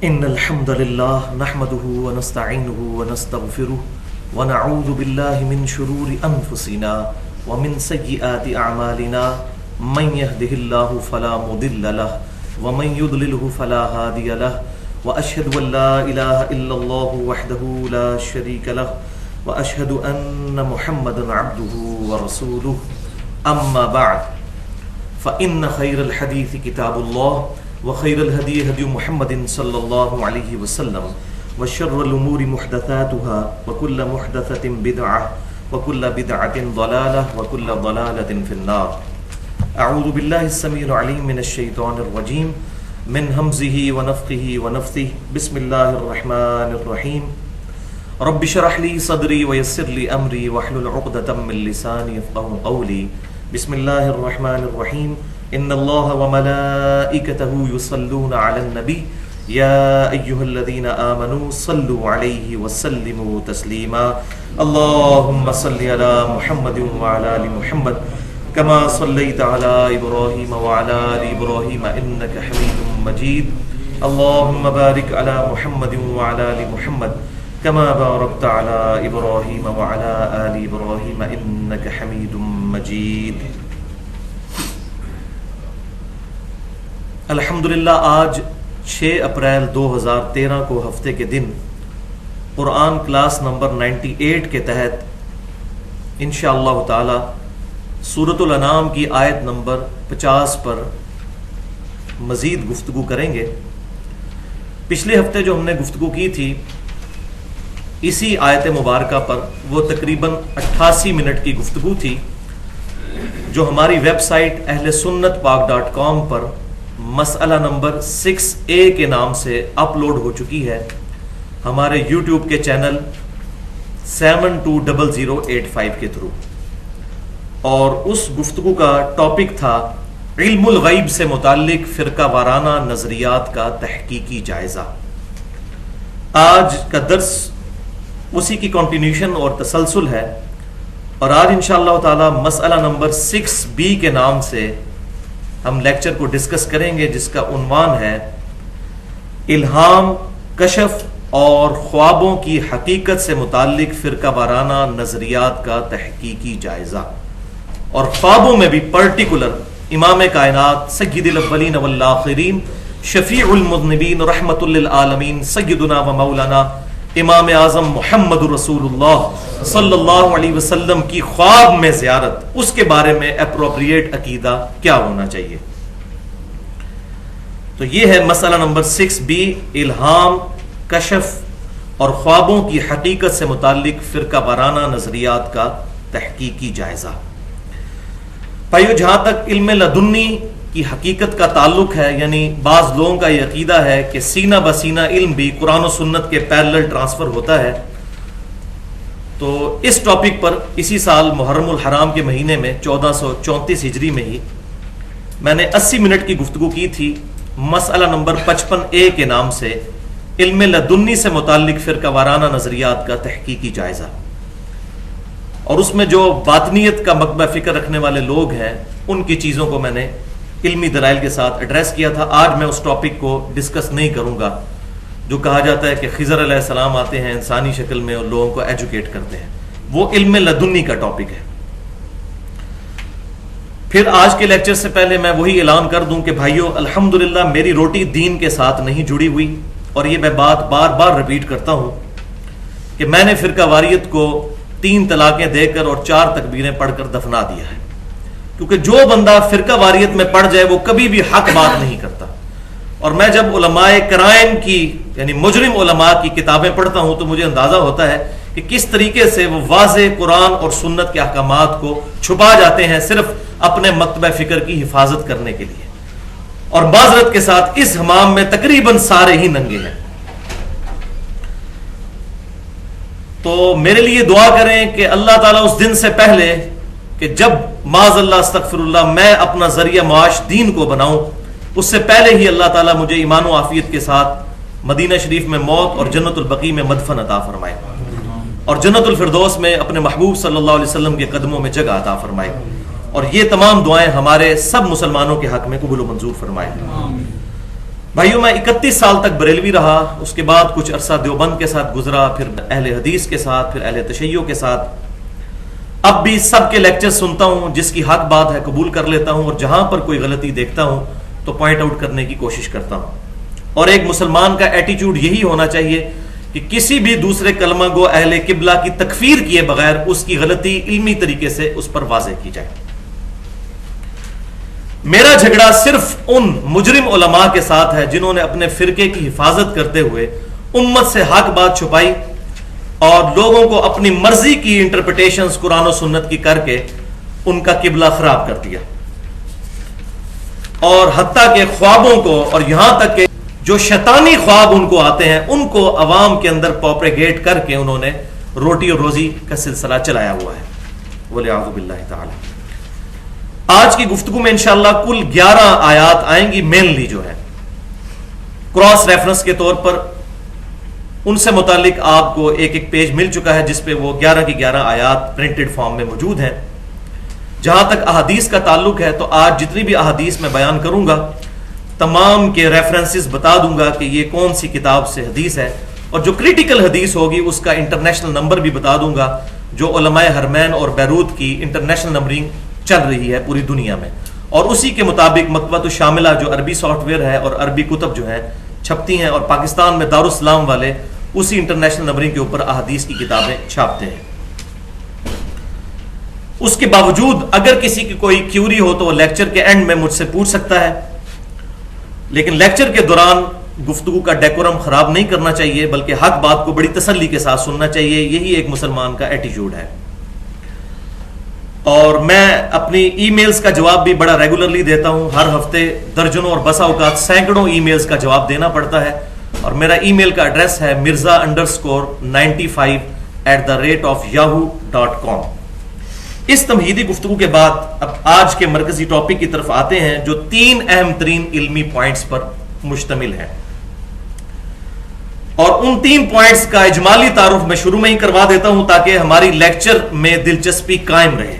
إن الحمد لله نحمده ونستعينه ونستغفره ونعوذ بالله من شرور أنفسنا ومن سيئات أعمالنا من يهده الله فلا مضل له ومن يضلله فلا هادي له وأشهد أن لا إله إلا الله وحده لا شريك له وأشهد أن محمدا عبده ورسوله أما بعد فإن خير الحديث كتاب الله وخير الهدي هدي محمد صلى الله عليه وسلم وشر الأمور محدثاتها وكل محدثة بدعة وكل بدعة ضلالة وكل ضلالة في النار. أعوذ بالله السميع العليم من الشيطان الرجيم من همزه ونفخه ونفثه. بسم الله الرحمن الرحيم. رب اشرح لي صدري ويسر لي أمري واحلل عقدة من لساني يفقهوا قولي. بسم الله الرحمن الرحيم. إن الله وملائكته يصلون على النبي يا أيها الذين آمنوا صلوا عليه وسلموا تسليما. اللهم صل على محمد وعلى آل محمد كما صليت على إبراهيم وعلى آل إبراهيم إنك حميد مجيد. اللهم بارك على محمد وعلى آل محمد كما باركت على إبراهيم وعلى آل إبراهيم إنك حميد مجيد. الحمدللہ آج 6 اپریل 2013 کو ہفتے کے دن قرآن کلاس نمبر 98 کے تحت انشاءاللہ تعالی سورۃ الانعام کی آیت نمبر 50 پر مزید گفتگو کریں گے. پچھلے ہفتے جو ہم نے گفتگو کی تھی اسی آیت مبارکہ پر، وہ تقریباً 88 منٹ کی گفتگو تھی جو ہماری ویب سائٹ اہل سنت پاک.com پر مسئلہ نمبر 6A کے نام سے اپلوڈ ہو چکی ہے ہمارے یوٹیوب کے چینل 720085 کے تھرو. اور اس گفتگو کا ٹاپک تھا علم الغیب سے متعلق فرقہ وارانہ نظریات کا تحقیقی جائزہ. آج کا درس اسی کی کنٹینیوشن اور تسلسل ہے، اور آج انشاءاللہ تعالی مسئلہ نمبر 6B کے نام سے ہم لیکچر کو ڈسکس کریں گے، جس کا عنوان ہے الہام، کشف اور خوابوں کی حقیقت سے متعلق فرقہ وارانہ نظریات کا تحقیقی جائزہ. اور خوابوں میں بھی پرٹیکولر امام کائنات سید الاولین والآخرین شفیع المذنبین رحمت للعالمین سیدنا و مولانا امام اعظم محمد رسول اللہ صلی اللہ علیہ وسلم کی خواب میں زیارت، اس کے بارے میں اپروپریٹ عقیدہ کیا ہونا چاہیے. تو یہ ہے مسئلہ نمبر 6B، الہام، کشف اور خوابوں کی حقیقت سے متعلق فرقہ وارانہ نظریات کا تحقیقی جائزہ. بھائیو، جہاں تک علم لدنی کی حقیقت کا تعلق ہے، یعنی بعض لوگوں کا یہ عقیدہ ہے کہ سینہ بسینہ علم بھی قرآن و سنت کے پیرلل ٹرانسفر ہوتا ہے، تو اس ٹاپک پر اسی سال محرم الحرام کے مہینے میں 1434 ہجری میں ہی میں نے 80 منٹ کی گفتگو کی تھی مسئلہ نمبر 55A کے نام سے علم لدنی سے متعلق فرقہ وارانہ نظریات کا تحقیقی جائزہ. اور اس میں جو باطنیت کا مکتبہ فکر رکھنے والے لوگ ہیں ان کی چیزوں کو میں نے علمی دلائل کے ساتھ ایڈریس کیا تھا. آج میں اس ٹاپک کو ڈسکس نہیں کروں گا جو کہا جاتا ہے کہ خضر علیہ السلام آتے ہیں انسانی شکل میں اور لوگوں کو ایجوکیٹ کرتے ہیں. وہ علم لدنی کا ٹاپک ہے. پھر آج کے لیکچر سے پہلے میں وہی اعلان کر دوں کہ بھائیو، الحمدللہ میری روٹی دین کے ساتھ نہیں جڑی ہوئی، اور یہ میں بات بار بار ریپیٹ کرتا ہوں کہ میں نے فرقہ واریت کو 3 طلاقیں دے کر اور 4 تکبیریں پڑھ کر دفنا دیا ہے. کیونکہ جو بندہ فرقہ واریت میں پڑ جائے وہ کبھی بھی حق بات نہیں کرتا. اور میں جب علماء کرائم کی یعنی مجرم علماء کی کتابیں پڑھتا ہوں تو مجھے اندازہ ہوتا ہے کہ کس طریقے سے وہ واضح قرآن اور سنت کے احکامات کو چھپا جاتے ہیں صرف اپنے مکتبہ فکر کی حفاظت کرنے کے لیے. اور معذرت کے ساتھ اس حمام میں تقریباً سارے ہی ننگے ہیں. تو میرے لیے دعا کریں کہ اللہ تعالیٰ اس دن سے پہلے کہ جب معاذ اللہ استغفر اللہ میں اپنا ذریعہ معاش دین کو بناؤں، اس سے پہلے ہی اللہ تعالیٰ مجھے ایمان و عافیت کے ساتھ مدینہ شریف میں موت اور جنت البقیع میں مدفن عطا فرمائے، اور جنت الفردوس میں اپنے محبوب صلی اللہ علیہ وسلم کے قدموں میں جگہ عطا فرمائے. اور یہ تمام دعائیں ہمارے سب مسلمانوں کے حق میں قبول و منظور فرمائے. بھائیوں میں 31 سال تک بریلوی رہا، اس کے بعد کچھ عرصہ دیوبند کے ساتھ گزرا، پھر اہل حدیث کے ساتھ، پھر اہل تشیع کے ساتھ۔ اب بھی سب کے لیکچر سنتا ہوں، جس کی حق بات ہے قبول کر لیتا ہوں، اور جہاں پر کوئی غلطی دیکھتا ہوں تو پوائنٹ آؤٹ کرنے کی کوشش کرتا ہوں۔ اور ایک مسلمان کا ایٹیٹیوڈ یہی ہونا چاہیے کہ کسی بھی دوسرے کلمہ گو اہل قبلہ کی تکفیر کیے بغیر اس کی غلطی علمی طریقے سے اس پر واضح کی جائے۔ میرا جھگڑا صرف ان مجرم علماء کے ساتھ ہے جنہوں نے اپنے فرقے کی حفاظت کرتے ہوئے امت سے حق بات چھپائی اور لوگوں کو اپنی مرضی کی انٹرپریٹیشنز قرآن و سنت کی کر کے ان کا قبلہ خراب کر دیا، اور حتیٰ کہ خوابوں کو، اور یہاں تک کہ جو شیطانی خواب ان کو آتے ہیں ان کو عوام کے اندر پروپیگیٹ کر کے انہوں نے روٹی اور روزی کا سلسلہ چلایا ہوا ہے، وَلِعَوْذُ بِاللَّهِ تَعَالَى۔ آج کی گفتگو میں انشاءاللہ کل 11 آیات آئیں گی، مینلی جو ہے کراس ریفرنس کے طور پر۔ ان سے متعلق آپ کو ایک ایک پیج مل چکا ہے جس پہ وہ 11 کی 11 آیات پرنٹڈ فارم میں موجود ہیں۔ جہاں تک احادیث کا تعلق ہے تو آج جتنی بھی احادیث میں بیان کروں گا تمام کے ریفرنسز بتا دوں گا کہ یہ کون سی کتاب سے حدیث ہے، اور جو کریٹیکل حدیث ہوگی اس کا انٹرنیشنل نمبر بھی بتا دوں گا، جو علماء حرمین اور بیروت کی انٹرنیشنل نمبرنگ چل رہی ہے پوری دنیا میں، اور اسی کے مطابق مکتبۃ الشاملہ جو عربی سافٹ ویئر ہے اور عربی کتب جو ہیں چھپتی ہیں، اور پاکستان میں دارالسلام والے اسی انٹرنیشنل نمبرنگ کے اوپر احادیث کی کتابیں چھاپتے ہیں۔ اس کے باوجود اگر کسی کی کوئی کیوری ہو تو وہ لیکچر کے اینڈ میں مجھ سے پوچھ سکتا ہے، لیکن لیکچر کے دوران گفتگو کا ڈیکورم خراب نہیں کرنا چاہیے، بلکہ حق بات کو بڑی تسلی کے ساتھ سننا چاہیے۔ یہی ایک مسلمان کا ایٹیٹیوڈ ہے۔ اور میں اپنی ای میلز کا جواب بھی بڑا ریگولرلی دیتا ہوں، ہر ہفتے درجنوں اور بسا اوقات سینکڑوں ای میلز کا جواب دینا پڑتا ہے، اور میرا ای میل کا ایڈریس ہے mirza_95@yahoo.com۔ اس تمہیدی گفتگو کے بعد اب آج کے مرکزی ٹاپک کی طرف آتے ہیں جو 3 اہم ترین علمی پوائنٹس پر مشتمل ہے، اور ان 3 پوائنٹس کا اجمالی تعارف میں شروع میں ہی کروا دیتا ہوں تاکہ ہماری لیکچر میں دلچسپی قائم رہے۔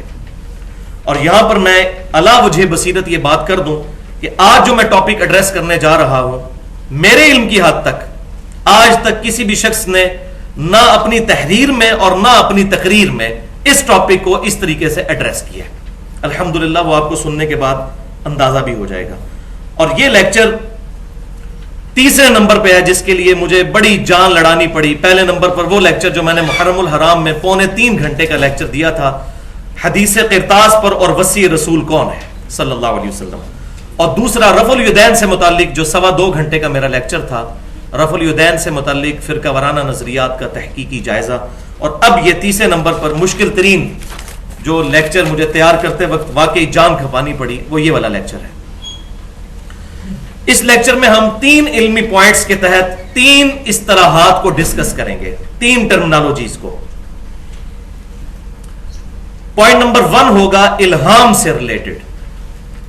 اور یہاں پر میں علا وجہ بصیرت یہ بات کر دوں کہ آج جو میں ٹاپک ایڈریس کرنے جا رہا ہوں، میرے علم کی حد تک آج تک کسی بھی شخص نے نہ اپنی تحریر میں اور نہ اپنی تقریر میں اس ٹاپک کو اس طریقے سے ایڈریس کیا ہے۔ الحمدللہ وہ آپ کو سننے کے بعد اندازہ بھی ہو جائے گا۔ اور یہ لیکچر تیسرے نمبر پہ ہے جس کے لیے مجھے بڑی جان لڑانی پڑی۔ پہلے نمبر پر وہ لیکچر جو میں نے محرم الحرام میں 2.25 گھنٹے کا لیکچر دیا تھا، حدیث قرطاس پر اور وسیع رسول کون ہے صلی اللہ علیہ وسلم، اور دوسرا رفع الیدین سے متعلق جو 2.25 گھنٹے کا میرا لیکچر تھا، رفع الیدین سے متعلق فرقہ وارانہ نظریات کا تحقیقی جائزہ۔ اور اب یہ تیسرے نمبر پر مشکل ترین جو لیکچر مجھے تیار کرتے وقت واقعی جان کھپانی پڑی، وہ یہ والا لیکچر ہے۔ اس لیکچر میں ہم 3 علمی پوائنٹس کے تحت 3 اصطلاحات کو ڈسکس کریں گے، 3 ٹرمنالوجیز کو۔ پوائنٹ نمبر 1 ہوگا الہام سے ریلیٹڈ،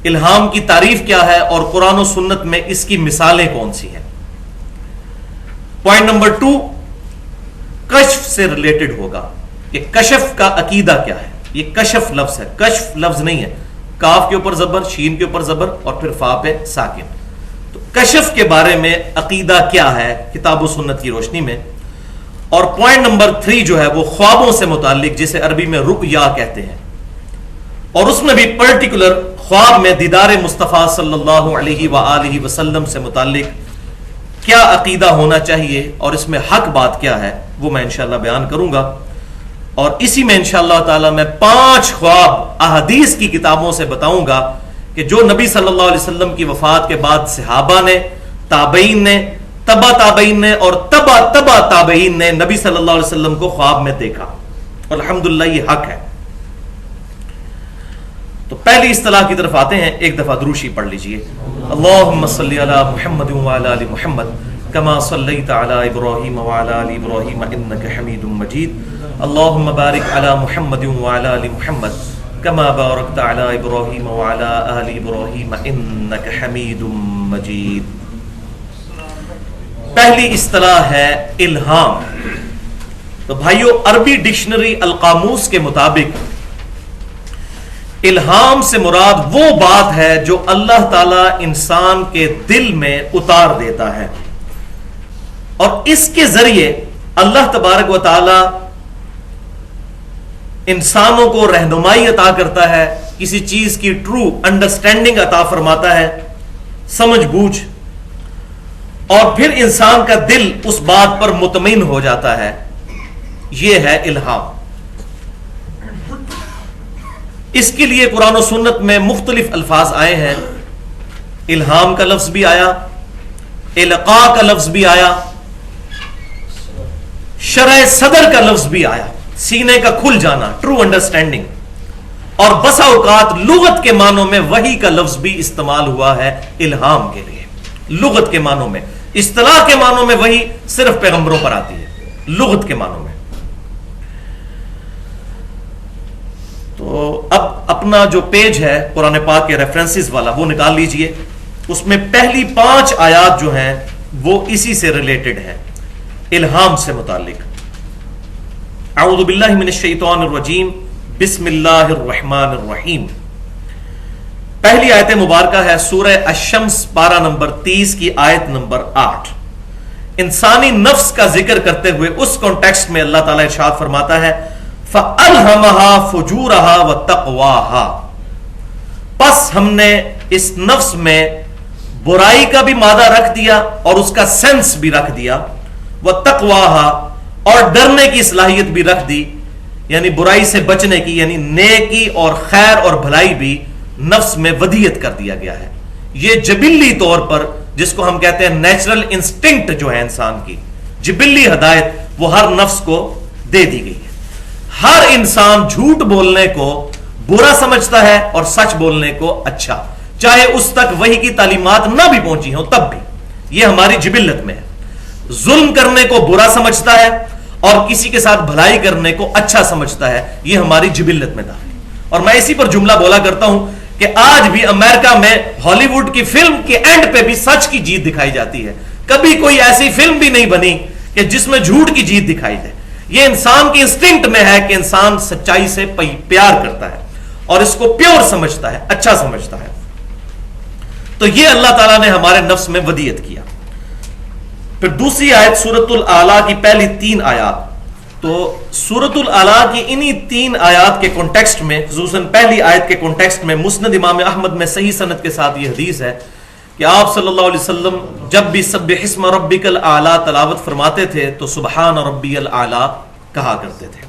الہام کی تعریف کیا ہے اور قرآن و سنت میں اس کی مثالیں کون سی ہیں۔ پوائنٹ نمبر 2 کشف سے ریلیٹڈ ہوگا کہ کشف کا عقیدہ کیا ہے۔ یہ کشف لفظ ہے، کشف لفظ نہیں ہے، کاف کے اوپر زبر، شین کے اوپر زبر اور پھر فا پہ ساکن۔ تو کشف کے بارے میں عقیدہ کیا ہے کتاب و سنت کی روشنی میں۔ اور پوائنٹ نمبر 3 جو ہے وہ خوابوں سے متعلق، جسے عربی میں رؤیا کہتے ہیں، اور اس میں بھی پرٹیکولر خواب میں دیدار مصطفیٰ صلی اللہ علیہ وآلہ وسلم سے متعلق کیا عقیدہ ہونا چاہیے اور اس میں حق بات کیا ہے، وہ میں انشاءاللہ بیان کروں گا۔ اور اسی میں انشاءاللہ تعالی میں 5 خواب احادیث کی کتابوں سے بتاؤں گا کہ جو نبی صلی اللہ علیہ وسلم کی وفات کے بعد صحابہ نے، تابعین نے، تبا تابعین نے اور تبا تبا تابعین نے نبی صلی اللہ علیہ وسلم کو خواب میں دیکھا، اور الحمدللہ یہ حق ہے۔ تو پہلی اصطلاح کی طرف آتے ہیں، ایک دفعہ دروشی پڑھ لیجئے۔ اللہم صلی علی محمد وعلی آل محمد کما صلیت علی ابراہیم وعلی آل ابراہیم انک حمید مجید۔ اللہم بارک علی محمد وعلی آل محمد کما بارکت علی ابراہیم وعلی آل ابراہیم انک حمید مجید۔ پہلی اصطلاح ہے الہام۔ تو بھائیو، عربی ڈکشنری القاموس کے مطابق الہام سے مراد وہ بات ہے جو اللہ تعالیٰ انسان کے دل میں اتار دیتا ہے، اور اس کے ذریعے اللہ تبارک و تعالی انسانوں کو رہنمائی عطا کرتا ہے، کسی چیز کی ٹرو انڈرسٹینڈنگ عطا فرماتا ہے، سمجھ بوجھ، اور پھر انسان کا دل اس بات پر مطمئن ہو جاتا ہے. یہ ہے الہام. اس کے لیے قرآن و سنت میں مختلف الفاظ آئے ہیں. الہام کا لفظ بھی آیا، القاء کا لفظ بھی آیا، شرح صدر کا لفظ بھی آیا، سینے کا کھل جانا، ٹرو انڈرسٹینڈنگ. اور بسا اوقات لغت کے معنوں میں وحی کا لفظ بھی استعمال ہوا ہے الہام کے لیے، لغت کے معنوں میں. اصطلاح کے معنوں میں وحی صرف پیغمبروں پر آتی ہے، لغت کے معنوں میں. تو اب اپنا جو پیج ہے قرآن پاک کے ریفرنسز والا وہ نکال لیجئے. اس میں پہلی 5 آیات جو ہیں وہ اسی سے ریلیٹڈ ہیں، الہام سے متعلق. اعوذ باللہ من الشیطان الرجیم، بسم اللہ الرحمن الرحیم. پہلی آیت مبارکہ ہے سورہ الشمس پارہ نمبر 30 کی آیت نمبر 8. انسانی نفس کا ذکر کرتے ہوئے اس کانٹیکسٹ میں اللہ تعالیٰ ارشاد فرماتا ہے فَأَلْهَمَهَا فُجُورَهَا وَتَقْوَاهَا، پس ہم نے اس نفس میں برائی کا بھی مادہ رکھ دیا اور اس کا سینس بھی رکھ دیا، وَتَقْوَاهَا، اور ڈرنے کی صلاحیت بھی رکھ دی، یعنی برائی سے بچنے کی، یعنی نیکی اور خیر اور بھلائی بھی نفس میں ودیت کر دیا گیا ہے. یہ جبلی طور پر جس کو ہم کہتے ہیں نیچرل انسٹنکٹ جو ہے انسان کی جبلی ہدایت، وہ ہر نفس کو دے دی گئی ہے. ہر انسان جھوٹ بولنے کو برا سمجھتا ہے اور سچ بولنے کو اچھا، چاہے اس تک وحی کی تعلیمات نہ بھی پہنچی ہوں تب بھی. یہ ہماری جبلت میں ہے. ظلم کرنے کو برا سمجھتا ہے اور کسی کے ساتھ بھلائی کرنے کو اچھا سمجھتا ہے، یہ ہماری جبلت میں داخل. اور میں اسی پر جملہ بولا کرتا ہوں کہ آج بھی امریکہ میں ہالی ووڈ کی فلم کے اینڈ پہ بھی سچ کی جیت دکھائی جاتی ہے. کبھی کوئی ایسی فلم بھی نہیں بنی کہ جس میں جھوٹ کی جیت دکھائی دے. یہ انسان کی انسٹنکٹ میں ہے کہ انسان سچائی سے پیار کرتا ہے اور اس کو پیور سمجھتا ہے، اچھا سمجھتا ہے. تو یہ اللہ تعالیٰ نے ہمارے نفس میں ودیت کیا. پھر دوسری آیت سورۃ الاعلیٰ کی پہلی 3 آیات. تو سورۃ الاعلیٰ کی انہی 3 آیات کے کانٹیکسٹ میں، خصوصاً پہلی آیت کے کانٹیکسٹ میں، مسند امام احمد میں صحیح سند کے ساتھ یہ حدیث ہے کہ آپ صلی اللہ علیہ وسلم جب بھی سبح اسم ربک الاعلیٰ تلاوت فرماتے تھے تو سبحان ربی الاعلیٰ کہا کرتے تھے.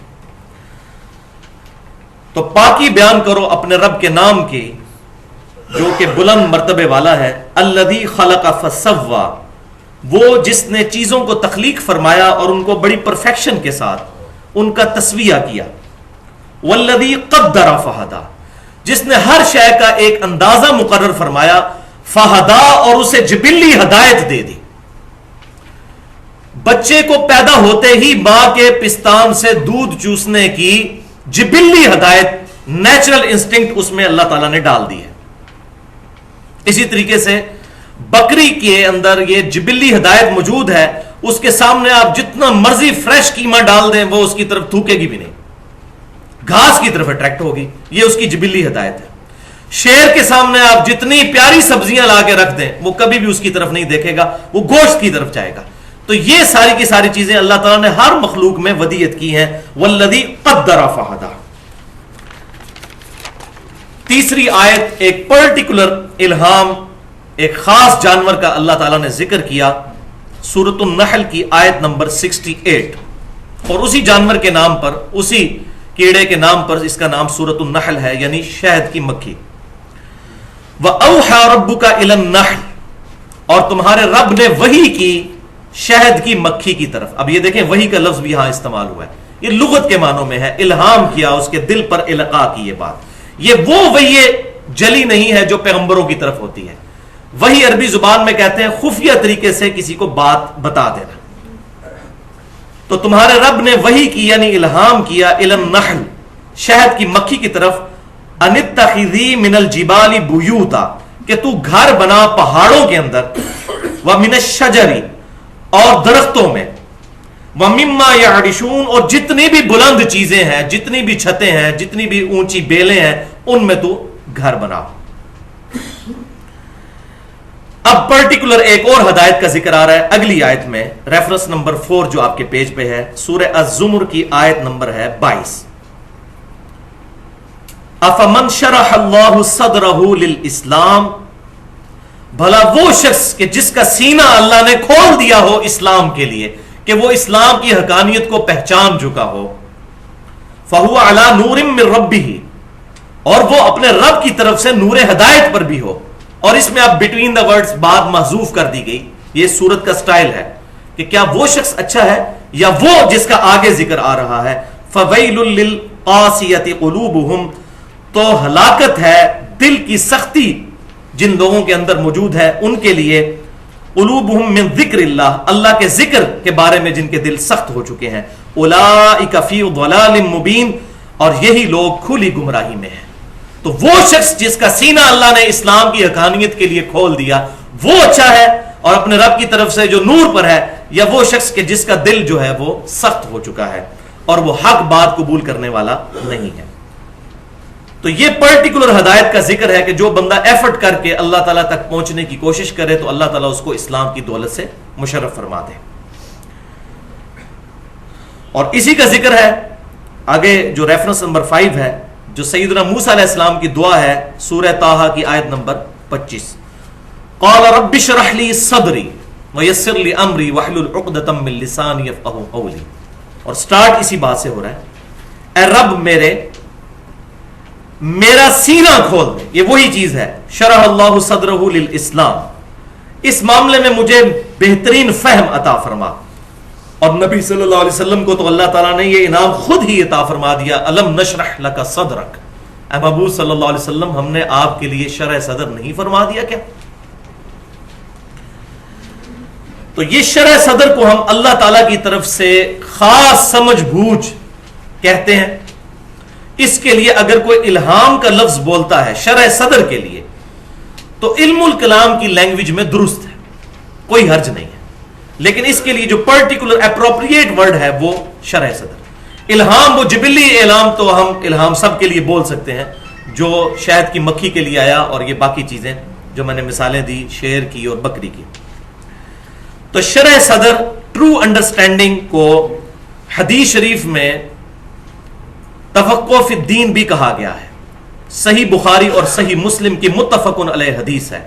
تو پاکی بیان کرو اپنے رب کے نام کی جو کہ بلند مرتبے والا ہے. الذی خلق فسوی، وہ جس نے چیزوں کو تخلیق فرمایا اور ان کو بڑی پرفیکشن کے ساتھ ان کا تسویہ کیا. والذی قدر فہدی، جس نے ہر شے کا ایک اندازہ مقرر فرمایا. فہدا، اور اسے جبلی ہدایت دے دی. بچے کو پیدا ہوتے ہی ماں کے پستان سے دودھ چوسنے کی جبلی ہدایت، نیچرل انسٹنکٹ اس میں اللہ تعالیٰ نے ڈال دی ہے. اسی طریقے سے بکری کے اندر یہ جبلی ہدایت موجود ہے. اس کے سامنے آپ جتنا مرضی فریش قیمہ ڈال دیں وہ اس کی طرف تھوکے گی بھی نہیں، گھاس کی طرف اٹریکٹ ہوگی. یہ اس کی جبلی ہدایت ہے. شیر کے سامنے آپ جتنی پیاری سبزیاں لا کے رکھ دیں وہ کبھی بھی اس کی طرف نہیں دیکھے گا، وہ گوشت کی طرف جائے گا. تو یہ ساری کی ساری چیزیں اللہ تعالیٰ نے ہر مخلوق میں ودیت کی ہیں. والذی قدر فہدی. تیسری آیت ایک پرٹیکولر الہام، ایک خاص جانور کا اللہ تعالیٰ نے ذکر کیا. سورۃ النحل کی آیت نمبر 68، اور اسی جانور کے نام پر، اسی کیڑے کے نام پر اس کا نام سورۃ النحل ہے، یعنی شہد کی مکھی. وَأَوْحَى رَبُّكَ إِلَى النَّحْلِ، اور تمہارے رب نے وحی کی شہد کی مکھی کی طرف. اب یہ دیکھیں وحی کا لفظ بھی یہاں استعمال ہوا ہے، یہ لغت کے معنوں میں ہے. الہام کیا، اس کے دل پر القاء کی. یہ بات، یہ وہ وحی جلی نہیں ہے جو پیغمبروں کی طرف ہوتی ہے. وحی عربی زبان میں کہتے ہیں خفیہ طریقے سے کسی کو بات بتا دینا. تو تمہارے رب نے وحی کی یعنی الہام کیا الی النحل، شہد کی مکھی کی طرف. ان اتخذی من الجبال بیوتا، کہ تو گھر بنا پہاڑوں کے اندر. ومن الشجر، اور درختوں میں. وَمِمَّا يَعْرِشُونَ، اور جتنی بھی بلند چیزیں ہیں، جتنی بھی چھتیں ہیں، جتنی بھی اونچی بیلیں ہیں، ان میں تو گھر بنا. اب پرٹیکولر ایک اور ہدایت کا ذکر آ رہا ہے اگلی آیت میں، ریفرنس نمبر 4 جو آپ کے پیج پہ ہے، سورہ الزمر کی آیت نمبر ہے 22. افمن شرح اللہ صدرہ للاسلام، بھلا وہ شخص کہ جس کا سینہ اللہ نے کھول دیا ہو اسلام کے لیے، کہ وہ اسلام کی حقانیت کو پہچان چکا ہو، فہو علی نور من ربہ، اور وہ اپنے رب کی طرف سے نور ہدایت پر بھی ہو. اور اس میں اب بٹوین دا ورڈز بات محذوف کر دی گئی. یہ سورت کا سٹائل ہے کہ کیا وہ شخص اچھا ہے یا وہ جس کا آگے ذکر آ رہا ہے. فویل للقاسیۃ قلوبہم، تو ہلاکت ہے دل کی سختی جن لوگوں کے اندر موجود ہے ان کے لیے. قلوبہم من ذکر اللہ، اللہ کے ذکر کے بارے میں جن کے دل سخت ہو چکے ہیں. اولئک فی ضلال مبین، اور یہی لوگ کھلی گمراہی میں ہیں. تو وہ شخص جس کا سینہ اللہ نے اسلام کی حقانیت کے لیے کھول دیا وہ اچھا ہے اور اپنے رب کی طرف سے جو نور پر ہے، یا وہ شخص کہ جس کا دل جو ہے وہ سخت ہو چکا ہے اور وہ حق بات قبول کرنے والا نہیں ہے. تو یہ پرٹیکولر ہدایت کا ذکر ہے کہ جو بندہ ایفرٹ کر کے اللہ تعالیٰ تک پہنچنے کی کوشش کرے تو اللہ تعالیٰ اس کو اسلام کی دولت سے مشرف فرما دے. اور اسی کا ذکر ہے آگے جو ریفرنس نمبر 5 ہے، جو سیدنا موسیٰ علیہ السلام کی دعا ہے، سورہ طٰہٰ کی آیت نمبر 25. قال رب اشرح لی صدری ویسر لی امری واحلل عقدۃ من لسانی یفقہوا قولی. اور سٹارٹ اسی بات سے ہو رہا ہے، اے رب میرا سینہ کھول دے. یہ وہی چیز ہے، شرح اللہ صدرہ للاسلام، اس معاملے میں مجھے بہترین فہم عطا فرما. اور نبی صلی اللہ علیہ وسلم کو تو اللہ تعالیٰ نے یہ انعام خود ہی عطا فرما دیا، الم نشرح لک صدرک. اے محبوب صلی اللہ علیہ وسلم، ہم نے آپ کے لیے شرح صدر نہیں فرما دیا کیا؟ تو یہ شرح صدر کو ہم اللہ تعالیٰ کی طرف سے خاص سمجھ بوجھ کہتے ہیں. اس کے لیے اگر کوئی الہام کا لفظ بولتا ہے شرح صدر کے لیے تو علم الکلام کی لینگویج میں درست ہے، کوئی حرج نہیں ہے. لیکن اس کے لیے جو پرٹیکولر اپروپریٹ ورڈ ہے وہ شرح صدر. الہام، وہ جبلی الہام تو ہم الہام سب کے لیے بول سکتے ہیں، جو شہد کی مکھی کے لیے آیا اور یہ باقی چیزیں جو میں نے مثالیں دی شیر کی اور بکری کی. تو شرح صدر ٹرو انڈرسٹینڈنگ کو حدیث شریف میں تفقہ فی الدین بھی کہا گیا ہے. صحیح بخاری اور صحیح مسلم کی متفق علیہ حدیث ہے،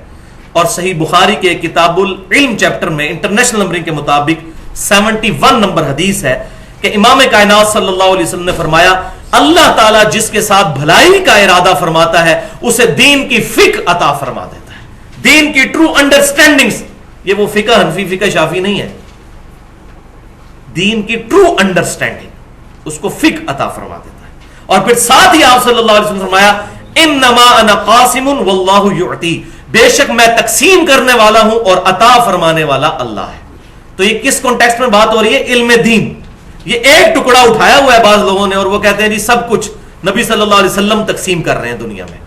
اور صحیح بخاری کے کتاب العلم چیپٹر میں انٹرنیشنل نمبرنگ کے مطابق 71 نمبر حدیث ہے کہ امام کائنات صلی اللہ علیہ وسلم نے فرمایا، اللہ تعالیٰ جس کے ساتھ بھلائی کا ارادہ فرماتا ہے اسے دین کی فقہ عطا فرما دیتا ہے. دین کی ٹرو انڈرسٹینڈنگ، یہ وہ فقہ حنفی فقہ شافی نہیں ہے، دین کی ٹرو انڈرسٹینڈنگ اس کو فقہ عطا فرما دیتا ہے. اور پھر ساتھ ہی آپ صلی اللہ علیہ وسلم نے فرمایا، انما انا قاسم واللہ یعطی، بے شک میں تقسیم کرنے والا ہوں اور عطا فرمانے والا اللہ ہے. تو یہ کس کانٹیکسٹ میں بات ہو رہی ہے؟ علم دین. یہ ایک ٹکڑا اٹھایا ہوا ہے بعض لوگوں نے اور وہ کہتے ہیں جی سب کچھ نبی صلی اللہ علیہ وسلم تقسیم کر رہے ہیں دنیا میں.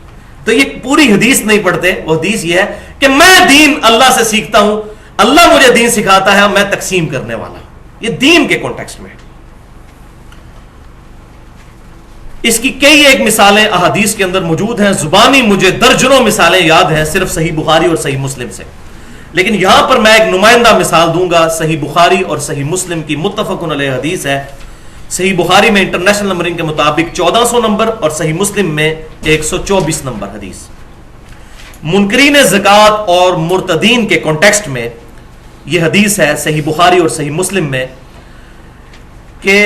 تو یہ پوری حدیث نہیں پڑھتے. وہ حدیث یہ ہے کہ میں دین اللہ سے سیکھتا ہوں، اللہ مجھے دین سکھاتا ہے، میں تقسیم کرنے والا ہوں. یہ دین کے کانٹیکسٹ میں. اس کی کئی ایک مثالیں احادیث کے اندر موجود ہیں، زبانی مجھے درجنوں مثالیں یاد ہیں صرف صحیح بخاری اور صحیح مسلم سے. لیکن یہاں پر میں ایک نمائندہ مثال دوں گا. صحیح بخاری اور صحیح مسلم کی متفق علیہ حدیث ہے. صحیح بخاری میں انٹرنیشنل نمبرنگ کے مطابق 1400 نمبر اور صحیح مسلم میں 124 نمبر حدیث. منکرین زکوٰۃ اور مرتدین کے کانٹیکسٹ میں یہ حدیث ہے صحیح بخاری اور صحیح مسلم میں کہ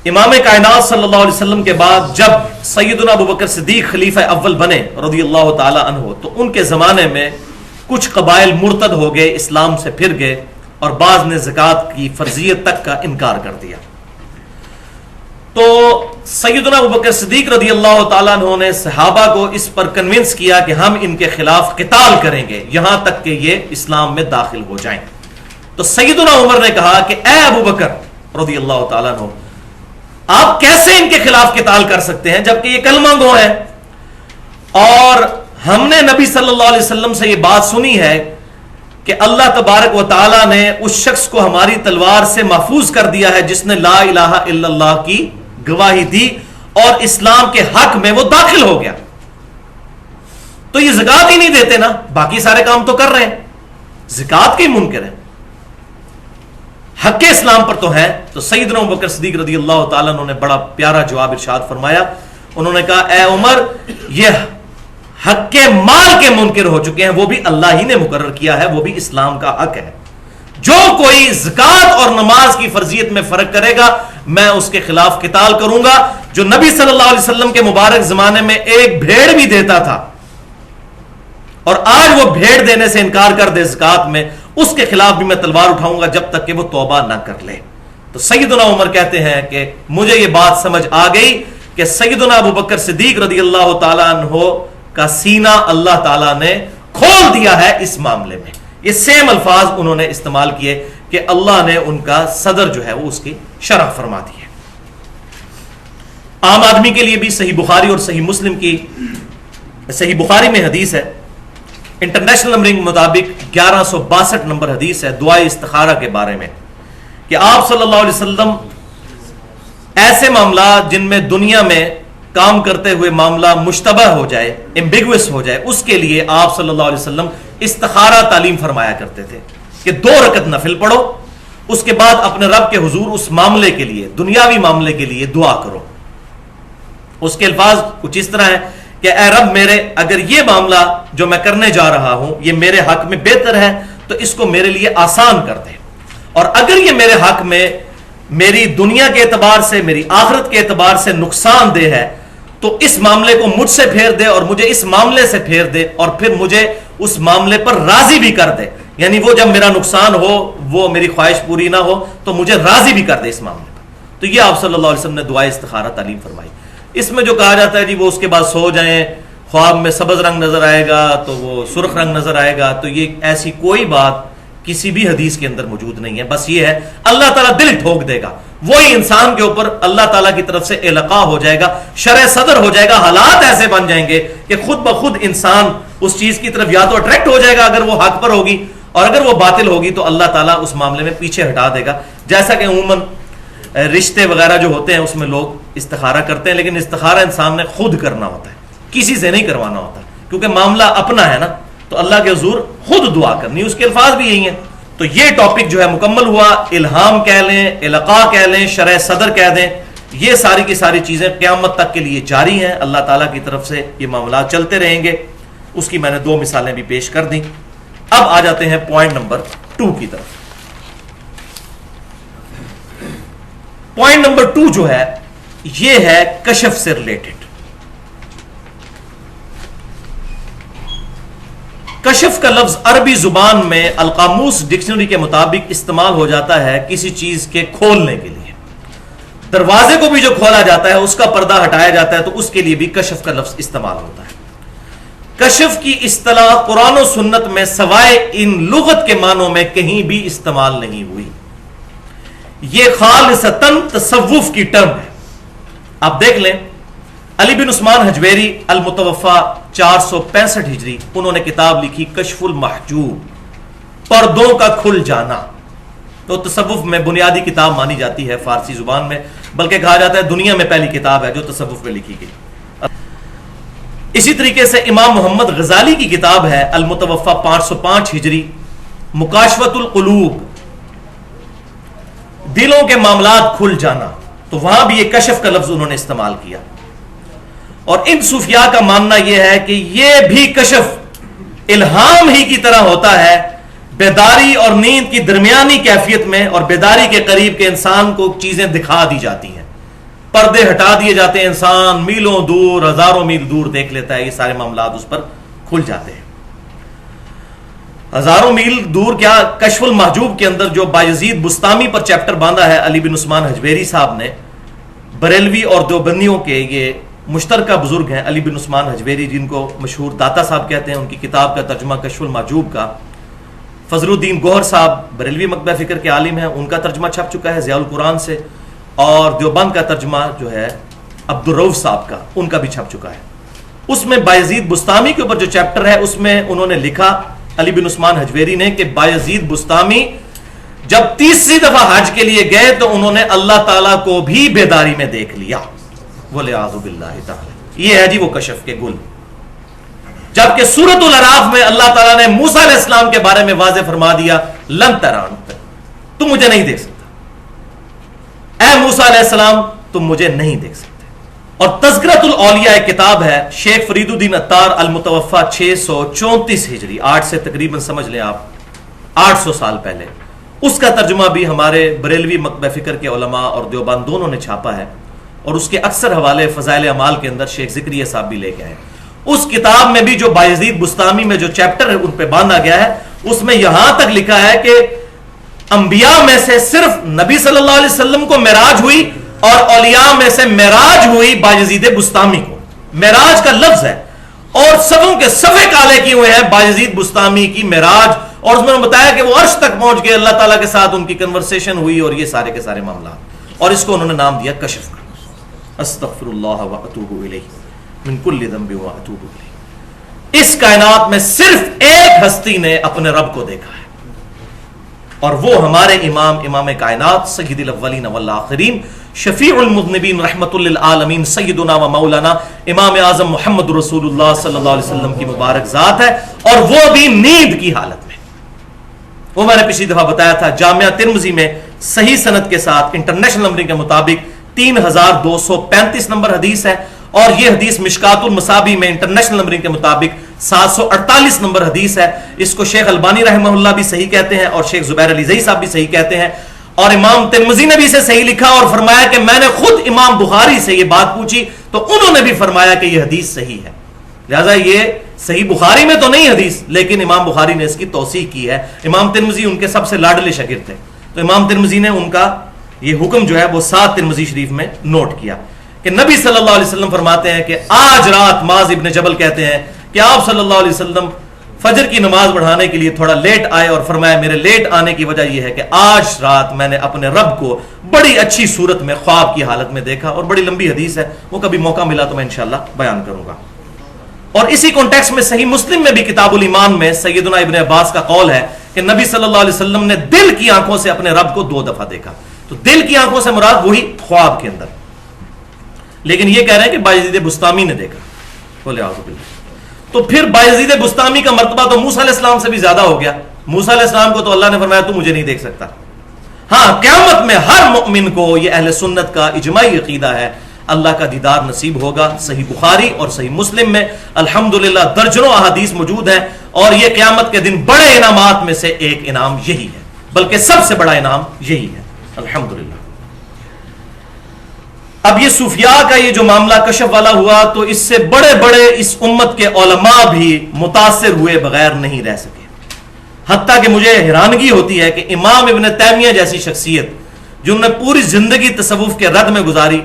امام کائنات صلی اللہ علیہ وسلم کے بعد جب سیدنا ابوبکر صدیق خلیفہ اول بنے رضی اللہ تعالی عنہ، تو ان کے زمانے میں کچھ قبائل مرتد ہو گئے، اسلام سے پھر گئے، اور بعض نے زکوٰۃ کی فرضیت تک کا انکار کر دیا. تو سیدنا ابوبکر صدیق رضی اللہ تعالیٰ عنہ نے صحابہ کو اس پر کنونس کیا کہ ہم ان کے خلاف قتال کریں گے یہاں تک کہ یہ اسلام میں داخل ہو جائیں. تو سیدنا عمر نے کہا کہ اے ابوبکر رضی اللہ تعالیٰ عنہ، آپ کیسے ان کے خلاف قتال کر سکتے ہیں جبکہ یہ کلمہ گو ہیں، اور ہم نے نبی صلی اللہ علیہ وسلم سے یہ بات سنی ہے کہ اللہ تبارک و تعالی نے اس شخص کو ہماری تلوار سے محفوظ کر دیا ہے جس نے لا الہ الا اللہ کی گواہی دی اور اسلام کے حق میں وہ داخل ہو گیا. تو یہ زکات ہی نہیں دیتے نا, باقی سارے کام تو کر رہے ہیں, زکات کے منکر ہیں, حق اسلام پر تو ہے. تو سیدنا ابوبکر صدیق رضی اللہ تعالیٰ عنہ نے بڑا پیارا جواب ارشاد فرمایا. انہوں نے کہا اے عمر, یہ حق کے مال کے منکر ہو چکے ہیں, وہ بھی اللہ ہی نے مقرر کیا ہے, وہ بھی اسلام کا حق ہے. جو کوئی زکات اور نماز کی فرضیت میں فرق کرے گا میں اس کے خلاف قتال کروں گا. جو نبی صلی اللہ علیہ وسلم کے مبارک زمانے میں ایک بھیڑ بھی دیتا تھا اور آج وہ بھیڑ دینے سے انکار کر دے زکات میں, اس کے خلاف بھی میں تلوار اٹھاؤں گا جب تک کہ وہ توبہ نہ کر لے. تو سیدنا عمر کہتے ہیں کہ مجھے یہ بات سمجھ آ گئی کہ سیدنا ابوبکر صدیق رضی اللہ تعالیٰ عنہ کا سینہ اللہ تعالیٰ نے کھول دیا ہے اس معاملے میں. یہ سیم الفاظ انہوں نے استعمال کیے کہ اللہ نے ان کا صدر جو ہے وہ اس کی شرح فرما دی ہے. عام آدمی کے لیے بھی صحیح بخاری اور صحیح مسلم کی, صحیح بخاری میں حدیث ہے, انٹرنیشنل نمبرنگ مطابق 1162 نمبر حدیث ہے دعائے استخارہ کے بارے میں, کہ آپ صلی اللہ علیہ وسلم ایسے معاملات جن میں دنیا میں کام کرتے ہوئے معاملہ مشتبہ ہو جائے, ایمبیگوس ہو جائے, اس کے لیے آپ صلی اللہ علیہ وسلم استخارہ تعلیم فرمایا کرتے تھے کہ 2 رکعت نفل پڑھو, اس کے بعد اپنے رب کے حضور اس معاملے کے لیے, دنیاوی معاملے کے لیے دعا کرو. اس کے الفاظ کچھ اس طرح ہیں کہ اے رب میرے, اگر یہ معاملہ جو میں کرنے جا رہا ہوں یہ میرے حق میں بہتر ہے تو اس کو میرے لیے آسان کر دے, اور اگر یہ میرے حق میں میری دنیا کے اعتبار سے, میری آخرت کے اعتبار سے نقصان دہ ہے تو اس معاملے کو مجھ سے پھیر دے اور مجھے اس معاملے سے پھیر دے, اور پھر مجھے اس معاملے پر راضی بھی کر دے. یعنی وہ جب میرا نقصان ہو, وہ میری خواہش پوری نہ ہو تو مجھے راضی بھی کر دے اس معاملے پر. تو یہ آپ صلی اللہ علیہ وسلم نے دعائے استخارہ تعلیم فرمائی. اس میں جو کہا جاتا ہے جی وہ اس کے بعد سو جائیں, خواب میں سبز رنگ نظر آئے گا تو وہ سرخ رنگ نظر آئے گا, تو یہ ایسی کوئی بات کسی بھی حدیث کے اندر موجود نہیں ہے. بس یہ ہے اللہ تعالیٰ دل ٹھوک دے گا, وہی انسان کے اوپر اللہ تعالیٰ کی طرف سے القاء ہو جائے گا, شرع صدر ہو جائے گا, حالات ایسے بن جائیں گے کہ خود بخود انسان اس چیز کی طرف یا تو اٹریکٹ ہو جائے گا اگر وہ حق پر ہوگی, اور اگر وہ باطل ہوگی تو اللہ تعالیٰ اس معاملے میں پیچھے ہٹا دے گا. جیسا کہ عموماً رشتے وغیرہ جو ہوتے ہیں اس میں لوگ استخارہ کرتے ہیں, لیکن استخارہ انسان نے خود کرنا ہوتا ہے, کسی سے نہیں کروانا ہوتا, کیونکہ معاملہ اپنا ہے نا, تو اللہ کے حضور خود دعا کرنی. اس کے الفاظ بھی یہی ہیں. تو یہ ٹاپک جو ہے مکمل ہوا. الہام کہہ لیں, القاء کہہ لیں, شرع صدر کہہ دیں, یہ ساری کی ساری چیزیں قیامت تک کے لیے جاری ہیں. اللہ تعالیٰ کی طرف سے یہ معاملات چلتے رہیں گے. اس کی میں نے 2 مثالیں بھی پیش کر دیں. اب آ جاتے ہیں پوائنٹ نمبر 2 کی طرف. پوائنٹ نمبر 2 جو ہے یہ ہے کشف سے ریلیٹڈ. کشف کا لفظ عربی زبان میں القاموس ڈکشنری کے مطابق استعمال ہو جاتا ہے کسی چیز کے کھولنے کے لیے. دروازے کو بھی جو کھولا جاتا ہے, اس کا پردہ ہٹایا جاتا ہے, تو اس کے لیے بھی کشف کا لفظ استعمال ہوتا ہے. کشف کی اصطلاح قرآن و سنت میں سوائے ان لغت کے معنوں میں کہیں بھی استعمال نہیں ہوئی. یہ خالصتاً تصوف کی ٹرم ہے. آپ دیکھ لیں, علی بن عثمان حجویری المتوفا 465 ہجری, انہوں نے کتاب لکھی کشف المحجوب, پردوں کا کھل جانا. تو تصوف میں بنیادی کتاب مانی جاتی ہے فارسی زبان میں, بلکہ کہا جاتا ہے دنیا میں پہلی کتاب ہے جو تصوف میں لکھی گئی. اسی طریقے سے امام محمد غزالی کی کتاب ہے المتوفا 505 ہجری, مکاشفۃ القلوب, دلوں کے معاملات کھل جانا. تو وہاں بھی یہ کشف کا لفظ انہوں نے استعمال کیا. اور ان صوفیاء کا ماننا یہ ہے کہ یہ بھی کشف الہام ہی کی طرح ہوتا ہے, بیداری اور نیند کی درمیانی کیفیت میں, اور بیداری کے قریب کے انسان کو چیزیں دکھا دی جاتی ہیں, پردے ہٹا دیے جاتے ہیں, انسان میلوں دور, ہزاروں میل دور دیکھ لیتا ہے, یہ سارے معاملات اس پر کھل جاتے ہیں. ہزاروں میل دور کیا, کشف المحجوب کے اندر جو بایزید بستامی پر چیپٹر باندھا ہے علی بن عثمان حجویری صاحب نے, بریلوی اور دیوبندیوں کے یہ مشترکہ بزرگ ہیں علی بن عثمان حجویری, جن کو مشہور داتا صاحب کہتے ہیں. ان کی کتاب کا ترجمہ کشف المحجوب کا فضل الدین گوہر صاحب بریلوی مکتبہ فکر کے عالم ہیں, ان کا ترجمہ چھپ چکا ہے ضیاء القرآن سے, اور دیوبند کا ترجمہ جو ہے عبدالرؤف صاحب کا, ان کا بھی چھپ چکا ہے. اس میں بایزید بستامی کے اوپر جو چیپٹر ہے اس میں انہوں نے لکھا علی بن عثمان حجویری نے کہ بایزید بستامی جب تیسری دفعہ حج کے لیے گئے تو انہوں نے اللہ تعالیٰ کو بھی بیداری میں دیکھ لیا. وَلِعَاذُ بِاللَّهِ تعالی. یہ ہے جی وہ کشف کے گل. جبکہ سورۃ الاعراف میں اللہ تعالیٰ نے موسیٰ علیہ السلام کے بارے میں واضح فرما دیا لن ترانی، تم مجھے نہیں دیکھ سکتا. اے موسیٰ علیہ السلام تم مجھے نہیں دیکھ سکتے. اور تذکرۃ الاولیاء ایک کتاب ہے شیخ فرید الدین عطار المتوفا 634 ہجری، 8 سے تقریباً سمجھ لیں آپ 800 سال پہلے. اس کا ترجمہ بھی ہمارے بریلوی مکتبہ فکر کے علماء اور دیوبند دونوں نے چھاپا ہے، اور اس کے اکثر حوالے فضائل اعمال کے اندر شیخ ذکریہ صاحب بھی لے کے آئے. اس کتاب میں بھی جو بایزید بستامی میں جو چیپٹر ہے ان پہ باندھا گیا ہے، اس میں یہاں تک لکھا ہے کہ انبیاء میں سے صرف نبی صلی اللہ علیہ وسلم کو معراج ہوئی، اور اولیاء میں سے معراج ہوئی بایزید بستامی کو. معراج کا لفظ ہے، اور سبوں کے صفے کالے کیے ہوئے ہیں بایزید بستامی کی معراج، اور اس میں بتایا کہ وہ عرش تک پہنچ گئے، اللہ تعالیٰ کے ساتھ ان کی کنورسیشن ہوئی، اور یہ سارے کے سارے معاملات. اور اس کو انہوں نے نام دیا کشف کا. استغفر اللہ واتوب الیہ من کل ذنب واتوب الیہ. اس کائنات میں صرف ایک ہستی نے اپنے رب کو دیکھا ہے، اور وہ ہمارے امام کائنات سید الاولین والآخرین شفیع المذنبین رحمت للعالمین سیدنا و مولانا امام اعظم محمد رسول اللہ صلی اللہ علیہ وسلم کی مبارک ذات ہے، اور وہ بھی نیند کی حالت میں. وہ میں نے پچھلی دفعہ بتایا تھا جامعہ ترمذی میں صحیح سند کے ساتھ انٹرنیشنل نمبرنگ کے مطابق 3235 نمبر حدیث ہے، اور یہ حدیث مشکات المصابیح میں انٹرنیشنل نمبرنگ کے مطابق 748 نمبر حدیث ہے. اس کو شیخ البانی رحمہ اللہ بھی صحیح کہتے ہیں، اور شیخ زبیر علی زئی صاحب بھی صحیح کہتے ہیں، اور امام ترمذی نے بھی اسے صحیح لکھا اور فرمایا کہ میں نے خود امام بخاری سے یہ بات پوچھی تو انہوں نے بھی فرمایا کہ یہ حدیث صحیح ہے. لہذا یہ صحیح بخاری میں تو نہیں حدیث، لیکن امام بخاری نے اس کی توثیق کی ہے. امام ترمذی ان کے سب سے لاڈلے شاگرد تھے، تو امام ترمذی نے ان کا یہ حکم جو ہے وہ 7 ترمذی شریف میں نوٹ کیا کہ نبی صلی اللہ علیہ وسلم فرماتے ہیں کہ آج رات معاذ ابن جبل کہتے ہیں کہ آپ صلی اللہ علیہ وسلم فجر کی نماز پڑھانے کے لیے تھوڑا لیٹ آئے، اور فرمایا میرے لیٹ آنے کی وجہ یہ ہے کہ آج رات میں نے اپنے رب کو بڑی اچھی صورت میں خواب کی حالت میں دیکھا. اور بڑی لمبی حدیث ہے، وہ کبھی موقع ملا تو میں انشاءاللہ بیان کروں گا. اور اسی کانٹیکسٹ میں صحیح مسلم میں بھی کتاب الایمان میں سیدنا ابن عباس کا قول ہے کہ نبی صلی اللہ علیہ وسلم نے دل کی آنکھوں سے اپنے رب کو 2 دفعہ دیکھا. تو دل کی آنکھوں سے مراد وہی خواب کے اندر، لیکن یہ کہہ رہے ہیں کہ بایزید بستامی نے دیکھا. بولے اعوذ باللہ. تو پھر بایزید بستامی کا مرتبہ تو موسیٰ علیہ السلام سے بھی زیادہ ہو گیا. موسیٰ علیہ السلام کو تو اللہ نے فرمایا تو مجھے نہیں دیکھ سکتا. ہاں قیامت میں ہر مؤمن کو، یہ اہل سنت کا اجماعی عقیدہ ہے، اللہ کا دیدار نصیب ہوگا. صحیح بخاری اور صحیح مسلم میں الحمدللہ درجنوں احادیث موجود ہیں، اور یہ قیامت کے دن بڑے انعامات میں سے ایک انعام یہی ہے، بلکہ سب سے بڑا انعام یہی ہے الحمدللہ. اب یہ صوفیاء کا یہ جو معاملہ کشف والا ہوا تو اس سے بڑے بڑے اس امت کے علماء بھی متاثر ہوئے بغیر نہیں رہ سکے. حتیٰ کہ مجھے حیرانگی ہوتی ہے کہ امام ابن تیمیہ جیسی شخصیت جنہوں نے پوری زندگی تصوف کے رد میں گزاری،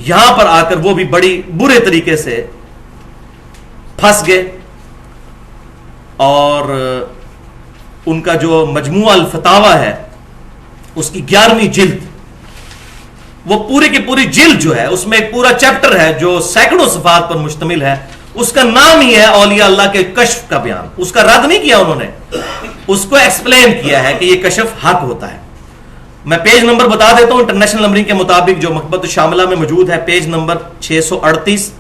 یہاں پر آ کر وہ بھی بڑی برے طریقے سے پھنس گئے. اور ان کا جو مجموعہ الفتاوی ہے اس کی 11ویں جلد، وہ پورے کی پوری جلد جو ہے اس میں ایک پورا چیپٹر ہے جو سینکڑوں صفات پر مشتمل ہے. اس کا نام ہی ہے اولیاء اللہ کے کشف کا بیان. اس کا رد نہیں کیا انہوں نے، اس کو ایکسپلین کیا ہے کہ یہ کشف حق ہوتا ہے. میں پیج نمبر بتا دیتا ہوں انٹرنیشنل نمبرنگ کے مطابق جو مکتبۃ الشاملہ میں موجود ہے. پیج نمبر 638،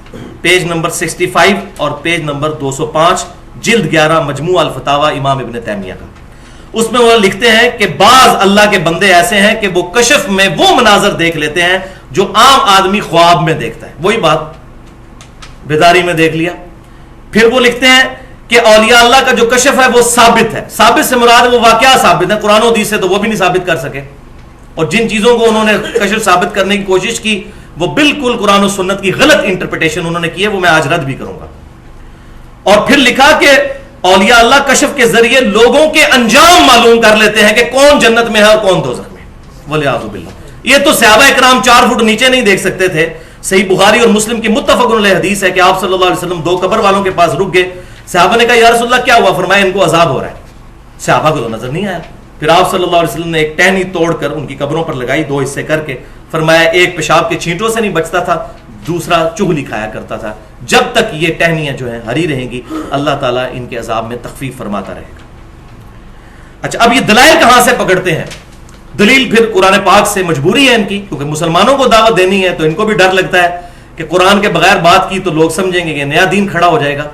پیج نمبر 65 اور پیج نمبر 205، جلد 11 مجموعہ الفتاوی امام ابن تیمیہ کا. اس میں وہ لکھتے ہیں کہ بعض اللہ کے بندے ایسے ہیں کہ وہ کشف میں وہ مناظر دیکھ لیتے ہیں جو عام آدمی خواب میں دیکھتا ہے. وہی بات بیداری میں دیکھ لیا. پھر وہ لکھتے ہیں کہ اولیاء اللہ کا جو کشف ہے وہ ثابت ہے. ثابت سے مراد وہ واقعہ ثابت ہے، قرآن و حدیث سے تو وہ بھی نہیں ثابت کر سکے. اور جن چیزوں کو انہوں نے کشف ثابت کرنے کی کوشش کی وہ بالکل قرآن و سنت کی غلط انٹرپریٹیشن انہوں نے کی ہے، وہ میں آج رد بھی کروں گا. اور پھر لکھا کہ اولیاء اللہ کشف کے ذریعے لوگوں کے انجام معلوم کر لیتے ہیں کہ کون جنت میں ہے اور کون دوزخ میں. وَلِعَاذُ بِاللَّهِ. یہ تو صحابہ اکرام 4 فٹ نیچے نہیں دیکھ سکتے تھے. صحیح بخاری اور مسلم کی متفق علیہ حدیث ہے کہ آپ صلی اللہ علیہ وسلم 2 قبر والوں کے پاس رک گئے. صحابہ نے کہا یا رسول اللہ کیا ہوا؟ فرمایا ان کو عذاب ہو رہا ہے. صحابہ کو تو نظر نہیں آیا. پھر آپ صلی اللہ علیہ وسلم نے ایک ٹہنی توڑ کر ان کی قبروں پر لگائی 2 حصے کر کے. فرمایا ایک پیشاب کے چھینٹوں سے نہیں بچتا تھا، دوسرا چغلی کھایا کرتا تھا. جب تک یہ ٹہنیاں جو ہیں ہری رہیں گی اللہ تعالیٰ ان کے عذاب میں تخفیف فرماتا رہے گا. اچھا اب یہ دلائل کہاں سے پکڑتے ہیں؟ دلیل پھر قرآن پاک سے مجبوری ہے ان کی، کیونکہ مسلمانوں کو دعوت دینی ہے تو ان کو بھی ڈر لگتا ہے کہ قرآن کے بغیر بات کی تو لوگ سمجھیں گے کہ نیا دین کھڑا ہو جائے گا،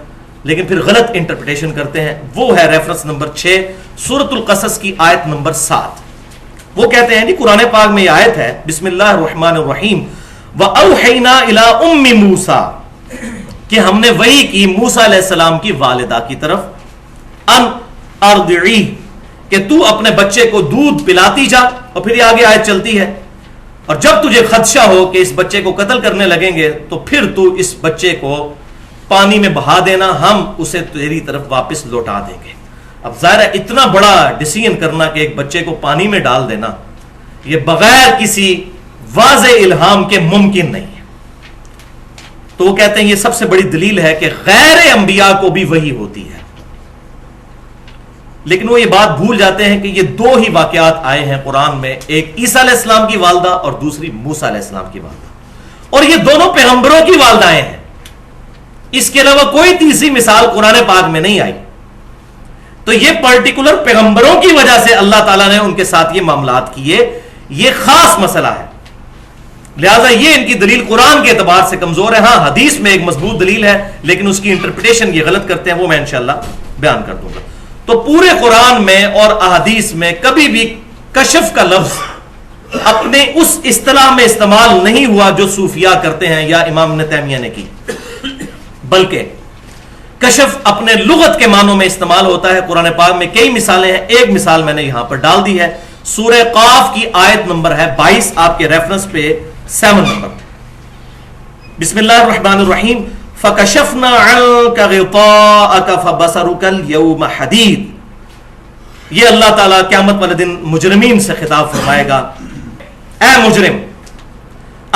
لیکن پھر غلط انٹرپریٹیشن کرتے ہیں. وہ ہے ریفرنس نمبر 6 سورۃ القصص کی آیت نمبر 7. وہ کہتے ہیں جی قرآن پاک میں یہ آیت ہے بسم اللہ الرحمن الرحیم وَأَوْحَيْنَا إِلَىٰ أُمِّ مُوسَىٰ کہ ہم نے وحی کی موسیٰ علیہ السلام کی والدہ کی طرف ان ارضعیہ کہ تو اپنے بچے کو دودھ پلاتی جا، اور پھر یہ آگے آیت چلتی ہے اور جب تجھے خدشہ ہو کہ اس بچے کو قتل کرنے لگیں گے تو پھر تو اس بچے کو پانی میں بہا دینا، ہم اسے تیری طرف واپس لوٹا دیں گے. اب ظاہر ہے اتنا بڑا ڈیسیژن کرنا کہ ایک بچے کو پانی میں ڈال دینا یہ بغیر کسی واضح الہام کے ممکن نہیں ہے. تو وہ کہتے ہیں یہ سب سے بڑی دلیل ہے کہ غیر انبیاء کو بھی وحی ہوتی ہے. لیکن وہ یہ بات بھول جاتے ہیں کہ یہ دو ہی واقعات آئے ہیں قرآن میں، ایک عیسیٰ علیہ السلام کی والدہ اور دوسری موسیٰ علیہ السلام کی والدہ، اور یہ دونوں پیغمبروں کی والدائیں ہیں. اس کے علاوہ کوئی تیسری مثال قرآن پاک میں نہیں آئی. تو یہ پرٹیکولر پیغمبروں کی وجہ سے اللہ تعالیٰ نے ان کے ساتھ یہ معاملات کیے، یہ خاص مسئلہ ہے. لہٰذا یہ ان کی دلیل قرآن کے اعتبار سے کمزور ہے. ہاں حدیث میں ایک مضبوط دلیل ہے لیکن اس کی انٹرپریٹیشن یہ غلط کرتے ہیں، وہ میں انشاءاللہ بیان کر دوں گا. تو پورے قرآن میں اور احادیث میں کبھی بھی کشف کا لفظ اپنے اس اصطلاح میں استعمال نہیں ہوا جو صوفیاء کرتے ہیں یا امام ابن تیمیہ نے کی، بلکہ کشف اپنے لغت کے معنوں میں استعمال ہوتا ہے. قرآن پاک میں کئی مثالیں ہیں، ایک مثال میں نے یہاں پر ڈال دی ہے. سورہ قاف کی آیت نمبر ہے 22 آپ کے ریفرنس پہ 7 نمبر. بسم اللہ الرحمن الرحیم فَكَشَفْنَا عَنْكَ غِطَاءَكَ فَبَصَرُكَ الْيَوْمَ حَدِيدٌ. یہ اللہ تعالیٰ قیامت والے دن مجرمین سے خطاب فرمائے گا، اے مجرم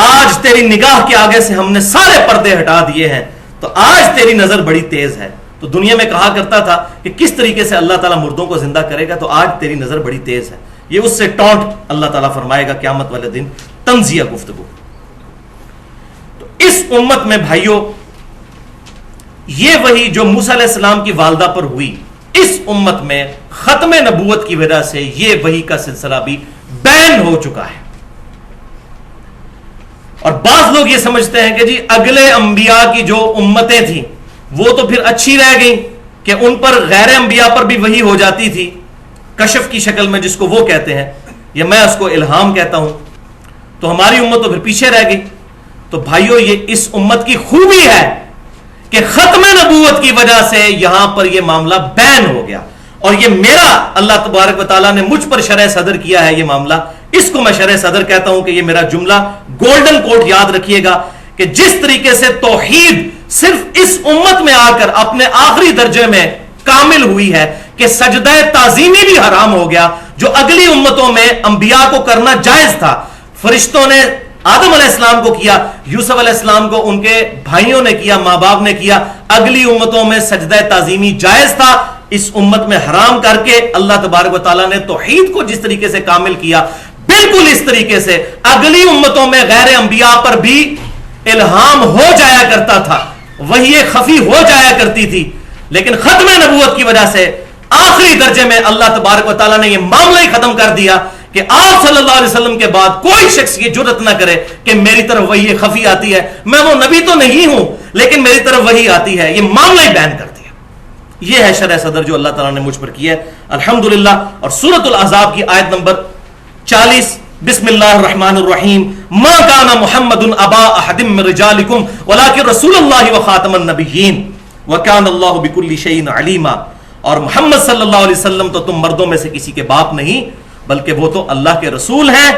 آج تیری نگاہ کے آگے سے ہم نے سارے پردے ہٹا دیے ہیں تو آج تیری نظر بڑی تیز ہے. تو دنیا میں کہا کرتا تھا کہ کس طریقے سے اللہ تعالیٰ مردوں کو زندہ کرے گا، تو آج تیری نظر بڑی تیز ہے. یہ اس سے ٹونٹ اللہ تعالیٰ فرمائے گا قیامت والے دن، تنزیہ گفتگو. تو اس امت میں بھائیوں یہ وہی جو موسیٰ علیہ السلام کی والدہ پر ہوئی، اس امت میں ختم نبوت کی وجہ سے یہ وحی کا سلسلہ بھی بین ہو چکا ہے. اور بعض لوگ یہ سمجھتے ہیں کہ جی اگلے انبیاء کی جو امتیں تھیں وہ تو پھر اچھی رہ گئیں کہ ان پر غیر انبیاء پر بھی وحی ہو جاتی تھی کشف کی شکل میں، جس کو وہ کہتے ہیں یا میں اس کو الہام کہتا ہوں، تو ہماری امت تو پھر پیچھے رہ گئی. تو بھائیو یہ اس امت کی خوبی ہے کہ ختم نبوت کی وجہ سے یہاں پر یہ معاملہ بین ہو گیا، اور یہ میرا اللہ تبارک و تعالیٰ نے مجھ پر شرح صدر کیا ہے یہ معاملہ. اس کو میں شرح صدر کہتا ہوں کہ یہ میرا جملہ گولڈن کوٹ یاد رکھیے گا کہ جس طریقے سے توحید صرف اس امت میں آ کر اپنے آخری درجے میں کامل ہوئی ہے کہ سجدہ تعظیمی بھی حرام ہو گیا، جو اگلی امتوں میں انبیاء کو کرنا جائز تھا. فرشتوں نے آدم علیہ السلام کو کیا، یوسف علیہ السلام کو ان کے بھائیوں نے کیا، ماں باپ نے کیا. اگلی امتوں میں سجدہ تعظیمی جائز تھا، اس امت میں حرام کر کے اللہ تبارک و تعالیٰ نے توحید کو جس طریقے سے کامل کیا، بالکل اس طریقے سے اگلی امتوں میں غیر انبیاء پر بھی الہام ہو جایا کرتا تھا، وحی خفی ہو جایا کرتی تھی. لیکن ختم نبوت کی وجہ سے آخری درجے میں اللہ تبارک و تعالیٰ نے یہ معاملہ ہی ختم کر دیا کہ آپ صلی اللہ علیہ وسلم کے بعد کوئی شخص یہ جرت نہ کرے کہ میری طرف وحی خفی آتی ہے، میں وہ نبی تو نہیں ہوں لیکن میری طرف وحی آتی ہے. یہ معاملہ ہی بیان کر دیا. یہ ہے شرح صدر جو اللہ تعالیٰ نے مجھ پر کیا ہے الحمدللہ. اور سورۃ الاحزاب کی آیت نمبر 40 بسم اللہ الرحمن الرحیم ما کان محمد ابا احد من رجالکم ولکن رسول اللہ وخاتم النبیین وکان اللہ بکل شیء علیما. اور محمد صلی اللہ علیہ وسلم تو تم مردوں میں سے کسی کے باپ نہیں بلکہ وہ تو اللہ کے رسول ہیں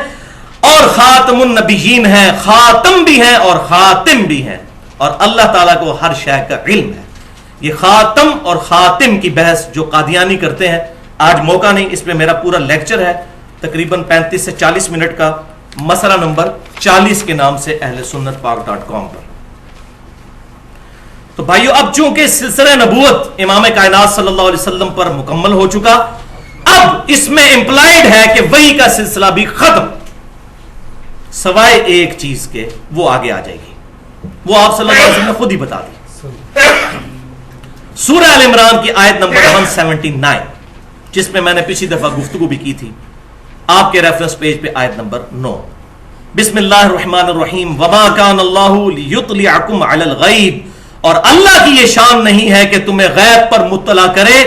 اور خاتم النبیین ہیں، خاتم بھی ہیں اور خاتم بھی ہیں، اور اللہ تعالیٰ کو ہر شے کا علم ہے. یہ خاتم اور خاتم کی بحث جو قادیانی کرتے ہیں، آج موقع نہیں، اس پہ میرا پورا لیکچر ہے تقریباً 35 سے 40 منٹ کا، مسئلہ نمبر 40 کے نام سے اہل سنت پاک.com پر. تو بھائیو اب چونکہ سلسلہ نبوت امام کائنات صلی اللہ علیہ وسلم پر مکمل ہو چکا، اب اس میں امپلائڈ ہے کہ وحی کا سلسلہ بھی ختم، سوائے ایک چیز کے، وہ آگے آ جائے گی. وہ آپ صلی اللہ علیہ وسلم نے خود ہی بتا دی. سورہ ال عمران کی آیت نمبر 179 جس پہ میں نے پچھلی دفعہ گفتگو بھی کی تھی, آپ کے ریفرنس پیج پہ آیت نمبر 9. بسم اللہ الرحمن الرحیم. وما کان اللہ لیطلعکم علی الغیب, اور اللہ کی یہ شان نہیں ہے کہ تمہیں غیب پر مطلع کرے.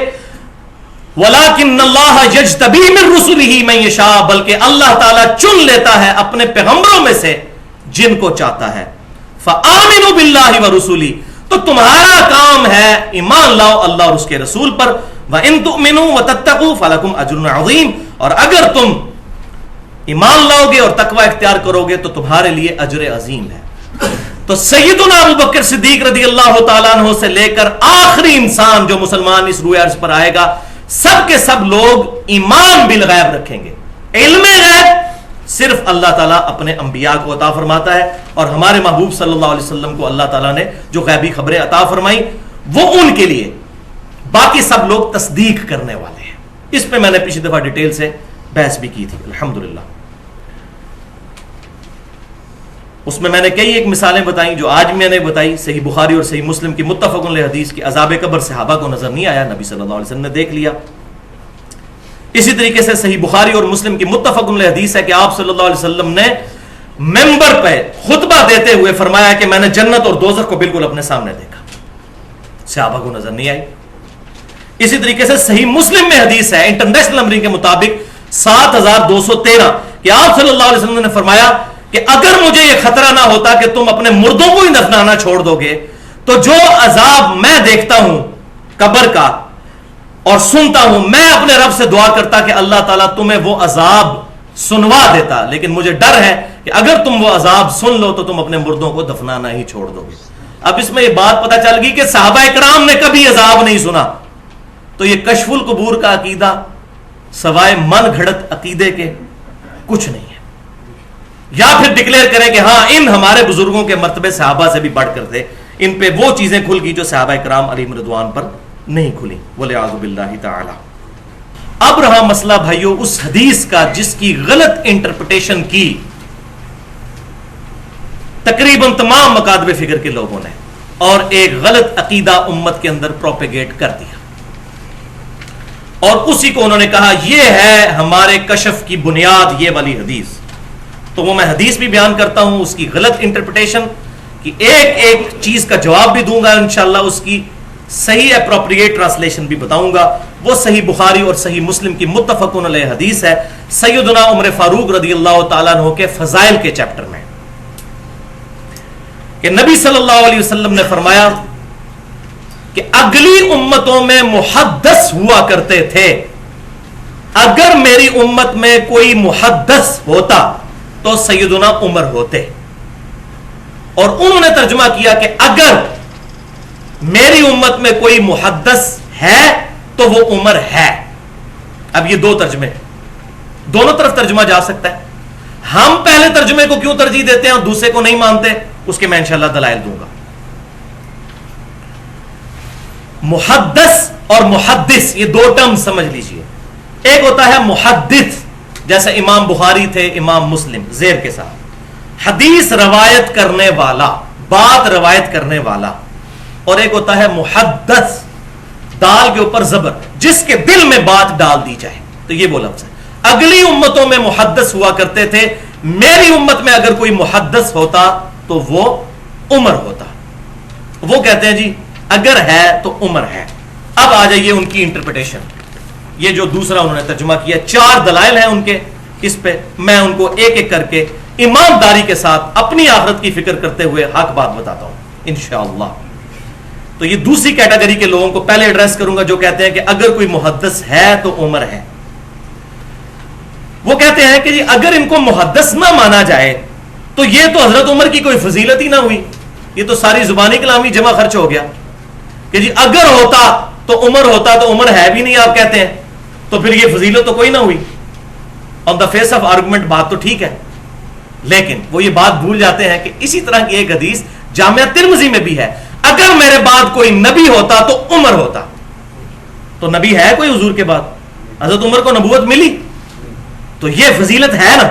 ولیکن اللہ یجتبی من رسلہ من یشاء, بلکہ اللہ تعالیٰ چن لیتا ہے اپنے پیغمبروں میں سے جن کو چاہتا ہے. فآمنوا باللہ ورسولہ, تو تمہارا کام ہے ایمان لاؤ اللہ اور اس کے رسول پر. وَإِن تُؤْمِنُوا وَتَتَّقُوا فَلَكُمْ أَجْرٌ عَظِيمٌ, اور اگر تم ایمان لاؤ گے اور تقوی اختیار کرو گے تو تمہارے لیے اجر عظیم ہے. تو سیدنا ابو بکر صدیق رضی اللہ تعالیٰ عنہ سے لے کر آخری انسان جو مسلمان اس روئے عرض پر آئے گا, سب کے سب لوگ ایمان بالغیب رکھیں گے. علم غیب صرف اللہ تعالیٰ اپنے انبیاء کو عطا فرماتا ہے, اور ہمارے محبوب صلی اللہ علیہ وسلم کو اللہ تعالیٰ نے جو غیبی خبریں عطا فرمائی وہ ان کے لیے, باقی سب لوگ تصدیق کرنے والے ہیں. اس پہ میں نے پچھلی دفعہ ڈیٹیل سے بحث بھی کی تھی الحمدللہ. اس میں نے کئی ایک مثالیں بتائیں جو آج میں نے بتائی. صحیح بخاری اور صحیح مسلم کی متفق علیہ حدیث کی عذاب قبر صحابہ کو نظر نہیں آیا, نبی صلی اللہ علیہ وسلم نے دیکھ لیا. اسی طریقے سے صحیح بخاری اور مسلم کی متفق علیہ حدیث ہے کہ آپ صلی اللہ علیہ وسلم نے منبر پہ خطبہ دیتے ہوئے فرمایا کہ میں نے جنت اور دوزخ کو بالکل اپنے سامنے دیکھا, صحابہ کو نظر نہیں آئی. اسی طریقے سے صحیح مسلم میں حدیث ہے انٹرنیشنل نمبرنگ کے مطابق 7213 کہ آپ صلی اللہ علیہ وسلم نے فرمایا کہ اگر مجھے یہ خطرہ نہ ہوتا کہ تم اپنے مردوں کو ہی دفنانا چھوڑ دو گے تو جو عذاب میں دیکھتا ہوں قبر کا اور سنتا ہوں, میں اپنے رب سے دعا کرتا کہ اللہ تعالیٰ تمہیں وہ عذاب سنوا دیتا, لیکن مجھے ڈر ہے کہ اگر تم وہ عذاب سن لو تو تم اپنے مردوں کو دفنانا ہی چھوڑ دو گے. اب اس میں یہ بات پتہ چل گئی کہ صحابہ کرام نے کبھی عذاب نہیں سنا, تو یہ کشف القبور کا عقیدہ سوائے من گھڑت عقیدے کے کچھ نہیں ہے. یا پھر ڈکلیئر کریں کہ ہاں ان ہمارے بزرگوں کے مرتبے صحابہ سے بھی بڑھ کر تھے, ان پہ وہ چیزیں کھل گئی جو صحابہ کرام علیہم رضوان پر نہیں کھلی, والعیاذ باللہ تعالی. اب رہا مسئلہ بھائیو اس حدیث کا جس کی غلط انٹرپریٹیشن کی تقریباً تمام مکاتب فکر کے لوگوں نے, اور ایک غلط عقیدہ امت کے اندر پروپیگیٹ کر دیا, اور اسی کو انہوں نے کہا یہ ہے ہمارے کشف کی بنیاد, یہ والی حدیث. تو وہ میں حدیث بھی بیان کرتا ہوں, اس کی غلط انٹرپریٹیشن کی ایک ایک چیز کا جواب بھی دوں گا انشاءاللہ, اس کی صحیح اپروپریٹ ٹرانسلیشن بھی بتاؤں گا. وہ صحیح بخاری اور صحیح مسلم کی متفق علیہ حدیث ہے سیدنا عمر فاروق رضی اللہ تعالیٰ عنہ کے فضائل کے چیپٹر میں, کہ نبی صلی اللہ علیہ وسلم نے فرمایا کہ اگلی امتوں میں محدث ہوا کرتے تھے, اگر میری امت میں کوئی محدث ہوتا تو سیدنا عمر ہوتے. اور انہوں نے ترجمہ کیا کہ اگر میری امت میں کوئی محدث ہے تو وہ عمر ہے. اب یہ دو ترجمے, دونوں طرف ترجمہ جا سکتا ہے. ہم پہلے ترجمے کو کیوں ترجیح دیتے ہیں اور دوسرے کو نہیں مانتے, اس کے میں انشاءاللہ دلائل دوں گا. محدث اور محدث یہ دو ٹرم سمجھ لیجئے. ایک ہوتا ہے محدث جیسے امام بخاری تھے, امام مسلم زیر کے ساتھ, حدیث روایت کرنے والا, بات روایت کرنے والا. اور ایک ہوتا ہے محدث, دال کے اوپر زبر, جس کے دل میں بات ڈال دی جائے, تو یہ وہ لفظ ہے. اگلی امتوں میں محدث ہوا کرتے تھے, میری امت میں اگر کوئی محدث ہوتا تو وہ عمر ہوتا. وہ کہتے ہیں جی اگر ہے تو عمر ہے. اب آ جائیے ان کی انٹرپریٹیشن. یہ جو دوسرا انہوں نے ترجمہ کیا, 4 دلائل ہیں ان کے, اس پہ میں ان کو ایک ایک کر کے ایمانداری کے ساتھ اپنی آخرت کی فکر کرتے ہوئے حق بات بتاتا ہوں انشاءاللہ. تو یہ دوسری کیٹیگری کے لوگوں کو پہلے ایڈریس کروں گا جو کہتے ہیں کہ اگر کوئی محدث ہے تو عمر ہے. وہ کہتے ہیں کہ جی اگر ان کو محدث نہ مانا جائے تو یہ تو حضرت عمر کی کوئی فضیلت ہی نہ ہوئی, یہ تو ساری زبانی کلامی جمع خرچ ہو گیا کہ جی اگر ہوتا تو عمر ہوتا, تو عمر ہے بھی نہیں آپ کہتے ہیں, تو پھر یہ فضیلت تو کوئی نہ ہوئی. آن دا فیس آف آرگومنٹ بات تو ٹھیک ہے, لیکن وہ یہ بات بھول جاتے ہیں کہ اسی طرح کی ایک حدیث جامعہ ترمذی میں بھی ہے, اگر میرے بعد کوئی نبی ہوتا تو عمر ہوتا. تو نبی ہے کوئی حضور کے بعد, حضرت عمر کو نبوت ملی, تو یہ فضیلت ہے نا.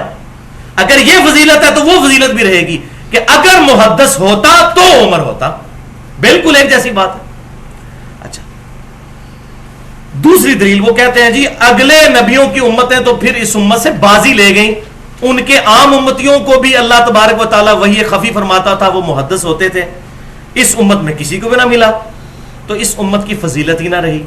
اگر یہ فضیلت ہے تو وہ فضیلت بھی رہے گی. کہ اگر محدث ہوتا تو عمر ہوتا. بالکل ایک جیسی بات ہے. اچھا دوسری دلیل وہ کہتے ہیں جی اگلے نبیوں کی امتیں تو پھر اس امت سے بازی لے گئیں, ان کے عام امتیوں کو بھی اللہ تبارک و تعالیٰ وحی خفی فرماتا تھا, وہ محدث ہوتے تھے, اس امت میں کسی کو بھی نہ ملا تو اس امت کی فضیلت ہی نہ رہی.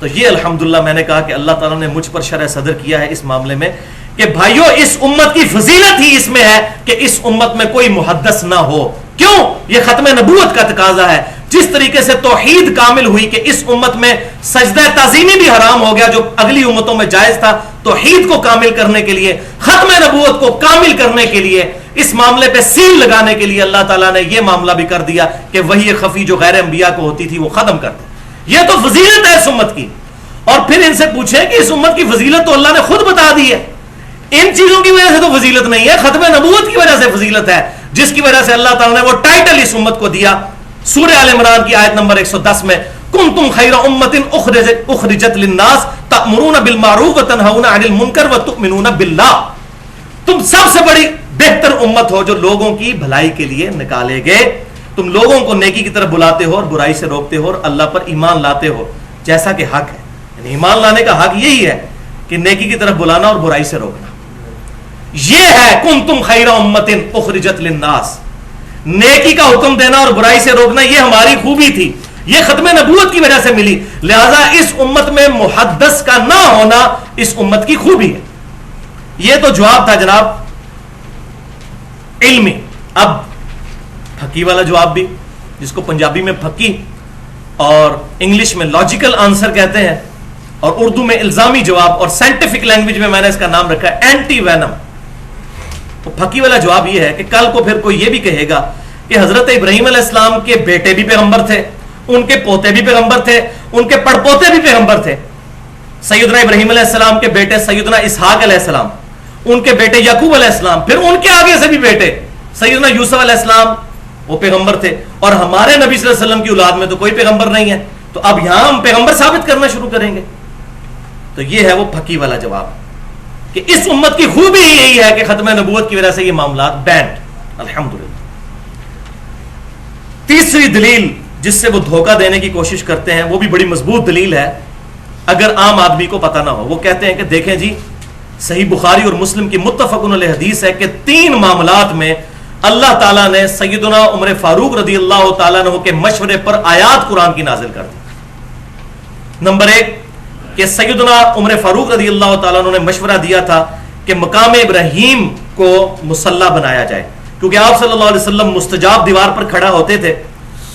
تو یہ الحمدللہ میں نے کہا کہ اللہ تعالیٰ نے مجھ پر شرح صدر کیا ہے اس معاملے میں کہ بھائیو اس امت کی فضیلت ہی اس میں ہے کہ اس امت میں کوئی محدث نہ ہو. کیوں؟ یہ ختم نبوت کا تقاضا ہے. جس طریقے سے توحید کامل ہوئی کہ اس امت میں سجدہ تعظیمی بھی حرام ہو گیا جو اگلی امتوں میں جائز تھا, توحید کو کامل کرنے کے لیے, ختم نبوت کو کامل کرنے کے لیے, اس معاملے پہ سیل لگانے کے لیے اللہ تعالیٰ نے یہ معاملہ بھی کر دیا کہ وحی خفی جو غیر انبیاء کو ہوتی تھی وہ ختم کر دی. یہ تو فضیلت ہے اس امت کی. اور پھر ان سے پوچھیں کہ اس امت کی فضیلت تو اللہ نے خود بتا دی ہے, ان چیزوں کی وجہ سے تو فضیلت نہیں ہے, ختم نبوت کی وجہ سے فضیلت ہے, جس کی وجہ سے اللہ تعالیٰ نے وہ ٹائٹل اس امت کو دیا. سورہ آل عمران کی آیت نمبر 110 میں کنتم خیر امت اخرجت للناس تأمرون بالمعروف وتنہون عن المنکر وتؤمنون باللہ, تم سب سے بڑی بہتر امت ہو جو لوگوں کی بھلائی کے لیے نکالے گئے. تم لوگوں کو نیکی کی طرف بلاتے ہو اور برائی سے روکتے ہو اور اللہ پر ایمان لاتے ہو جیسا کہ حق ہے. یعنی ایمان لانے کا حق یہی ہے کہ نیکی کی طرف بلانا اور برائی سے روکنا. یہ ہے کنتم خیر امت اخرجت للناس, نیکی کا حکم دینا اور برائی سے روکنا یہ ہماری خوبی تھی, یہ ختم نبوت کی وجہ سے ملی. لہذا اس امت میں محدث کا نہ ہونا اس امت کی خوبی ہے. یہ تو جواب تھا جناب علمی. اب پھکی والا جواب بھی, جس کو پنجابی میں پھکی اور انگلش میں لاجیکل آنسر کہتے ہیں اور اردو میں الزامی جواب, اور سائنٹیفک لینگویج میں میں نے اس کا نام رکھا ہے اینٹی وینم. تو پھکی والا جواب یہ ہے کہ کل کو پھر کوئی یہ بھی کہے گا کہ حضرت ابراہیم علیہ السلام کے بیٹے بھی پیغمبر تھے, ان کے پوتے بھی پیغمبر تھے, ان کے پڑپوتے بھی پیغمبر تھے. سیدنا ابراہیم علیہ السلام کے بیٹے سیدنا اسحاق علیہ السلام, ان کے بیٹے یعقوب علیہ السلام, پھر ان کے آگے سے بھی بیٹے سیدنا یوسف علیہ السلام, وہ پیغمبر تھے. اور ہمارے نبی صلی اللہ علیہ وسلم کی اولاد میں تو کوئی پیغمبر نہیں ہے, تو اب یہاں ہم پیغمبر ثابت کرنا شروع کریں گے. تو یہ ہے وہ پھکی والا جواب کہ اس امت کی خوبی یہی ہے کہ ختم نبوت کی وجہ سے یہ معاملات بینڈ. الحمدللہ. تیسری دلیل جس سے وہ دھوکہ دینے کی کوشش کرتے ہیں وہ بھی بڑی مضبوط دلیل ہے اگر عام آدمی کو پتہ نہ ہو. وہ کہتے ہیں کہ دیکھیں جی صحیح بخاری اور مسلم کی متفق علیہ حدیث ہے کہ 3 معاملات میں اللہ تعالیٰ نے سیدنا عمر فاروق رضی اللہ تعالیٰ عنہ کے مشورے پر آیات قرآن کی نازل کر دی. نمبر 1 کہ سیدنا عمر فاروق رضی اللہ تعالیٰ عنہ نے مشورہ دیا تھا کہ مقام ابراہیم کو مصلی بنایا جائے, کیونکہ آپ صلی اللہ علیہ وسلم مستجاب دیوار پر کھڑا ہوتے تھے,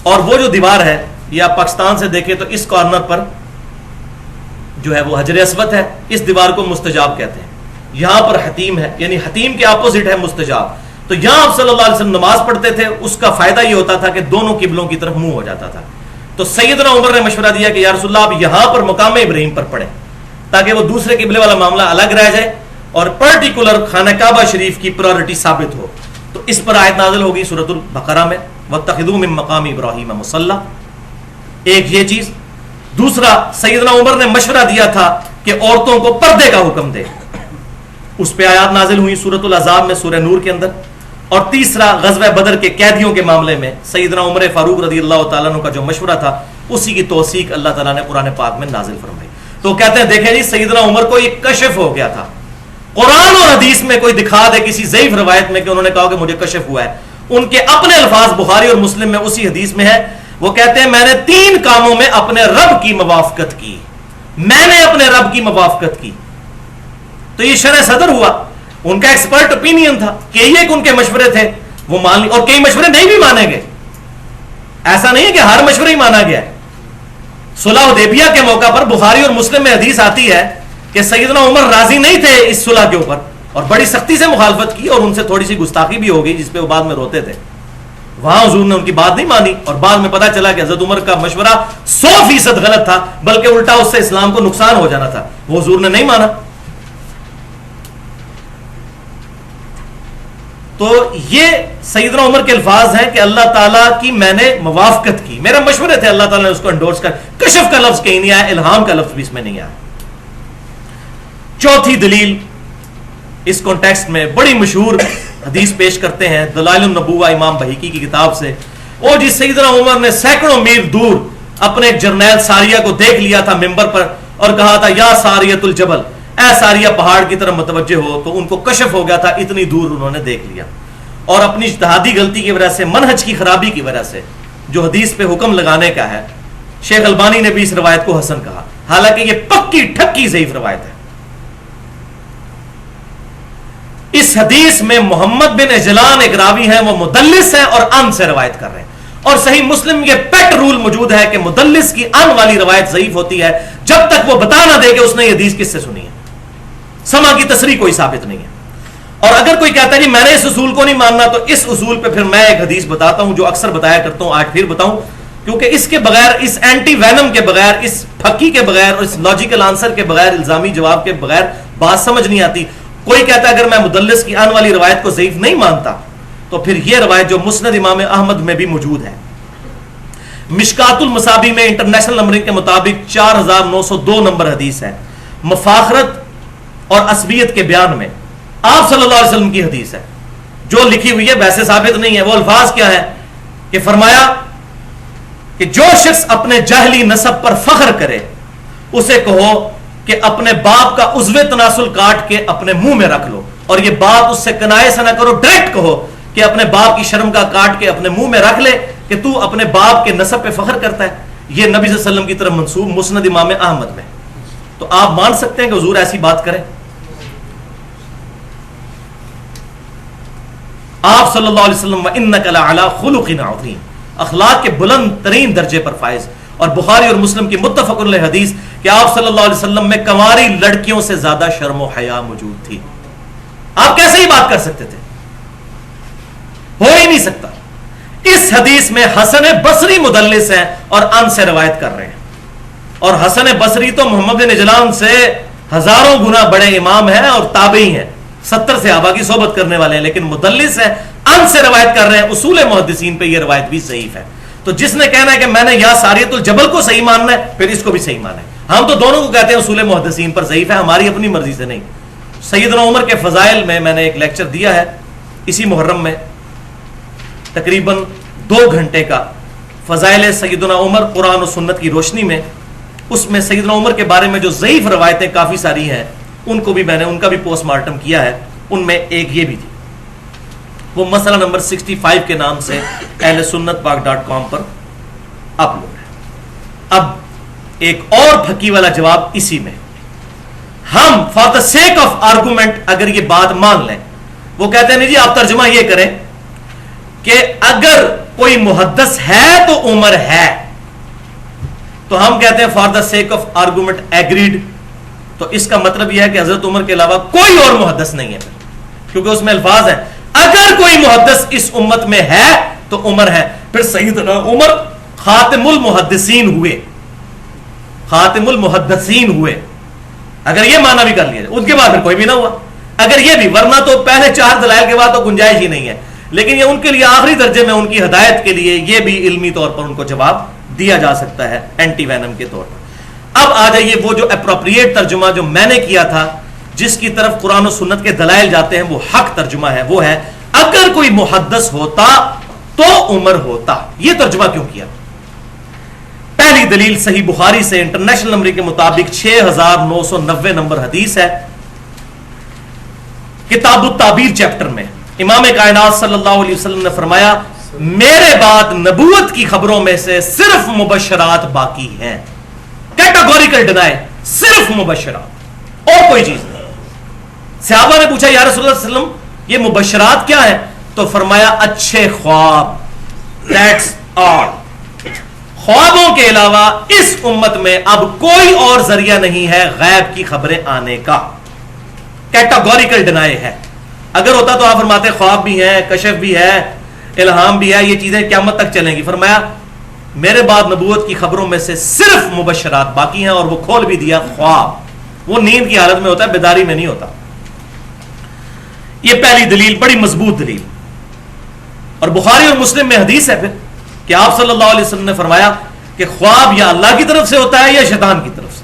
اور وہ جو دیوار ہے یہ آپ پاکستان سے دیکھیں تو اس کارنر پر جو ہے وہ حجر اسود ہے, اس دیوار کو مستجاب کہتے ہیں. یہاں پر حتیم ہے, یعنی حتیم کے اپوزٹ ہے مستجاب. تو یہاں آپ صلی اللہ علیہ وسلم نماز پڑھتے تھے, اس کا فائدہ یہ ہوتا تھا کہ دونوں قبلوں کی طرف منہ ہو جاتا تھا. تو سیدنا عمر نے مشورہ دیا کہ یا رسول اللہ آپ یہاں پر مقام ابراہیم پر پڑھیں تاکہ وہ دوسرے قبلے والا معاملہ الگ رہ جائے اور پرٹیکولر خانہ کعبہ شریف کی پرائورٹی ثابت ہو. تو اس پر آیت نازل ہوگی سورۃ البقرہ میں وَاتَّخِذُوا مِن مَّقَامِ إِبْرَاهِيمَ مُصَلًّى. ایک یہ چیز. دوسرا سیدنا عمر نے مشورہ دیا تھا کہ عورتوں کو پردے کا حکم دے, اس پہ آیات نازل ہوئی سورۃ الاحزاب میں سورہ نور کے اندر. اور تیسرا غزوہ بدر کے قیدیوں کے معاملے میں سیدنا عمر فاروق رضی اللہ تعالیٰ عنہ کا جو مشورہ تھا اسی کی توثیق اللہ تعالیٰ نے قرآن پاک میں نازل فرمائی. تو کہتے ہیں دیکھیں جی سیدنا عمر کو یہ کشف ہو گیا تھا. قرآن اور حدیث میں کوئی دکھا دے کسی ضعیف روایت میں کہ انہوں نے کہا کہ مجھے کشف ہوا ہے, ان کے اپنے الفاظ بخاری اور مسلم میں اسی حدیث میں ہے. وہ کہتے ہیں میں نے 3 کاموں میں اپنے رب کی موافقت کی, میں نے اپنے رب کی موافقت کی. تو یہ شرح صدر ہوا, ان کا ایکسپرٹ اوپینین تھا کہ یہ ان کے مشورے تھے, وہ مان لی. اور کئی مشورے نہیں بھی مانے گئے, ایسا نہیں ہے کہ ہر مشورہ ہی مانا گیا ہے. صلح حدیبیہ کے موقع پر بخاری اور مسلم میں حدیث آتی ہے کہ سیدنا عمر راضی نہیں تھے اس صلح کے اوپر اور بڑی سختی سے مخالفت کی, اور ان سے تھوڑی سی گستاخی بھی ہو گئی جس پہ وہ بعد میں روتے تھے. وہاں حضور نے ان کی بات نہیں مانی, اور بعد میں پتا چلا کہ حضرت عمر کا مشورہ 100% غلط تھا, بلکہ الٹا اس سے اسلام کو نقصان ہو جانا تھا. وہ حضور نے نہیں مانا. تو یہ سیدنا عمر کے الفاظ ہیں کہ اللہ تعالیٰ کی میں نے موافقت کی, میرے مشورے تھے, اللہ تعالیٰ نے اس کو انڈورس کر. کشف کا لفظ کہیں نہیں آیا, الہام کا لفظ بھی اس میں نہیں آیا. چوتھی دلیل اس کانٹیکسٹ میں بڑی مشہور حدیث پیش کرتے ہیں دلائل النبوہ امام بہیقی کی کتاب سے، او جی سیدنا عمر نے سینکڑوں میل دور اپنے ایک جرنیل ساریہ کو دیکھ لیا تھا ممبر پر اور کہا تھا یا ساریۃ الجبل، اے ساریہ پہاڑ کی طرف متوجہ ہو، تو ان کو کشف ہو گیا تھا، اتنی دور انہوں نے دیکھ لیا. اور اپنی اجتہادی غلطی کی وجہ سے، منہج کی خرابی کی وجہ سے جو حدیث پہ حکم لگانے کا ہے، شیخ البانی نے بھی اس روایت کو حسن کہا، حالانکہ یہ پکی ٹھکی ضعیف روایت ہے. اس حدیث میں محمد بن اجلان ایک راوی ہیں، وہ مدلس ہیں اور ان سے روایت کر رہے ہیں، اور صحیح مسلم یہ پیٹ رول موجود ہے کہ مدلس کی ان والی روایت ضعیف ہوتی ہے جب تک وہ بتا نہ دے کہ اس نے یہ حدیث کس سے سنی ہے. سما کی تصریح کوئی ثابت نہیں ہے. اور اگر کوئی کہتا ہے جی میں نے اس اصول کو نہیں ماننا، تو اس اصول پہ پھر میں ایک حدیث بتاتا ہوں جو اکثر بتایا کرتا ہوں، آج پھر بتاؤں، کیونکہ اس کے بغیر، اس اینٹی وینم کے بغیر، اس پھکی کے بغیر اور اس لاجیکل آنسر کے بغیر، الزامی جواب کے بغیر بات سمجھ نہیں آتی. کوئی کہتا ہے اگر میں مدلس کی ان والی روایت کو ضعیف نہیں مانتا تو پھر یہ روایت جو مسند امام احمد میں بھی موجود ہے، مشکات المصابیح میں انٹرنیشنل نمبرنگ کے مطابق 4902 نمبر حدیث ہے، مفاخرت اور عصبیت کے بیان میں آپ صلی اللہ علیہ وسلم کی حدیث ہے جو لکھی ہوئی ہے، ویسے ثابت نہیں ہے. وہ الفاظ کیا ہے کہ فرمایا کہ جو شخص اپنے جاہلی نسب پر فخر کرے اسے کہو کہ اپنے باپ کا عضو تناسل کاٹ کے اپنے منہ میں رکھ لو، اور یہ بات اس سے کنائے سے نہ کرو، ڈائریکٹ کہو کہ اپنے باپ کی شرم کا کاٹ کے اپنے منہ میں رکھ لے کہ تو اپنے باپ کے نسب پہ فخر کرتا ہے. یہ نبی صلی اللہ علیہ وسلم کی طرف منسوب مسند امام احمد میں. تو آپ مان سکتے ہیں کہ حضور ایسی بات کریں؟ آپ صلی اللہ علیہ وسلم وَإِنَّكَ لَعَلَىٰ خُلُقٍ عَظِيمٍ، اخلاق کے بلند ترین درجے پر فائز. اور بخاری اور مسلم کی متفق علیہ حدیث کہ آپ صلی اللہ علیہ وسلم میں کنواری لڑکیوں سے زیادہ شرم و حیا موجود تھی. آپ کیسے ہی بات کر سکتے تھے؟ ہو ہی نہیں سکتا. اس حدیث میں حسن بصری مدلس ہیں اور ان سے روایت کر رہے ہیں، اور حسن بصری تو محمد بن اجلان سے ہزاروں گنا بڑے امام ہیں اور تابعی ہیں، 70 صحابہ کی صحبت کرنے والے ہیں، لیکن مدلس ہیں، ان سے روایت کر رہے ہیں. اصول محدثین پہ یہ روایت بھی ضعیف ہے. تو جس نے کہنا ہے کہ میں نے یا ساریۃ الجبل کو صحیح ماننا ہے، پھر اس کو بھی صحیح ماننا ہے. ہم تو دونوں کو کہتے ہیں اصول محدثین پر ضعیف ہے، ہماری اپنی مرضی سے نہیں. سیدنا عمر کے فضائل میں نے ایک لیکچر دیا ہے اسی محرم میں، تقریباً 2 گھنٹے کا، فضائل سیدنا عمر قرآن و سنت کی روشنی میں. اس میں سیدنا عمر کے بارے میں جو ضعیف روایتیں کافی ساری ہیں ان کو بھی میں نے ان کا بھی پوسٹ مارٹم کیا ہے. ان میں ایک یہ بھی تھی، وہ مسئلہ نمبر 65 کے نام سے اہل سنت پاک.com پر اپلوڈ ہے. اب ایک اور پھکی والا جواب اسی میں. ہم for the sake of argument اگر یہ بات مان لیں، وہ کہتے ہیں نہیں جی آپ ترجمہ یہ کریں کہ اگر کوئی محدث ہے تو عمر ہے، تو ہم کہتے ہیں for the sake of argument agreed. تو اس کا مطلب یہ ہے کہ حضرت عمر کے علاوہ کوئی اور محدث نہیں ہے، کیونکہ اس میں الفاظ ہیں اگر کوئی محدث اس امت میں ہے تو عمر ہے. پھر سیدنا عمر خاتم المحدثین ہوئے، خاتم المحدثین ہوئے. اگر یہ معنی بھی کر لیا جائے، ان کے بعد پھر کوئی بھی نہ ہوا. اگر یہ بھی، ورنہ تو پہلے 4 دلائل کے بعد تو گنجائش ہی نہیں ہے. لیکن یہ ان کے لیے آخری درجے میں ان کی ہدایت کے لیے یہ بھی علمی طور پر ان کو جواب دیا جا سکتا ہے اینٹی وینم کے طور پر. اب آ جائیے وہ جو اپروپریٹ ترجمہ جو میں نے کیا تھا، جس کی طرف قرآن و سنت کے دلائل جاتے ہیں، وہ حق ترجمہ ہے. وہ ہے اگر کوئی محدث ہوتا تو عمر ہوتا. یہ ترجمہ کیوں کیا؟ پہلی دلیل صحیح بخاری سے انٹرنیشنل نمبر کے مطابق 6990 نمبر حدیث ہے، کتاب التعبیر چیپٹر میں امام کائنات صلی اللہ علیہ وسلم نے فرمایا میرے بعد نبوت کی خبروں میں سے صرف مبشرات باقی ہیں. کیٹاگوریکل ڈینائی، صرف مبشرات اور کوئی چیز نہیں. صحابہ نے پوچھا یا رسول اللہ صلی اللہ علیہ وسلم یہ مبشرات کیا ہیں؟ تو فرمایا اچھے خواب. That's all. خوابوں کے علاوہ اس امت میں اب کوئی اور ذریعہ نہیں ہے غیب کی خبریں آنے کا. کیٹاگوریکل ڈینائی ہے. اگر ہوتا تو آپ فرماتے خواب بھی ہیں، کشف بھی ہے، الہام بھی ہے، یہ چیزیں قیامت تک چلیں گی. فرمایا میرے بعد نبوت کی خبروں میں سے صرف مبشرات باقی ہیں، اور وہ کھول بھی دیا خواب. وہ نیند کی حالت میں ہوتا ہے، بیداری میں نہیں ہوتا. یہ پہلی دلیل، بڑی مضبوط دلیل. اور بخاری اور مسلم میں حدیث ہے پھر کہ آپ صلی اللہ علیہ وسلم نے فرمایا کہ خواب یا اللہ کی طرف سے ہوتا ہے یا شیطان کی طرف سے.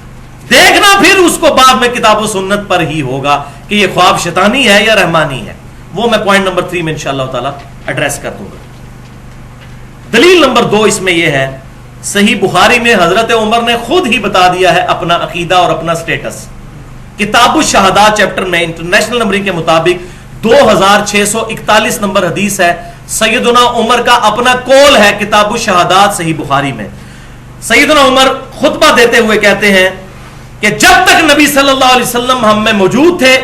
دیکھنا پھر اس کو بعد میں کتاب و سنت پر ہی ہوگا کہ یہ خواب شیطانی ہے یا رحمانی ہے. وہ میں پوائنٹ نمبر 3 میں انشاءاللہ تعالی ایڈریس کر دوں گا. دلیل نمبر 2 اس میں یہ ہے، صحیح بخاری میں حضرت عمر نے خود ہی بتا دیا ہے اپنا عقیدہ اور اپنا سٹیٹس. کتاب الشہادات چیپٹر میں انٹرنیشنل نمبرنگ کے مطابق 2641 نمبر حدیث ہے. سیدنا عمر کا اپنا قول ہے کتاب الشہادات صحیح بخاری میں. سیدنا عمر خطبہ دیتے ہوئے کہتے ہیں کہ جب تک نبی صلی اللہ علیہ وسلم ہم میں موجود تھے،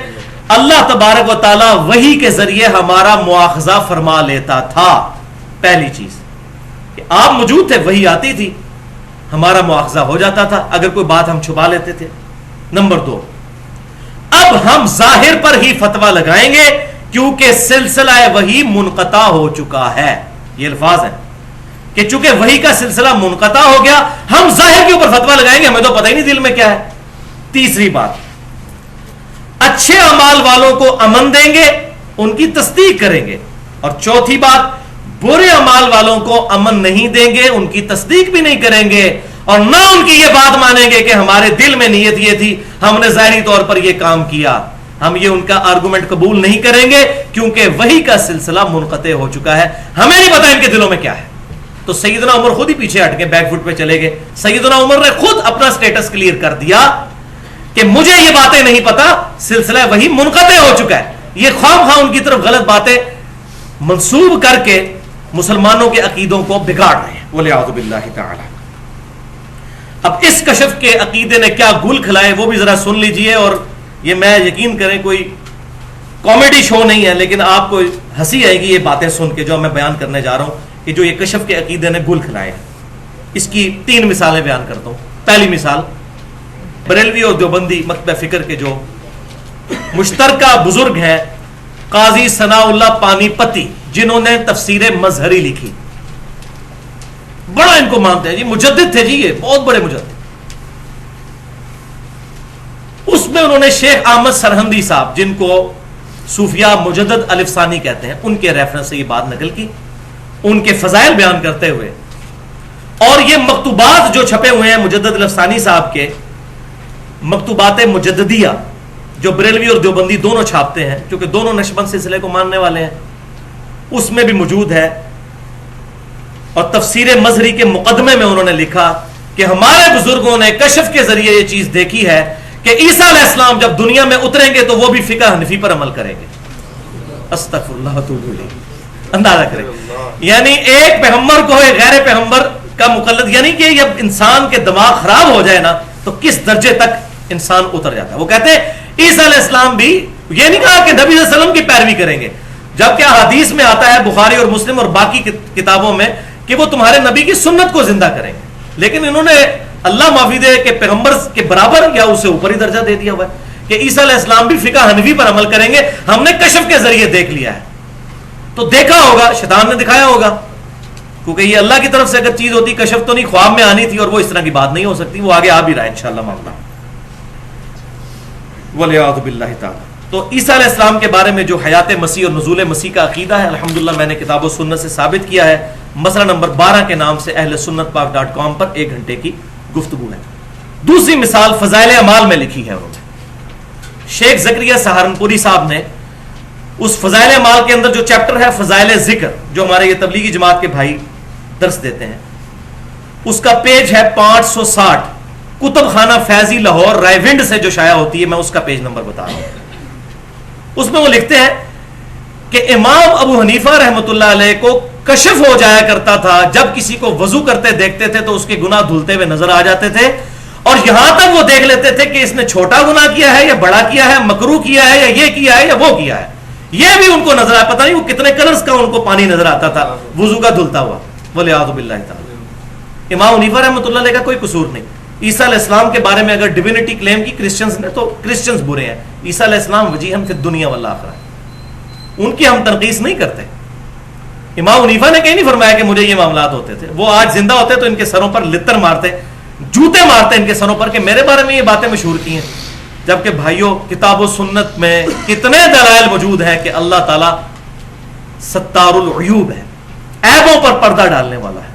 اللہ تبارک و تعالی وحی کے ذریعے ہمارا مواخذہ فرما لیتا تھا. پہلی چیز کہ آپ موجود تھے، وحی آتی تھی، ہمارا مواخذہ ہو جاتا تھا اگر کوئی بات ہم چھپا لیتے تھے. نمبر 2، اب ہم ظاہر پر ہی فتویٰ لگائیں گے کیونکہ سلسلہ وحی منقطع ہو چکا ہے. یہ الفاظ ہیں کہ چونکہ وحی کا سلسلہ منقطع ہو گیا، ہم ظاہر کے اوپر فتویٰ لگائیں گے، ہمیں تو پتہ ہی نہیں دل میں کیا ہے. تیسری بات، اچھے اعمال والوں کو امن دیں گے، ان کی تصدیق کریں گے. اور چوتھی بات، برے اعمال والوں کو امن نہیں دیں گے، ان کی تصدیق بھی نہیں کریں گے، اور نہ ان کی یہ بات مانیں گے کہ ہمارے دل میں نیت یہ تھی، ہم نے ظاہری طور پر یہ کام کیا. ہم یہ ان کا آرگومنٹ قبول نہیں کریں گے کیونکہ وحی کا سلسلہ منقطع ہو چکا ہے، ہمیں نہیں پتا ان کے دلوں میں کیا ہے. تو سیدنا عمر خود ہی پیچھے ہٹ کے بیک فٹ پہ چلے گئے. سیدنا عمر نے خود اپنا سٹیٹس کلیئر کر دیا کہ مجھے یہ باتیں نہیں پتا، سلسلہ وحی منقطع ہو چکا ہے. یہ خواہ خواہ ان کی طرف غلط باتیں منسوب کر کے مسلمانوں کے عقیدوں کو بگاڑ رہے ہیں. وَلِعَوْذُ بِاللَّهِ تَعَالَى. اب اس کشف کے عقیدے نے کیا گل کھلائے وہ بھی ذرا سن لیجئے. اور یہ میں یقین کریں کوئی کامیڈی شو نہیں ہے، لیکن آپ کو ہنسی آئے گی یہ باتیں سن کے جو میں بیان کرنے جا رہا ہوں کہ جو یہ کشف کے عقیدے نے گل کھلائے. اس کی 3 مثالیں بیان کرتا ہوں. پہلی مثال، بریلوی اور دیوبندی مکتبہ فکر کے جو مشترکہ بزرگ ہیں قاضی ثناء اللہ پانی پتی، جنہوں نے تفسیر مظہری لکھی، بڑا ان کو مانتے ہیں جی، مجدد تھے جی، یہ بہت بڑے مجدد. اس میں انہوں نے شیخ احمد سرہندی صاحب، جن کو صوفیہ مجدد الف ثانی کہتے ہیں، ان کے ریفرنس سے یہ بات نقل کی، ان کے فضائل بیان کرتے ہوئے. اور یہ مکتوبات جو چھپے ہوئے ہیں مجدد الف ثانی صاحب کے، مکتوبات مجددیہ جو بریلوی اور دیوبندی دونوں چھاپتے ہیں، کیونکہ دونوں نقشبند سلسلے کو ماننے والے ہیں، اس میں بھی موجود ہے. اور تفسیر مظہری کے مقدمے میں انہوں نے لکھا کہ ہمارے بزرگوں نے کشف کے ذریعے یہ چیز دیکھی ہے کہ عیسیٰ علیہ السلام جب دنیا میں اتریں گے تو وہ بھی فقہ حنفی پر عمل کریں گے. استغفر اللہ واتوب الیہ. اندازہ کریں، یعنی ایک پیغمبر کو ایک غیر پیغمبر کا مقلد، یعنی کہ جب انسان کے دماغ خراب ہو جائے نا تو کس درجے تک انسان اتر جاتا ہے. وہ کہتے ہیں عیسیٰ علیہ السلام بھی، یہ نہیں کہا کہ نبی صلی اللہ علیہ وسلم کی پیروی کریں گے، جبکہ حدیث میں آتا ہے بخاری اور مسلم اور باقی کتابوں میں کہ وہ تمہارے نبی کی سنت کو زندہ کریں گے. لیکن انہوں نے اللہ معافی دے کہ پیغمبر کے برابر یا اس سے اوپر ہی درجہ دے دیا ہوا ہے کہ عیسیٰ علیہ السلام بھی فقہ حنفی پر عمل کریں گے. ہم نے کشف کے ذریعے دیکھ لیا ہے. تو دیکھا ہوگا، شیطان نے دکھایا ہوگا، کیونکہ یہ اللہ کی طرف سے اگر چیز ہوتی، کشف تو نہیں، خواب میں آنی تھی، اور وہ اس طرح کی بات نہیں ہو سکتی. وہ آگے آ بھی رہا ہے انشاءاللہ معاملہ. وَلِعَوْذُ بِاللَّهِ تَعَالَى. تو عیسیٰ علیہ السلام کے بارے میں جو حیات مسیح اور نزول مسیح کا عقیدہ ہے، الحمدللہ میں نے کتاب و سنت سے ثابت کیا ہے. مسئلہ نمبر 12 کے نام سے اہل سنت پاک .com پر 1 گھنٹے کی گفتگو ہے. دوسری مثال فضائل اعمال میں لکھی ہے انہوں نے. شیخ زکریا سہارنپوری صاحب نے اس فضائل اعمال کے اندر جو چیپٹر ہے فضائل ذکر، جو ہمارے یہ تبلیغی جماعت کے بھائی درس دیتے ہیں، اس کا پیج ہے 560. کتب خانہ فیضی لاہور رائے ونڈ سے جو شائع ہوتی ہے، میں اس کا پیج نمبر بتا رہا ہوں. اس میں وہ لکھتے ہیں کہ امام ابو حنیفہ رحمۃ اللہ علیہ کو کشف ہو جایا کرتا تھا، جب کسی کو وضو کرتے دیکھتے تھے تو اس کے گناہ دھلتے ہوئے نظر آ جاتے تھے، اور یہاں تک وہ دیکھ لیتے تھے کہ اس نے چھوٹا گناہ کیا ہے یا بڑا کیا ہے، مکروہ کیا ہے یا یہ کیا ہے یا وہ کیا ہے. یہ بھی ان کو نظر آیا، پتہ نہیں وہ کتنے کلرز کا ان کو پانی نظر آتا تھا وضو کا دھلتا ہوا. وَلِعَوْذُ بِاللَّهِ تعالیٰ. امام حنیفہ رحمۃ اللہ علیہ کا کوئی قصور نہیں. عیسیٰ علیہ السلام کے بارے میں اگر ڈیوینٹی کلیم کی کرسچنز نے تو کرسچنز برے ہیں. عیسیٰ علیہ السلام وجیہاً فی الدنیا والآخرہ، ان کی ہم تنقیص نہیں کرتے. امام حنیفہ نے کہیں نہیں فرمایا کہ مجھے یہ معاملات ہوتے تھے. وہ آج زندہ ہوتے تو ان کے سروں پر لتر مارتے، جوتے مارتے ان کے سروں پر کہ میرے بارے میں یہ باتیں مشہور کی ہیں. جبکہ بھائیوں کتاب و سنت میں کتنے دلائل موجود ہیں کہ اللہ تعالیٰ ستار العیوب ہے، عیبوں پر پردہ ڈالنے والا ہے،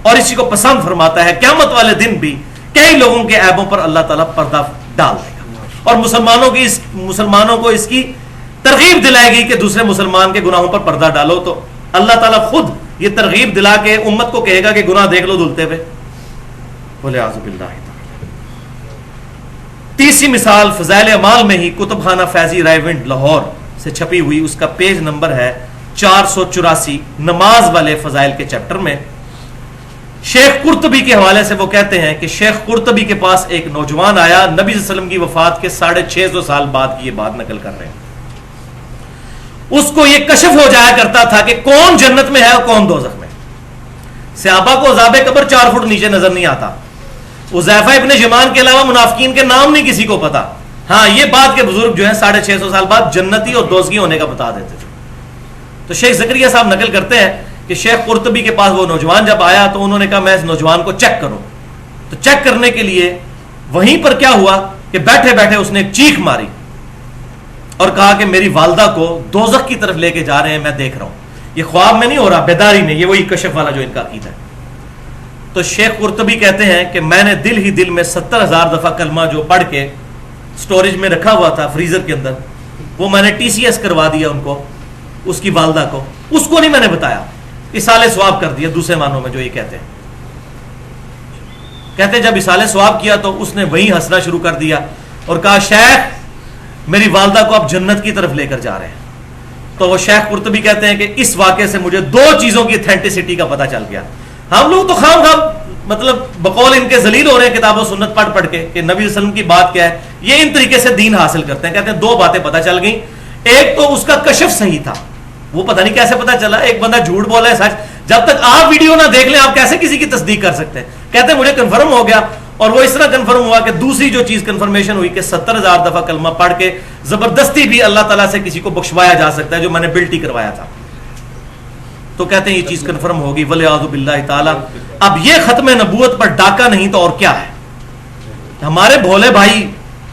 اور اسی کو پسند فرماتا ہے. قیامت والے دن بھی کئی لوگوں کے عیبوں پر اللہ تعالیٰ پردہ ڈال دے گا، اور مسلمانوں کو اس کی ترغیب دلائے گی کہ دوسرے مسلمان کے گناہوں پر پردہ ڈالو، تو اللہ تعالیٰ خود یہ ترغیب دلا کے امت کو کہے گا کہ گناہ دیکھ لو دھلتے ہوئے. بولے اعوذ باللہ. تیسری مثال فضائل اعمال میں ہی کتب خانہ فیضی رائے ونڈ لاہور سے چھپی ہوئی، اس کا پیج نمبر ہے 484، نماز والے فضائل کے چیپٹر میں شیخ قرطبی کے حوالے سے وہ کہتے ہیں کہ شیخ قرطبی کے پاس ایک نوجوان آیا، نبی صلی اللہ علیہ وسلم کی وفات کے 650 سال بعد کی یہ بات نقل کر رہے ہیں. اس کو یہ کشف ہو جایا کرتا تھا کہ کون جنت میں ہے اور کون دوزخ میں. صحابہ کو عذاب قبر 4 فٹ نیچے نظر نہیں آتا. حذیفہ ابن یمان کے علاوہ منافقین کے نام نہیں کسی کو پتا. ہاں یہ بات کے بزرگ جو ہیں 650 سال بعد جنتی اور دوزخی ہونے کا بتا دیتے تھے. تو شیخ زکریا صاحب نقل کرتے ہیں کہ شیخ قرطبی کے پاس وہ نوجوان جب آیا تو انہوں نے کہا میں اس نوجوان کو چیک کروں. تو چیک کرنے کے لیے وہیں پر کیا ہوا کہ بیٹھے بیٹھے اس نے ایک چیخ ماری اور کہا کہ میری والدہ کو دوزخ کی طرف لے کے جا رہے ہیں، میں دیکھ رہا ہوں. یہ خواب میں نہیں ہو رہا، بیداری میں. یہ وہی کشف والا جو ان کا عقیدہ ہے. تو شیخ قرطبی کہتے ہیں کہ میں نے دل ہی دل میں 70,000 دفعہ کلمہ جو پڑھ کے سٹوریج میں رکھا ہوا تھا فریزر کے اندر، وہ میں نے TCS کروا دیا ان کو، اس کی والدہ کو. اس کو نہیں میں نے بتایا، اصالہ ثواب کر دیا دوسرے معنوں میں جو یہ کہتے ہیں. کہتے ہیں جب اصالہ ثواب کیا تو اس نے وہیں ہنسنا شروع کر دیا اور کہا شیخ میری والدہ کو آپ جنت کی طرف لے کر جا رہے ہیں. تو وہ شیخ قرطبی کہتے ہیں کہ اس واقعے سے مجھے 2 چیزوں کی اتھینٹسٹی کا پتہ چل گیا. ہم لوگ تو خام مطلب بقول ان کے ذلیل ہو رہے ہیں کتاب و سنت پڑھ پڑھ کے کہ نبی صلی اللہ علیہ وسلم کی بات کیا ہے. یہ ان طریقے سے دین حاصل کرتے ہیں. کہتے ہیں 2 باتیں پتہ چل گئیں. ایک تو اس کا کشف صحیح تھا، وہ پتہ نہیں کیسے پتہ چلا. ایک بندہ جھوٹ بولا ہے سچ، جب تک آپ ویڈیو نہ دیکھ لیں آپ کیسے کسی کی تصدیق کر سکتے ہیں. کہتے ہیں مجھے کنفرم ہو گیا. اور وہ اس طرح کنفرم ہوا کہ دوسری جو چیز کنفرمیشن ہوئی کہ 70,000 دفعہ کلمہ پڑھ کے زبردستی بھی اللہ تعالیٰ سے کسی کو بخشوایا جا سکتا ہے جو میں نے بلٹی کروایا تھا. تو کہتے ہیں یہ چیز کنفرم ہوگی ولیعوذ باللہ تعالی. اب یہ ختم نبوت پر ڈاکہ نہیں تو اور کیا ہے. ہمارے بھولے بھائی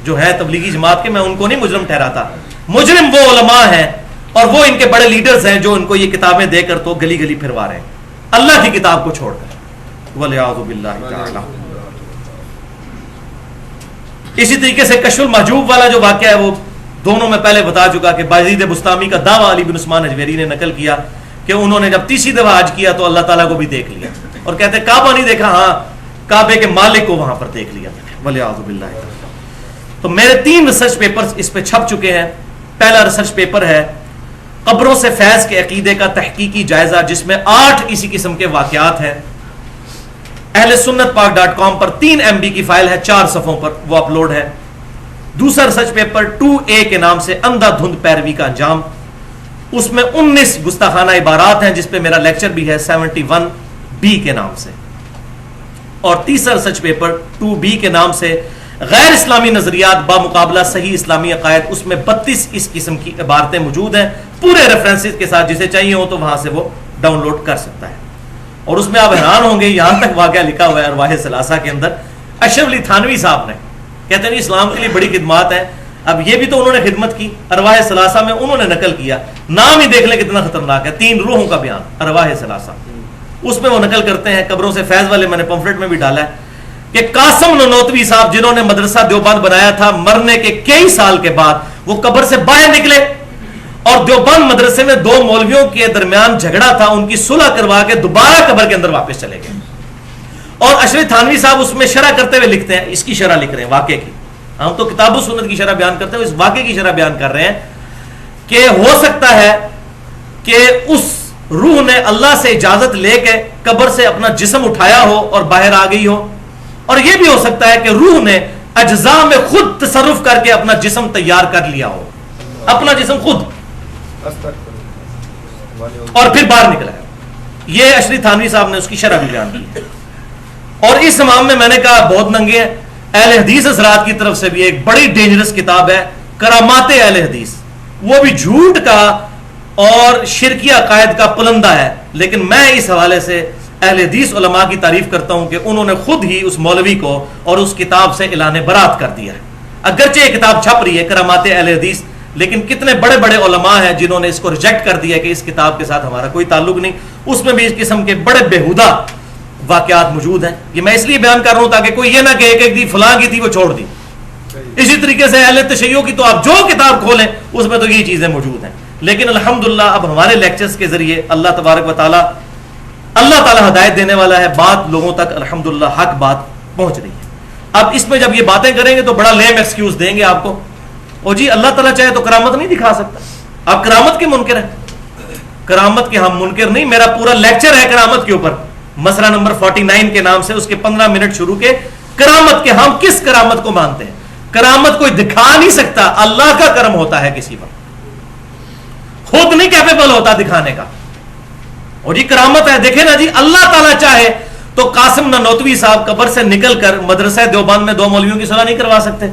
جو ہے تبلیغی جماعت کے، میں ان کو نہیں مجرم ٹھہراتا. مجرم وہ علماء ہیں اور وہ ان کے بڑے لیڈرز ہیں جو ان کو یہ کتابیں دے کر تو گلی گلی پھروا رہے ہیں اللہ کی کتاب کو چھوڑ کر. ولیعوذ باللہ تعالی. اسی طریقے سے کشف المحجوب والا جو واقعہ ہے وہ دونوں میں پہلے بتا چکا کہ بازید بستامی کا دعویٰ علی بن عثمان اجویری نے نقل کیا کہ انہوں نے جب تیسری دفعہ حج کیا تو اللہ تعالیٰ کو بھی دیکھ لیا. اور کہتے ہیں کعبہ نہیں دیکھا، ہاں کعبے کے مالک کو وہاں پر دیکھ لیا. ولیعوذ باللہ. تو میرے 3 ریسرچ پیپرز اس پہ چھپ چکے ہیں. پہلا ریسرچ پیپر ہے قبروں سے فیض کے عقیدے کا تحقیقی جائزہ، جس میں 8 اسی قسم کے واقعات ہیں. اہل سنت پاک.com پر 3 MB کی فائل ہے، 4 صفحوں پر وہ اپلوڈ ہے. دوسرا ریسرچ پیپر 2A کے نام سے اندھا دھند پیروی کا انجام، اس میں 19 گستاخانہ عبارات ہیں جس پہ میرا لیکچر بھی ہے 71B کے نام سے. اور تیسرا ریسرچ پیپر 2B کے نام سے غیر اسلامی نظریات بامقابلہ صحیح اسلامی عقائد، اس میں 32 اس قسم کی عبارتیں موجود ہیں پورے ریفرنسز کے ساتھ. جسے چاہیے ہو تو وہاں سے وہ ڈاؤن لوڈ کر سکتا ہے. اور اس میں آپ حیران ہوں گے یہاں تک واقعہ لکھا ہوا ہے ارواح ثلاثہ کے اندر. اشرف علی تھانوی صاحب نے کہتے ہیں اسلام کے لیے بڑی خدمات ہیں. اب یہ بھی تو انہوں نے خدمت کی. ارواح ثلاثہ میں انہوں نے نقل کیا، نام ہی دیکھ لیں کتنا خطرناک ہے، 3 روحوں کا بیان ارواح ثلاثہ. اس میں وہ نقل کرتے ہیں قبروں سے فیض والے، میں نے پمفلٹ میں بھی ڈالا ہے کہ قاسم ننوتوی صاحب جنہوں نے مدرسہ دیوبند بنایا تھا، مرنے کے کئی سال کے بعد وہ قبر سے باہر نکلے اور دیوبند مدرسے میں 2 مولویوں کے درمیان جھگڑا تھا، ان کی صلح کروا کے دوبارہ قبر کے اندر واپس چلے گئے. اور اشرف تھانوی صاحب اس میں شرح کرتے ہوئے لکھتے ہیں، اس کی شرح لکھ رہے ہیں واقعے کی. ہم تو کتاب و سنت کی شرح بیان کرتے ہیں، اس واقعے کی شرح بیان کر رہے ہیں کہ ہو سکتا ہے کہ اس روح نے اللہ سے اجازت لے کے قبر سے اپنا جسم اٹھایا ہو اور باہر آ گئی ہو. اور یہ بھی ہو سکتا ہے کہ روح نے اجزاء میں خود تصرف کر کے اپنا جسم تیار کر لیا ہو، اپنا جسم خود، اور پھر باہر نکلا ہے. یہ اشرف تھانوی صاحب نے اس کی شرح بھی بیان کی ہے. اور اس امام میں نے کہا بہت ننگے ہیں. اہل حدیث حضرات کی طرف سے بھی ایک بڑی ڈینجرس کتاب ہے کرامات اہل حدیث. وہ بھی جھوٹ کا اور شرکی عقائد کا پلندہ ہے. لیکن میں اس حوالے سے اہل حدیث علماء کی تعریف کرتا ہوں کہ انہوں نے خود ہی اس مولوی کو اور اس کتاب سے اعلان برات کر دیا ہے. اگرچہ یہ کتاب چھپ رہی ہے کرامات اہل حدیث، لیکن کتنے بڑے بڑے علماء ہیں جنہوں نے اس کو ریجیکٹ کر دیا کہ اس کتاب کے ساتھ ہمارا کوئی تعلق نہیں. اس میں بھی اس قسم کے بڑے بےہودہ واقعات موجود ہیں. یہ میں اس لیے بیان کر رہا ہوں تاکہ کوئی یہ نہ کہے کہ فلاں کی تھی وہ چھوڑ دی. اسی طریقے سے اہل تشیع کی تو آپ جو کتاب کھولیں اس میں تو یہ چیزیں موجود ہیں. لیکن الحمدللہ اب ہمارے لیکچرز کے ذریعے اللہ تبارک و تعالی ہدایت دینے والا ہے, بات لوگوں تک الحمدللہ حق بات پہنچ رہی ہے. اب اس میں جب یہ باتیں کریں گے تو بڑا لیم ایکسکیوز دیں گے آپ کو, اور جی اللہ تعالیٰ چاہے تو کرامت نہیں دکھا سکتا, آپ کرامت کے منکر ہیں. کرامت کے ہم منکر نہیں, میرا پورا لیکچر ہے کرامت کے اوپر, مسئلہ نمبر 49 کے نام سے, اس کے 15 منٹ شروع کے کرامت کے. ہم کس کرامت کو مانتے ہیں؟ کرامت کوئی دکھا نہیں سکتا, اللہ کا کرم ہوتا ہے کسی پر, خود نہیں کیپیبل ہوتا دکھانے کا. اور یہ کرامت ہے, دیکھیں نا جی, اللہ تعالیٰ چاہے تو قاسم نانوتوی صاحب قبر سے نکل کر مدرسہ دیوبند میں 2 مولویوں کی صلاح نہیں کروا سکتے.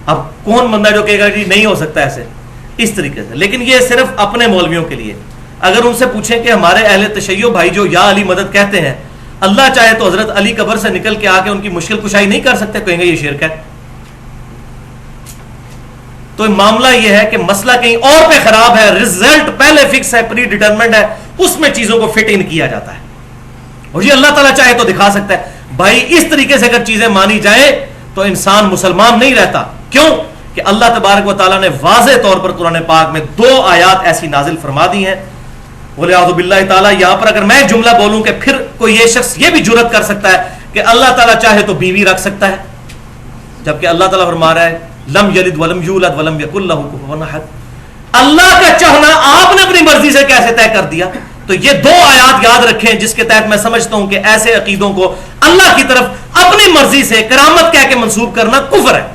اب کون بندہ جو کہے گا جی نہیں ہو سکتا ایسے, اس طریقے سے. لیکن یہ صرف اپنے مولویوں کے لیے. اگر ان سے پوچھیں کہ ہمارے اہل تشیع بھائی جو یا علی مدد کہتے ہیں, اللہ چاہے تو حضرت علی قبر سے نکل کے آ کے ان کی مشکل کشائی نہیں کر سکتے, کہیں گے یہ شرک ہے. تو معاملہ یہ ہے کہ مسئلہ کہیں اور پہ خراب ہے, رزلٹ پہلے فکس ہے, پری ڈیٹرمنڈ ہے, اس میں چیزوں کو فٹ ان کیا جاتا ہے. اور یہ اللہ تعالیٰ چاہے تو دکھا سکتا ہے. بھائی اس طریقے سے اگر چیزیں مانی جائیں تو انسان مسلمان نہیں رہتا. کیوں کہ اللہ تبارک و تعالیٰ نے واضح طور پر قرآن پاک میں 2 آیات ایسی نازل فرما دی ہیں. وَلِعَوْذُ بِاللَّهِ تعالیٰ, یہاں پر اگر میں جملہ بولوں کہ پھر کوئی یہ شخص یہ بھی جرات کر سکتا ہے کہ اللہ تعالیٰ چاہے تو بیوی رکھ سکتا ہے, جبکہ اللہ تعالیٰ فرما رہا ہے لم یلد ولم یولد ولم یکن لہ کفوا احد. اللہ کا چاہنا آپ نے اپنی مرضی سے کیسے طے کر دیا؟ تو یہ 2 آیات یاد رکھیں جس کے تحت میں سمجھتا ہوں کہ ایسے عقیدوں کو اللہ کی طرف اپنی مرضی سے کرامت کہہ کے منسوب کرنا کفر ہے.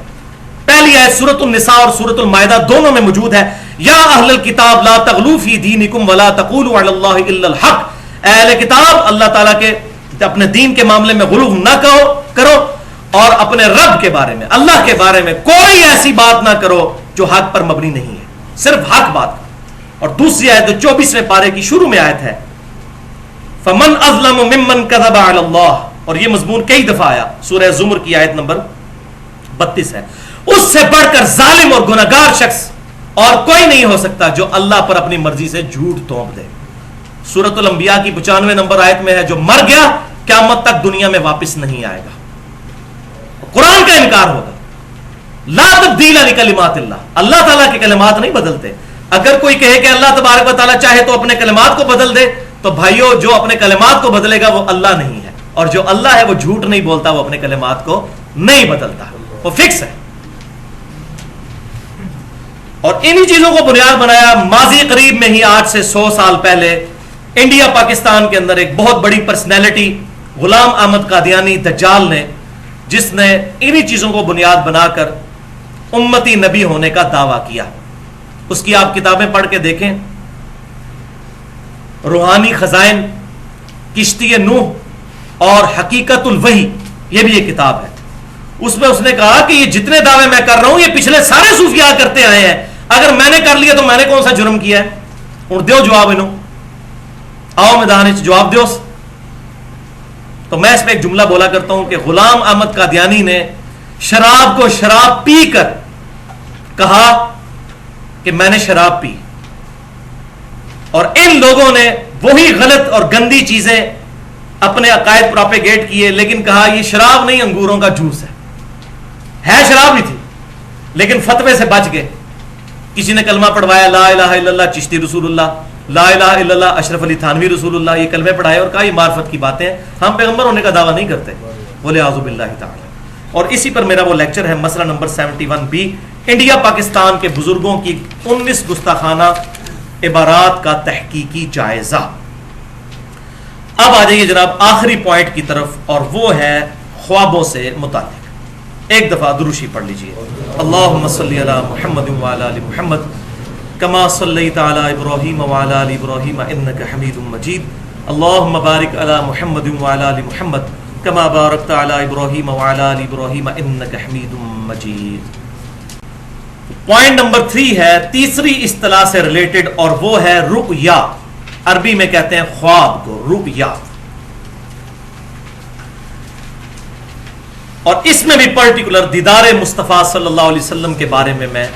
پہلی آیت سورۃ النساء اور سورۃ المائدہ دونوں میں موجود ہے, یا اہل الکتاب لا تغلوا فی دینکم ولا تقولوا علی اللہ الا الحق. اہل کتاب, اللہ تعالیٰ کے اپنے دین کے معاملے میں غلو نہ کرو, اور اپنے رب کے بارے میں, اللہ کے بارے میں کوئی ایسی بات نہ کرو جو حق پر مبنی نہیں ہے, صرف حق بات کرو. اور دوسری آیت جو 24ویں پارے کی شروع میں آیت ہے, فمن اظلم ممن کذب علی اللہ, اور یہ مضمون کئی دفعہ آیا, سورہ زمر کی آیت نمبر 32 ہے. اس سے بڑھ کر ظالم اور گناہگار شخص اور کوئی نہیں ہو سکتا جو اللہ پر اپنی مرضی سے جھوٹ تھوپ دے. سورۃ الانبیاء کی 95 نمبر آیت میں ہے, جو مر گیا قیامت تک دنیا میں واپس نہیں آئے گا. قرآن کا انکار ہوگا. لا تبدیل لکلمات اللہ, اللہ تعالیٰ کے کلمات نہیں بدلتے. اگر کوئی کہے کہ اللہ تبارک و تعالیٰ چاہے تو اپنے کلمات کو بدل دے, تو بھائیو جو اپنے کلمات کو بدلے گا وہ اللہ نہیں ہے, اور جو اللہ ہے وہ جھوٹ نہیں بولتا, وہ اپنے کلمات کو نہیں بدلتا, وہ فکس ہے. اور انہی چیزوں کو بنیاد بنایا ماضی قریب میں ہی, آج سے 100 سال پہلے انڈیا پاکستان کے اندر ایک بہت بڑی پرسنالٹی غلام احمد قادیانی دجال نے, جس نے انہی چیزوں کو بنیاد بنا کر امتی نبی ہونے کا دعویٰ کیا. اس کی آپ کتابیں پڑھ کے دیکھیں, روحانی خزائن, کشتی نوح اور حقیقت الوحی, یہ بھی ایک کتاب ہے. اس میں اس نے کہا کہ یہ جتنے دعوے میں کر رہا ہوں یہ پچھلے سارے صوفیاء کرتے آئے ہیں, اگر میں نے کر لیا تو میں نے کون سا جرم کیا ہے؟ اور دیو جواب انہوں, آؤ میدان جواب دیو. تو میں اس میں ایک جملہ بولا کرتا ہوں کہ غلام احمد قادیانی نے شراب کو شراب پی کر کہا کہ میں نے شراب پی, اور ان لوگوں نے وہی غلط اور گندی چیزیں اپنے عقائد پروپیگیٹ کیے, لیکن کہا یہ شراب نہیں انگوروں کا جوس ہے شراب ہی تھی, لیکن فتوے سے بچ گئے. کسی نے کلمہ پڑھوایا لا الہ الا اللہ چشتی رسول اللہ, لا الہ الا اللہ اشرف علی تھانوی رسول اللہ, یہ کلمے پڑھائے اور کہا یہ معرفت کی باتیں ہیں, ہم پیغمبر ہونے کا دعویٰ نہیں کرتے. بولے اعوذ باللہ تعالی. اور اسی پر میرا وہ لیکچر ہے, مسئلہ نمبر 71B, انڈیا پاکستان کے بزرگوں کی 19 گستاخانہ عبارات کا تحقیقی جائزہ. اب آ جائیے جناب آخری پوائنٹ کی طرف, اور وہ ہے خوابوں سے متعلق. ایک دفعہ دروشی پڑھ لیجئے. اللہم صلی علی محمد وعلی آل محمد کما صلیت علی ابراہیم وعلی آل ابراہیم انک حمید مجید. اللہم بارک علی محمد وعلی آل محمد کما بارکت علی ابراہیم وعلی آل ابراہیم انک حمید مجید. پوائنٹ نمبر 3 ہے تیسری اصطلاح سے ریلیٹڈ, اور وہ ہے رؤیا. عربی میں کہتے ہیں خواب کو رؤیا, اور اس میں بھی پرٹیکولر دیدار مصطفیٰ صلی اللہ علیہ وسلم کے بارے میں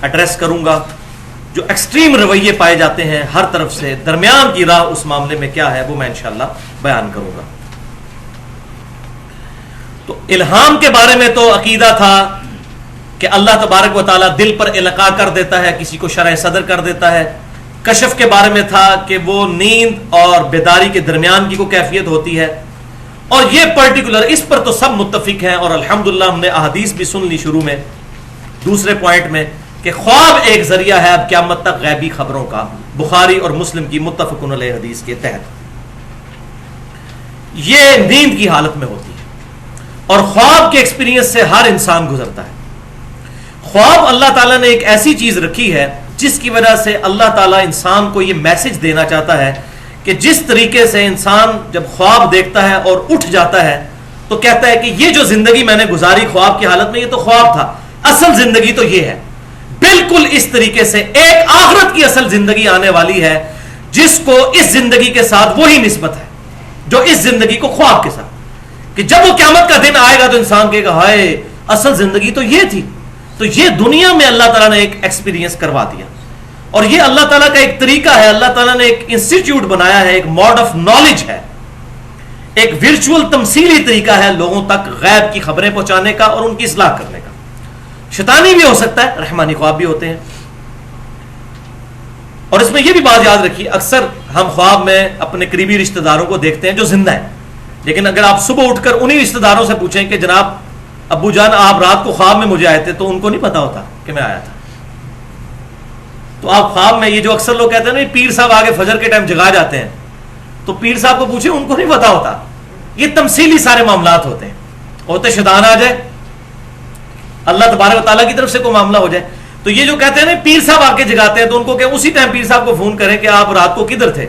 ایڈریس کروں گا. جو ایکسٹریم رویے پائے جاتے ہیں ہر طرف سے, درمیان کی راہ اس معاملے میں کیا ہے وہ میں انشاءاللہ بیان کروں گا. تو الہام کے بارے میں تو عقیدہ تھا کہ اللہ تبارک و تعالیٰ دل پر القاء کر دیتا ہے، کسی کو شرح صدر کر دیتا ہے. کشف کے بارے میں تھا کہ وہ نیند اور بیداری کے درمیان کی کوئی کیفیت ہوتی ہے. اور یہ پرٹیکولر اس پر تو سب متفق ہیں، اور الحمدللہ ہم نے احادیث بھی سن لی شروع میں دوسرے پوائنٹ میں کہ خواب ایک ذریعہ ہے اب قیامت تک غیبی خبروں کا، بخاری اور مسلم کی متفق علیہ حدیث کے تحت. یہ نیند کی حالت میں ہوتی ہے اور خواب کے ایکسپیرینس سے ہر انسان گزرتا ہے. خواب اللہ تعالیٰ نے ایک ایسی چیز رکھی ہے جس کی وجہ سے اللہ تعالیٰ انسان کو یہ میسج دینا چاہتا ہے کہ جس طریقے سے انسان جب خواب دیکھتا ہے اور اٹھ جاتا ہے تو کہتا ہے کہ یہ جو زندگی میں نے گزاری خواب کی حالت میں یہ تو خواب تھا، اصل زندگی تو یہ ہے. بالکل اس طریقے سے ایک آخرت کی اصل زندگی آنے والی ہے جس کو اس زندگی کے ساتھ وہی نسبت ہے جو اس زندگی کو خواب کے ساتھ، کہ جب وہ قیامت کا دن آئے گا تو انسان کہے گا ہائے اصل زندگی تو یہ تھی. تو یہ دنیا میں اللہ تعالیٰ نے ایک ایکسپیرینس کروا دیا، اور یہ اللہ تعالیٰ کا ایک طریقہ ہے. اللہ تعالیٰ نے ایک انسٹیٹیوٹ بنایا ہے، ایک موڈ آف نالج ہے، ایک ورچوئل تمثیلی طریقہ ہے لوگوں تک غیب کی خبریں پہنچانے کا اور ان کی اصلاح کرنے کا. شیطانی بھی ہو سکتا ہے، رحمانی خواب بھی ہوتے ہیں. اور اس میں یہ بھی بات یاد رکھیے، اکثر ہم خواب میں اپنے قریبی رشتہ داروں کو دیکھتے ہیں جو زندہ ہیں، لیکن اگر آپ صبح اٹھ کر انہی رشتہ داروں سے پوچھیں کہ جناب ابو جان آپ رات کو خواب میں مجھے آئے تھے، تو ان کو نہیں پتا ہوتا کہ میں آیا تھا. تو آپ خواب میں یہ جو اکثر لوگ کہتے ہیں نا پیر صاحب آگے فجر کے ٹائم جگا جاتے ہیں، تو پیر صاحب کو پوچھیں ان کو نہیں پتا ہوتا. یہ تمثیلی سارے معاملات ہوتے ہیں. ہوتے شیطان آ جائے، اللہ تبارک و تعالیٰ کی طرف سے کوئی معاملہ ہو جائے. تو یہ جو کہتے ہیں نا پیر صاحب آ کے جگاتے ہیں، تو ان کو کہ اسی ٹائم پیر صاحب کو فون کریں کہ آپ رات کو کدھر تھے،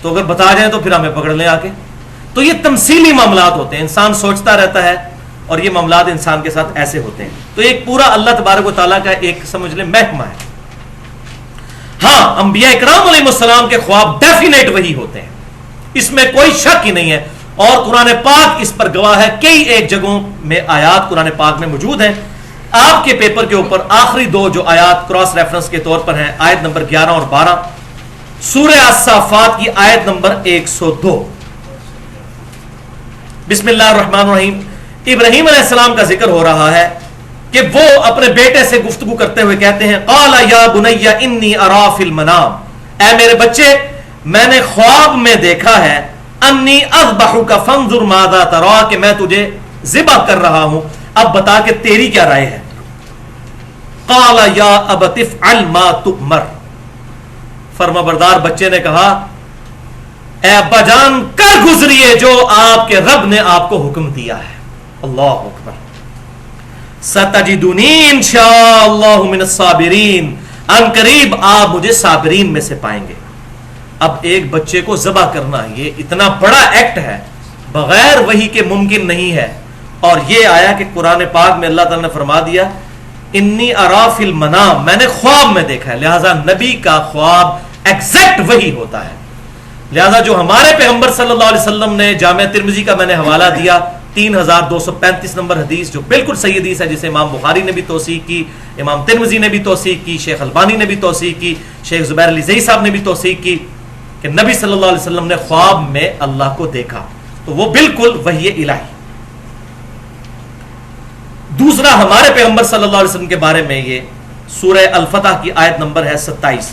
تو اگر بتا جائیں تو پھر ہمیں پکڑ لیں آ کے. تو یہ تمثیلی معاملات ہوتے ہیں، انسان سوچتا رہتا ہے اور یہ معاملات انسان کے ساتھ ایسے ہوتے ہیں. تو ایک پورا اللہ تبارک و تعالیٰ کا ایک سمجھ لیں محکمہ ہے. ہاں انبیاء اکرام علیہ السلام کے خواب ڈیفینیٹ وہی ہوتے ہیں، اس میں کوئی شک ہی نہیں ہے، اور قرآن پاک اس پر گواہ ہے. کئی ایک جگہوں میں آیات قرآن پاک میں موجود ہیں. آپ کے پیپر کے اوپر آخری دو جو آیات کراس ریفرنس کے طور پر ہیں، آیت نمبر 11 اور 12 سورہ الصافات کی آیت نمبر 102. بسم اللہ الرحمن الرحیم. ابراہیم علیہ السلام کا ذکر ہو رہا ہے کہ وہ اپنے بیٹے سے گفتگو کرتے ہوئے کہتے ہیں قال یا بنی انی ارا فی المنام، اے میرے بچے میں نے خواب میں دیکھا ہے انی اذبحک فانظر ماذا ترى، کہ میں تجھے ذبح کر رہا ہوں، اب بتا کہ تیری کیا رائے ہے. قال یا ابت افعل ما تؤمر، فرما بردار بچے نے کہا اے ابا جان کر گزریے جو آپ کے رب نے آپ کو حکم دیا ہے. اللہ اکبر. ستجدنی انشاءاللہ من الصابرین، ان قریب آپ مجھے صابرین میں سے پائیں گے. اب ایک بچے کو ذبح کرنا یہ اتنا بڑا ایکٹ ہے، بغیر وحی کے ممکن نہیں ہے. اور یہ آیا کہ قرآن پاک میں اللہ تعالیٰ نے فرما دیا انی ارا فی المنام، میں نے خواب میں دیکھا ہے. لہٰذا نبی کا خواب ایگزیکٹ وہی ہوتا ہے. لہٰذا جو ہمارے پیغمبر صلی اللہ علیہ وسلم نے جامع ترمذی کا میں نے حوالہ دیا 3235 نمبر حدیث جو بالکل صحیح حدیث ہے، جسے امام بخاری نے بھی توثیق کی، امام ترمذی نے بھی توثیق کی، شیخ البانی نے بھی توثیق کی، شیخ زبیر علی زئی صاحب نے بھی توثیق کی کہ نبی صلی اللہ علیہ وسلم نے خواب میں اللہ کو دیکھا. تو وہ بالکل وحی الہی. دوسرا ہمارے پیغمبر صلی اللہ علیہ وسلم کے بارے میں یہ سورہ الفتح کی آیت نمبر ہے 27.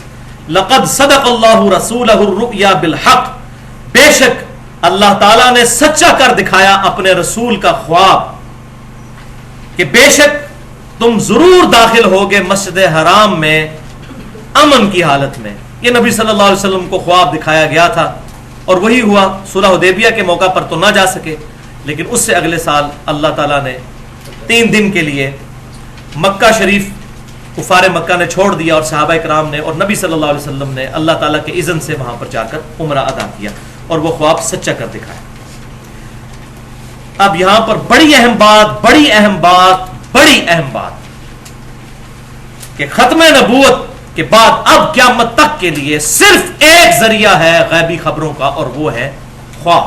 لقد صدق اللہ رسولہ الرؤیا بالحق، بے شک اللہ تعالیٰ نے سچا کر دکھایا اپنے رسول کا خواب کہ بے شک تم ضرور داخل ہوگے مسجد حرام میں امن کی حالت میں. یہ نبی صلی اللہ علیہ وسلم کو خواب دکھایا گیا تھا اور وہی ہوا. صلح حدیبیہ کے موقع پر تو نہ جا سکے، لیکن اس سے اگلے سال اللہ تعالیٰ نے 3 دن کے لیے مکہ شریف کفار مکہ نے چھوڑ دیا اور صحابہ کرام نے اور نبی صلی اللہ علیہ وسلم نے اللہ تعالیٰ کے اذن سے وہاں پر جا کر عمرہ ادا کیا اور وہ خواب سچا کر دکھایا. اب یہاں پر بڑی اہم بات کہ ختم نبوت کے بعد اب قیامت تک کے لیے صرف ایک ذریعہ ہے غیبی خبروں کا، اور وہ ہے خواب.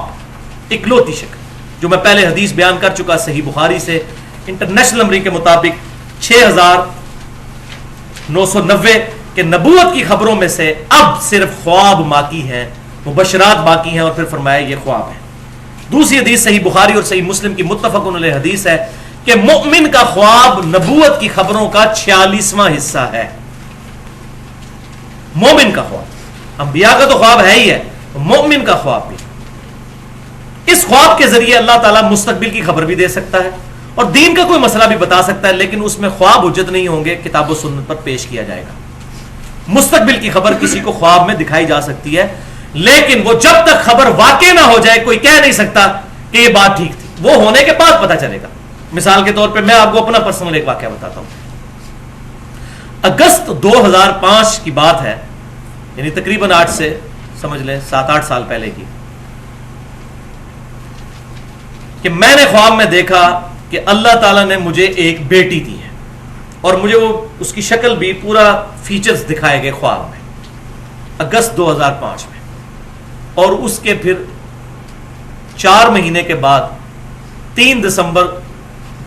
اکلوتی شکل جو میں پہلے حدیث بیان کر چکا صحیح بخاری سے، انٹرنیشنل نمبر کے مطابق 6990 کہ نبوت کی خبروں میں سے اب صرف خواب باقی ہیں، مبشرات باقی ہیں، اور پھر فرمایا یہ خواب ہے. دوسری حدیث صحیح بخاری اور صحیح مسلم کی متفق علیہ حدیث ہے کہ مومن کا خواب نبوت کی خبروں کا 46واں حصہ ہے. مومن کا خواب، انبیاء کا تو خواب ہے ہی ہے، مومن کا خواب بھی. اس خواب کے ذریعے اللہ تعالیٰ مستقبل کی خبر بھی دے سکتا ہے اور دین کا کوئی مسئلہ بھی بتا سکتا ہے، لیکن اس میں خواب حجت نہیں ہوں گے، کتاب و سنت پر پیش کیا جائے گا. مستقبل کی خبر کسی کو خواب میں دکھائی جا سکتی ہے، لیکن وہ جب تک خبر واقع نہ ہو جائے کوئی کہہ نہیں سکتا کہ یہ بات ٹھیک تھی. وہ ہونے کے بعد پتہ چلے گا. مثال کے طور پہ میں آپ کو اپنا پرسنل ایک واقعہ بتاتا ہوں. اگست 2005 کی بات ہے، یعنی تقریباً 8 سے سمجھ لیں 7-8 سال پہلے کی، کہ میں نے خواب میں دیکھا کہ اللہ تعالیٰ نے مجھے ایک بیٹی دی ہے اور مجھے وہ اس کی شکل بھی پورا فیچرز دکھائے گئے خواب میں، اگست 2005 میں. اور اس کے پھر 4 مہینے کے بعد 3 دسمبر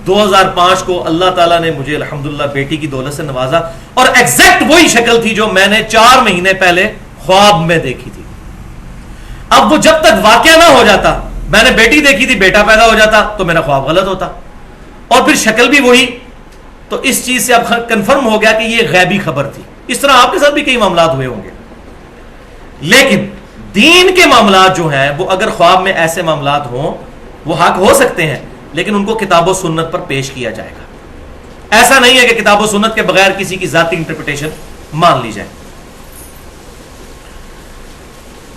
2005 کو اللہ تعالیٰ نے مجھے الحمدللہ بیٹی کی دولت سے نوازا، اور ایگزیکٹ وہی شکل تھی جو میں نے 4 مہینے پہلے خواب میں دیکھی تھی. اب وہ جب تک واقعہ نہ ہو جاتا، میں نے بیٹی دیکھی تھی، بیٹا پیدا ہو جاتا تو میرا خواب غلط ہوتا، اور پھر شکل بھی وہی. تو اس چیز سے اب کنفرم ہو گیا کہ یہ غیبی خبر تھی. اس طرح آپ کے ساتھ بھی کئی معاملات ہوئے ہوں گے. لیکن دین کے معاملات جو ہیں وہ اگر خواب میں ایسے معاملات ہوں وہ حق ہو سکتے ہیں، لیکن ان کو کتاب و سنت پر پیش کیا جائے گا. ایسا نہیں ہے کہ کتاب و سنت کے بغیر کسی کی ذاتی انٹرپریٹیشن مان لی جائے.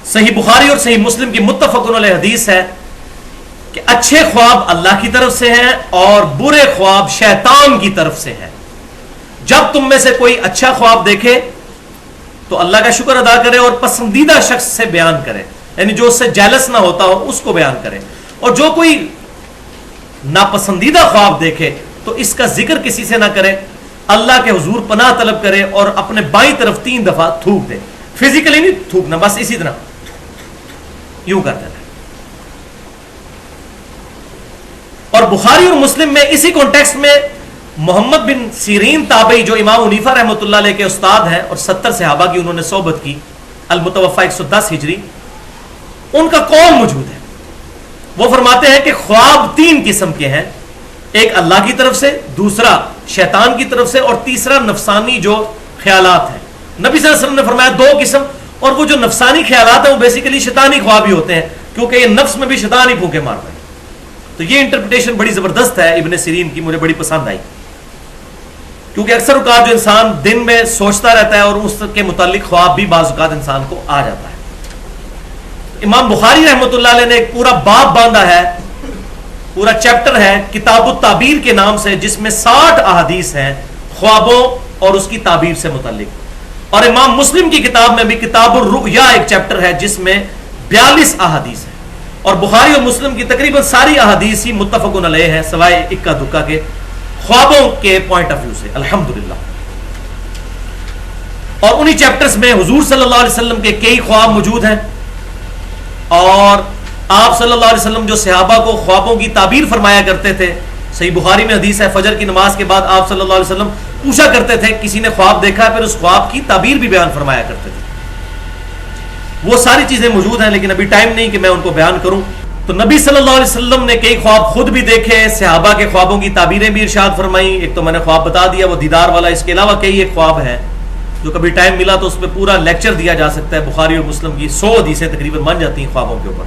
صحیح بخاری اور صحیح مسلم کی متفق علیہ حدیث ہے کہ اچھے خواب اللہ کی طرف سے ہیں اور برے خواب شیطان کی طرف سے ہیں. جب تم میں سے کوئی اچھا خواب دیکھے تو اللہ کا شکر ادا کرے اور پسندیدہ شخص سے بیان کرے، یعنی جو اس سے جیلس نہ ہوتا ہو اس کو بیان کرے. اور جو کوئی ناپسندیدہ خواب دیکھے تو اس کا ذکر کسی سے نہ کرے، اللہ کے حضور پناہ طلب کرے اور اپنے بائیں طرف 3 دفعہ تھوک دے. فزیکلی نہیں تھوکنا، بس اسی طرح یوں کرتے رہے. اور بخاری اور مسلم میں اسی کانٹیکسٹ میں محمد بن سیرین تابعی جو امام حنیفہ رحمۃ اللہ علیہ کے استاد ہیں اور 70 صحابہ کی انہوں نے صحبت کی، المتوفی 110 ہجری، ان کا قول موجود ہے. وہ فرماتے ہیں کہ خواب 3 قسم کے ہیں، ایک اللہ کی طرف سے، دوسرا شیطان کی طرف سے، اور تیسرا نفسانی جو خیالات ہیں. نبی صلی اللہ علیہ وسلم نے فرمایا 2 قسم، اور وہ جو نفسانی خیالات ہیں وہ بیسیکلی شیطانی خواب ہی ہوتے ہیں، کیونکہ یہ نفس میں بھی شیطان ہی پھونکے مارتا ہے. تو یہ انٹرپریٹیشن بڑی زبردست ہے ابن سیرین کی، مجھے بڑی پسند آئی، کیونکہ اکثر اوقات جو انسان دن میں سوچتا رہتا ہے اور اس کے متعلق خواب بھی بعض اوقات انسان کو آ جاتا ہے. امام بخاری رحمۃ اللہ علیہ نے ایک پورا باب باندھا ہے، پورا چیپٹر ہے کتاب التعبیر کے نام سے، جس میں 60 احادیث ہیں خوابوں اور اس کی تعبیر سے متعلق. اور امام مسلم کی کتاب میں بھی کتاب الرؤیا ایک چیپٹر ہے جس میں 42 احادیث ہیں. اور بخاری اور مسلم کی تقریباً ساری احادیث ہی متفق علیہ ہیں سوائے اکا دکا کے، خوابوں کے پوائنٹ آف ویو سے الحمدللہ. اور انہی چیپٹرز میں حضور صلی اللہ علیہ وسلم کے کئی خواب موجود ہیں، اور آپ صلی اللہ علیہ وسلم جو صحابہ کو خوابوں کی تعبیر فرمایا کرتے تھے. صحیح بخاری میں حدیث ہے فجر کی نماز کے بعد آپ صلی اللہ علیہ وسلم پوچھا کرتے تھے، کسی نے خواب دیکھا، پھر اس خواب کی تعبیر بھی بیان فرمایا کرتے تھے. وہ ساری چیزیں موجود ہیں لیکن ابھی ٹائم نہیں کہ میں ان کو بیان کروں. تو نبی صلی اللہ علیہ وسلم نے کئی خواب خود بھی دیکھے، صحابہ کے خوابوں کی تعبیریں بھی ارشاد فرمائیں. ایک تو میں نے خواب بتا دیا وہ دیدار والا، اس کے علاوہ کئی ایک خواب ہیں جو کبھی ٹائم ملا تو اس پہ پورا لیکچر دیا جا سکتا ہے. بخاری اور مسلم کی 100 حدیثیں تقریباً بن جاتی ہیں خوابوں کے اوپر.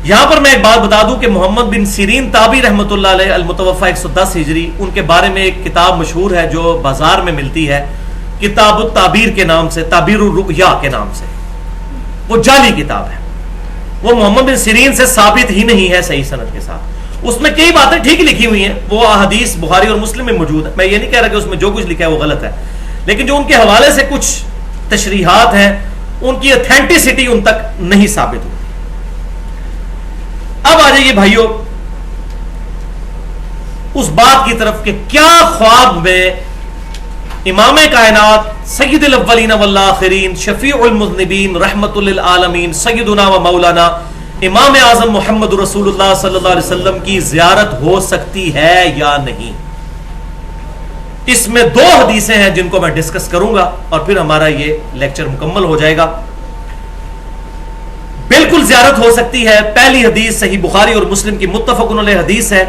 یہاں پر میں ایک بات بتا دوں کہ محمد بن سیرین تابعی رحمۃ اللہ علیہ المتوفی 110 ہجری، ان کے بارے میں ایک کتاب مشہور ہے جو بازار میں ملتی ہے، کتاب التعبیر کے نام سے، تعبیر الرؤیا کے نام سے. وہ جعلی کتاب ہے، وہ محمد بن سیرین سے ثابت ہی نہیں ہے صحیح سند کے ساتھ. اس میں کئی باتیں ٹھیک لکھی ہوئی ہیں، وہ احادیث بخاری اور مسلم میں موجود ہے. میں یہ نہیں کہہ رہا کہ اس میں جو کچھ لکھا ہے وہ غلط ہے، لیکن جو ان کے حوالے سے کچھ تشریحات ہیں ان کی اتھینٹسٹی ان تک نہیں ثابت ہوتی. اب آ جائیے بھائیوں اس بات کی طرف کہ کیا خواب میں امام کائنات سید الاولین والآخرین شفیع المذنبین رحمت للعالمین سیدنا و مولانا امام اعظم محمد رسول اللہ صلی اللہ علیہ وسلم کی زیارت ہو سکتی ہے یا نہیں؟ اس میں 2 حدیثیں ہیں جن کو میں ڈسکس کروں گا اور پھر ہمارا یہ لیکچر مکمل ہو جائے گا. بالکل بالکل زیارت ہو سکتی ہے. پہلی حدیث صحیح بخاری اور مسلم کی متفق علیہ حدیث ہے.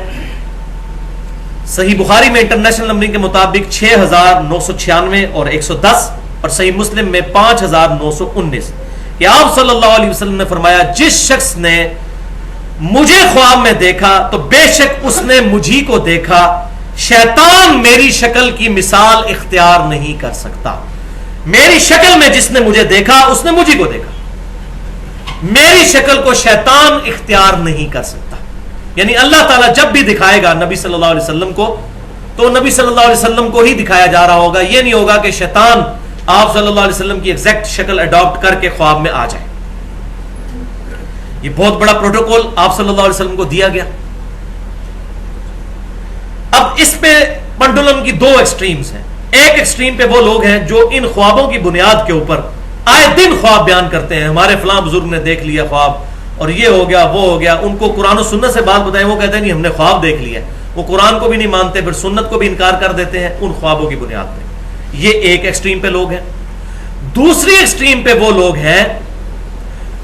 صحیح بخاری میں انٹرنیشنل نمبرنگ کے مطابق 6996 اور 110 اور صحیح مسلم میں 5919 کہ آپ صلی اللہ علیہ وسلم نے فرمایا جس شخص نے مجھے خواب میں دیکھا تو بے شک اس نے مجھی کو دیکھا. شیطان میری شکل کی مثال اختیار نہیں کر سکتا. میری شکل میں جس نے مجھے دیکھا اس نے مجھی کو دیکھا. میری شکل کو شیطان اختیار نہیں کر سکتا. یعنی اللہ تعالیٰ جب بھی دکھائے گا نبی صلی اللہ علیہ وسلم کو تو نبی صلی اللہ علیہ وسلم کو ہی دکھایا جا رہا ہوگا. یہ نہیں ہوگا کہ شیطان آپ صلی اللہ علیہ وسلم کی ایگزیکٹ شکل اڈاپٹ کر کے خواب میں آ جائے. یہ بہت بڑا پروٹوکول آپ صلی اللہ علیہ وسلم کو دیا گیا. اب اس پہ پنڈولم کی دو ایکسٹریمز ہیں. ایک ایکسٹریم پہ وہ لوگ ہیں جو ان خوابوں کی بنیاد کے اوپر آئے دن خواب بیان کرتے ہیں. ہمارے فلاں بزرگ نے دیکھ لیا خواب اور یہ ہو گیا وہ ہو گیا. ان کو قرآن و سنت سے بات بتائیں وہ کہتے ہیں نہیں ہم نے خواب دیکھ لیا. وہ قرآن کو بھی نہیں مانتے پھر سنت کو بھی انکار کر دیتے ہیں ان خوابوں کی بنیاد پہ. یہ ایک ایکسٹریم پہ لوگ ہیں. دوسری ایکسٹریم پہ وہ لوگ ہیں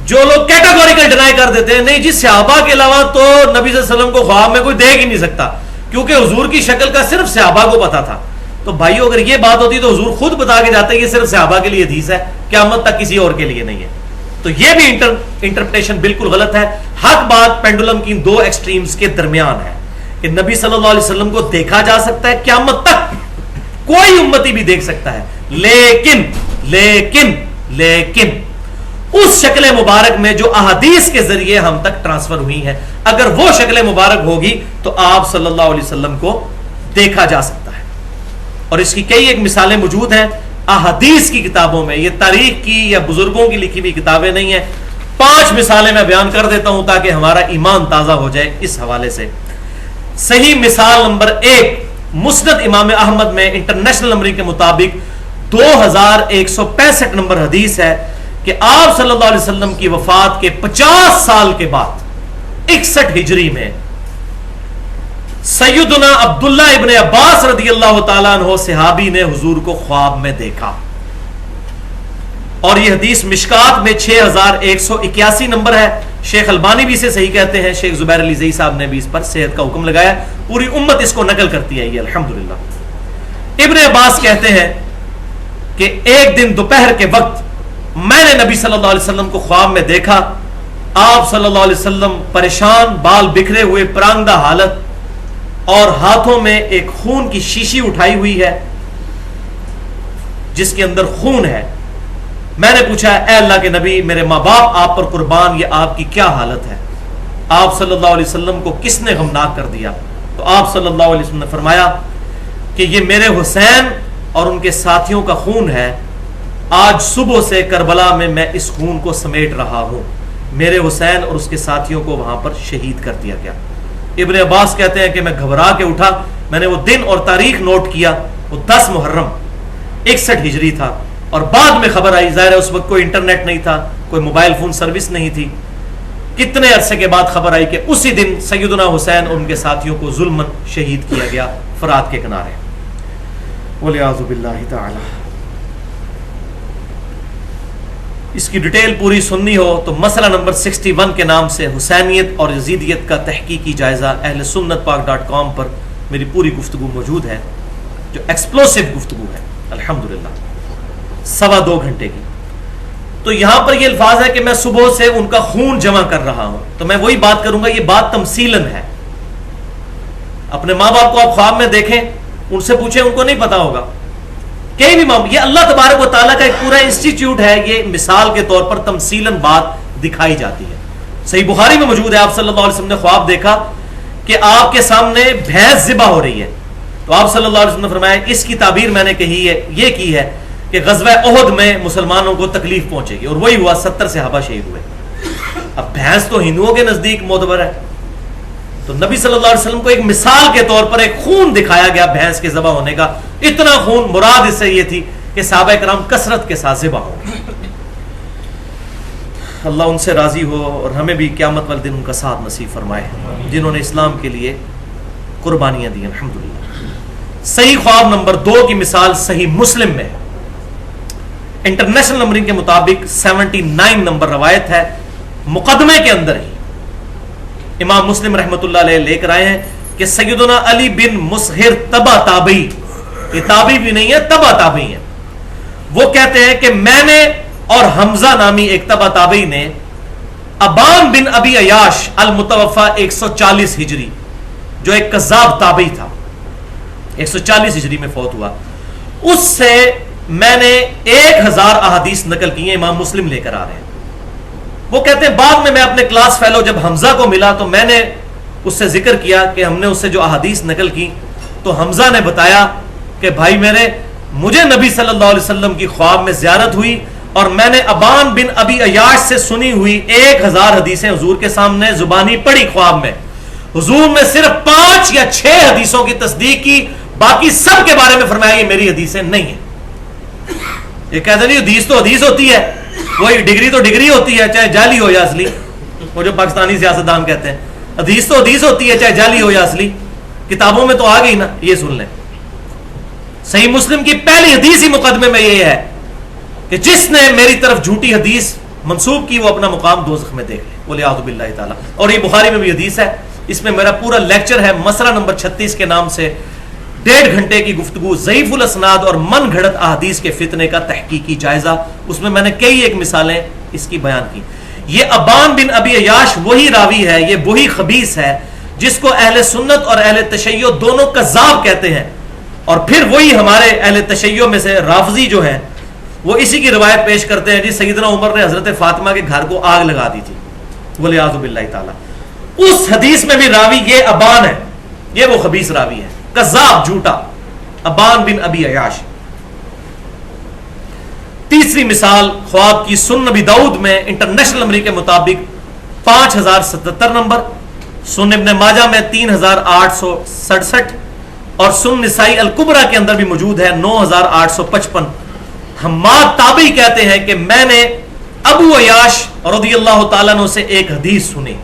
جو لوگ کیٹاگوریکل ڈینائی کر دیتے ہیں نہیں جی صحابہ کے علاوہ تو نبی صلی اللہ علیہ وسلم کو خواب میں کوئی دیکھ ہی نہیں سکتا کیونکہ حضور کی شکل کا صرف صحابہ کو پتا تھا. تو بھائیو اگر یہ بات ہوتی تو حضور خود بتا کے جاتے ہیں یہ صرف صحابہ کے لیے حدیث ہے قیامت تک کسی اور کے لیے نہیں ہے. تو یہ بھی انٹرپریٹیشن بالکل غلط ہے. حق بات پینڈولم کی دو ایکسٹریمز کے درمیان ہے کہ نبی صلی اللہ علیہ وسلم کو دیکھا جا سکتا ہے قیامت تک کوئی امتی بھی دیکھ سکتا ہے لیکن لیکن لیکن اس شکل مبارک میں جو احادیث کے ذریعے ہم تک ٹرانسفر ہوئی ہیں اگر وہ شکل مبارک ہوگی تو آپ صلی اللہ علیہ وسلم کو دیکھا جا سکتا ہے. اور اس کی کئی ایک مثالیں موجود ہیں احادیث کی کتابوں میں. یہ تاریخ کی یا بزرگوں کی لکھی ہوئی کتابیں نہیں ہیں. 5 مثالیں میں بیان کر دیتا ہوں تاکہ ہمارا ایمان تازہ ہو جائے اس حوالے سے. صحیح مثال نمبر 1 مسند امام احمد میں انٹرنیشنل نمبرنگ کے مطابق 2165 نمبر حدیث ہے کہ آپ صلی اللہ علیہ وسلم کی وفات کے 50 سال کے بعد 61 ہجری میں سیدنا عبداللہ ابن عباس رضی اللہ تعالیٰ عنہ صحابی نے حضور کو خواب میں دیکھا. اور یہ حدیث مشکات میں 6181 نمبر ہے. شیخ البانی بھی اسے صحیح کہتے ہیں. شیخ زبیر علی زئی صاحب نے بھی اس پر صحت کا حکم لگایا. پوری امت اس کو نقل کرتی ہے یہ الحمدللہ. ابن عباس کہتے ہیں کہ ایک دن دوپہر کے وقت میں نے نبی صلی اللہ علیہ وسلم کو خواب میں دیکھا. آپ صلی اللہ علیہ وسلم پریشان بال بکھرے ہوئے پرانگدہ حالت اور ہاتھوں میں ایک خون کی شیشی اٹھائی ہوئی ہے جس کے اندر خون ہے. میں نے پوچھا اے اللہ کے نبی میرے ماں باپ آپ پر قربان یہ آپ کی کیا حالت ہے. آپ صلی اللہ علیہ وسلم کو کس نے غمناک کر دیا؟ تو آپ صلی اللہ علیہ وسلم نے فرمایا کہ یہ میرے حسین اور ان کے ساتھیوں کا خون ہے. آج صبح سے کربلا میں اس خون کو سمیٹ رہا ہوں. میرے حسین اور اس کے ساتھیوں کو وہاں پر شہید کر دیا گیا. ابن عباس کہتے ہیں کہ میں گھبرا کے اٹھا. میں نے وہ دن اور تاریخ نوٹ کیا. وہ 10 محرم 61 ہجری تھا. اور بعد میں خبر آئی ظاہر ہے اس وقت کوئی انٹرنیٹ نہیں تھا کوئی موبائل فون سروس نہیں تھی. کتنے عرصے کے بعد خبر آئی کہ اسی دن سیدنا حسین اور ان کے ساتھیوں کو ظلماً شہید کیا گیا فرات کے کنارے. وَلِعَاذُ بِاللَّهِ تَعَالَى. اس کی ڈیٹیل پوری سننی ہو تو مسئلہ نمبر 61 کے نام سے حسینیت اور یزیدیت کا تحقیقی جائزہ اہل سنت پاک.com پر میری پوری گفتگو موجود ہے جو ایکسپلوسیو گفتگو ہے الحمدللہ 2.25 گھنٹے کی. تو یہاں پر یہ الفاظ ہے کہ میں صبح سے ان کا خون جمع کر رہا ہوں. تو میں وہی بات کروں گا. یہ بات تمثیلاً ہے. اپنے ماں باپ کو آپ خواب میں دیکھیں ان سے پوچھیں ان کو نہیں پتا ہوگا. کہیں بھی یہ اللہ تبارک و تعالیٰ کا ایک پورا انسٹیٹیوٹ ہے. یہ مثال کے طور پر تمثیلاً بات دکھائی جاتی ہے. صحیح بخاری میں موجود ہے آپ صلی اللہ علیہ وسلم نے خواب دیکھا کہ آپ کے سامنے بھینس ذبح ہو رہی ہے. تو آپ صلی اللہ علیہ وسلم نے فرمایا اس کی تعبیر میں نے کہی ہے یہ کی ہے کہ غزوہ احد میں مسلمانوں کو تکلیف پہنچے گی. اور وہی ہوا 70 صحابہ شہید ہوئے. اب بھینس تو ہندوؤں کے نزدیک معتبر ہے. تو نبی صلی اللہ علیہ وسلم کو ایک مثال کے طور پر ایک خون دکھایا گیا بھینس کے ذبح ہونے کا. اتنا خون مراد اس سے یہ تھی کہ صحابہ کرام کثرت کے ساتھ ذبح ہوں. اللہ ان سے راضی ہو اور ہمیں بھی قیامت والے دن ان کا ساتھ نصیب فرمائے جنہوں نے اسلام کے لیے قربانیاں دی الحمدللہ. صحیح خواب نمبر 2 کی مثال صحیح مسلم میں انٹرنیشنل نمبرنگ کے مطابق 79 نمبر روایت ہے. مقدمے کے اندر ہی امام مسلم رحمۃ اللہ علیہ لے کر آئے ہیں کہ سیدنا علی بن مسہر تبع تابعی، یہ تابعی بھی نہیں ہے، تبع تابعی ہے، وہ کہتے ہیں کہ میں نے اور حمزہ نامی ایک تبع تابعی نے ابان بن ابی عیاش المتوفا 140 ہجری، جو ایک کذاب تابعی تھا، 140 ہجری میں فوت ہوا، اس سے میں نے 1000 احادیث نقل کی ہیں، امام مسلم لے کر آ رہے ہیں۔ وہ کہتے ہیں بعد میں اپنے کلاس فیلو جب حمزہ کو ملا تو میں نے اس سے ذکر کیا کہ ہم نے اس سے جو احادیث نقل کی، تو حمزہ نے بتایا کہ بھائی میرے، مجھے نبی صلی اللہ علیہ وسلم کی خواب میں زیارت ہوئی اور میں نے ابان بن ابی عیاش سے سنی ہوئی 1000 حدیثیں حضور کے سامنے زبانی پڑھی خواب میں، حضور نے صرف 5 یا 6 حدیثوں کی تصدیق کی، باقی سب کے بارے میں فرمایا یہ میری حدیثیں نہیں ہیں۔ یہ کہتے نہیں حدیث تو حدیث ہوتی ہے، وہی ڈگری تو ڈگری ہوتی ہے، چاہے جعلی ہو یا اصلی، وہ جو پاکستانی سیاستدان کہتے ہیں حدیث تو حدیث ہوتی ہے چاہے جعلی ہو یا اصلی، کتابوں میں تو آ گئی نا۔ یہ سن لیں، صحیح مسلم کی پہلی حدیث ہی مقدمے میں یہ ہے کہ جس نے میری طرف جھوٹی حدیث منسوب کی وہ اپنا مقام دوزخ میں دیکھ لے، وَلِعَاذُ بِاللَّهِ تعالیٰ۔ اور یہ بخاری میں بھی حدیث ہے، اس میں میرا پورا لیکچر ہے، مسئلہ نمبر 36 کے نام سے 1.5 گھنٹے کی گفتگو، ضعیف الاسناد اور من گھڑت احادیث کے فتنے کا تحقیقی جائزہ، اس میں نے کئی ایک مثالیں اس کی بیان کی۔ یہ ابان بن ابی عیاش وہی راوی ہے، یہ وہی خبیث ہے جس کو اہل سنت اور اہل تشیع دونوں کذاب کہتے ہیں، اور پھر وہی ہمارے اہل تشیع میں سے رافضی جو ہیں وہ اسی کی روایت پیش کرتے ہیں جی سیدنا عمر نے حضرت فاطمہ کے گھر کو آگ لگا دی تھی، وَلِعَاذُ بِاللَّهِ تعالیٰ۔ اس حدیث میں بھی راوی یہ ابان ہے، یہ وہ خبیث راوی ہے، کذاب جھوٹا، ابان بن ابی عیاش۔ تیسری مثال خواب کی، سنن نبی داؤد میں انٹرنیشنل نمبر کے مطابق 5077 نمبر، سنن ابن ماجہ میں 3867 اور سنن نسائی الکبریٰ کے اندر بھی موجود ہے 9855۔ حماد تابعی کہتے ہیں کہ میں نے ابو عیاش رضی اللہ تعالیٰ عنہ سے ایک حدیث سنی،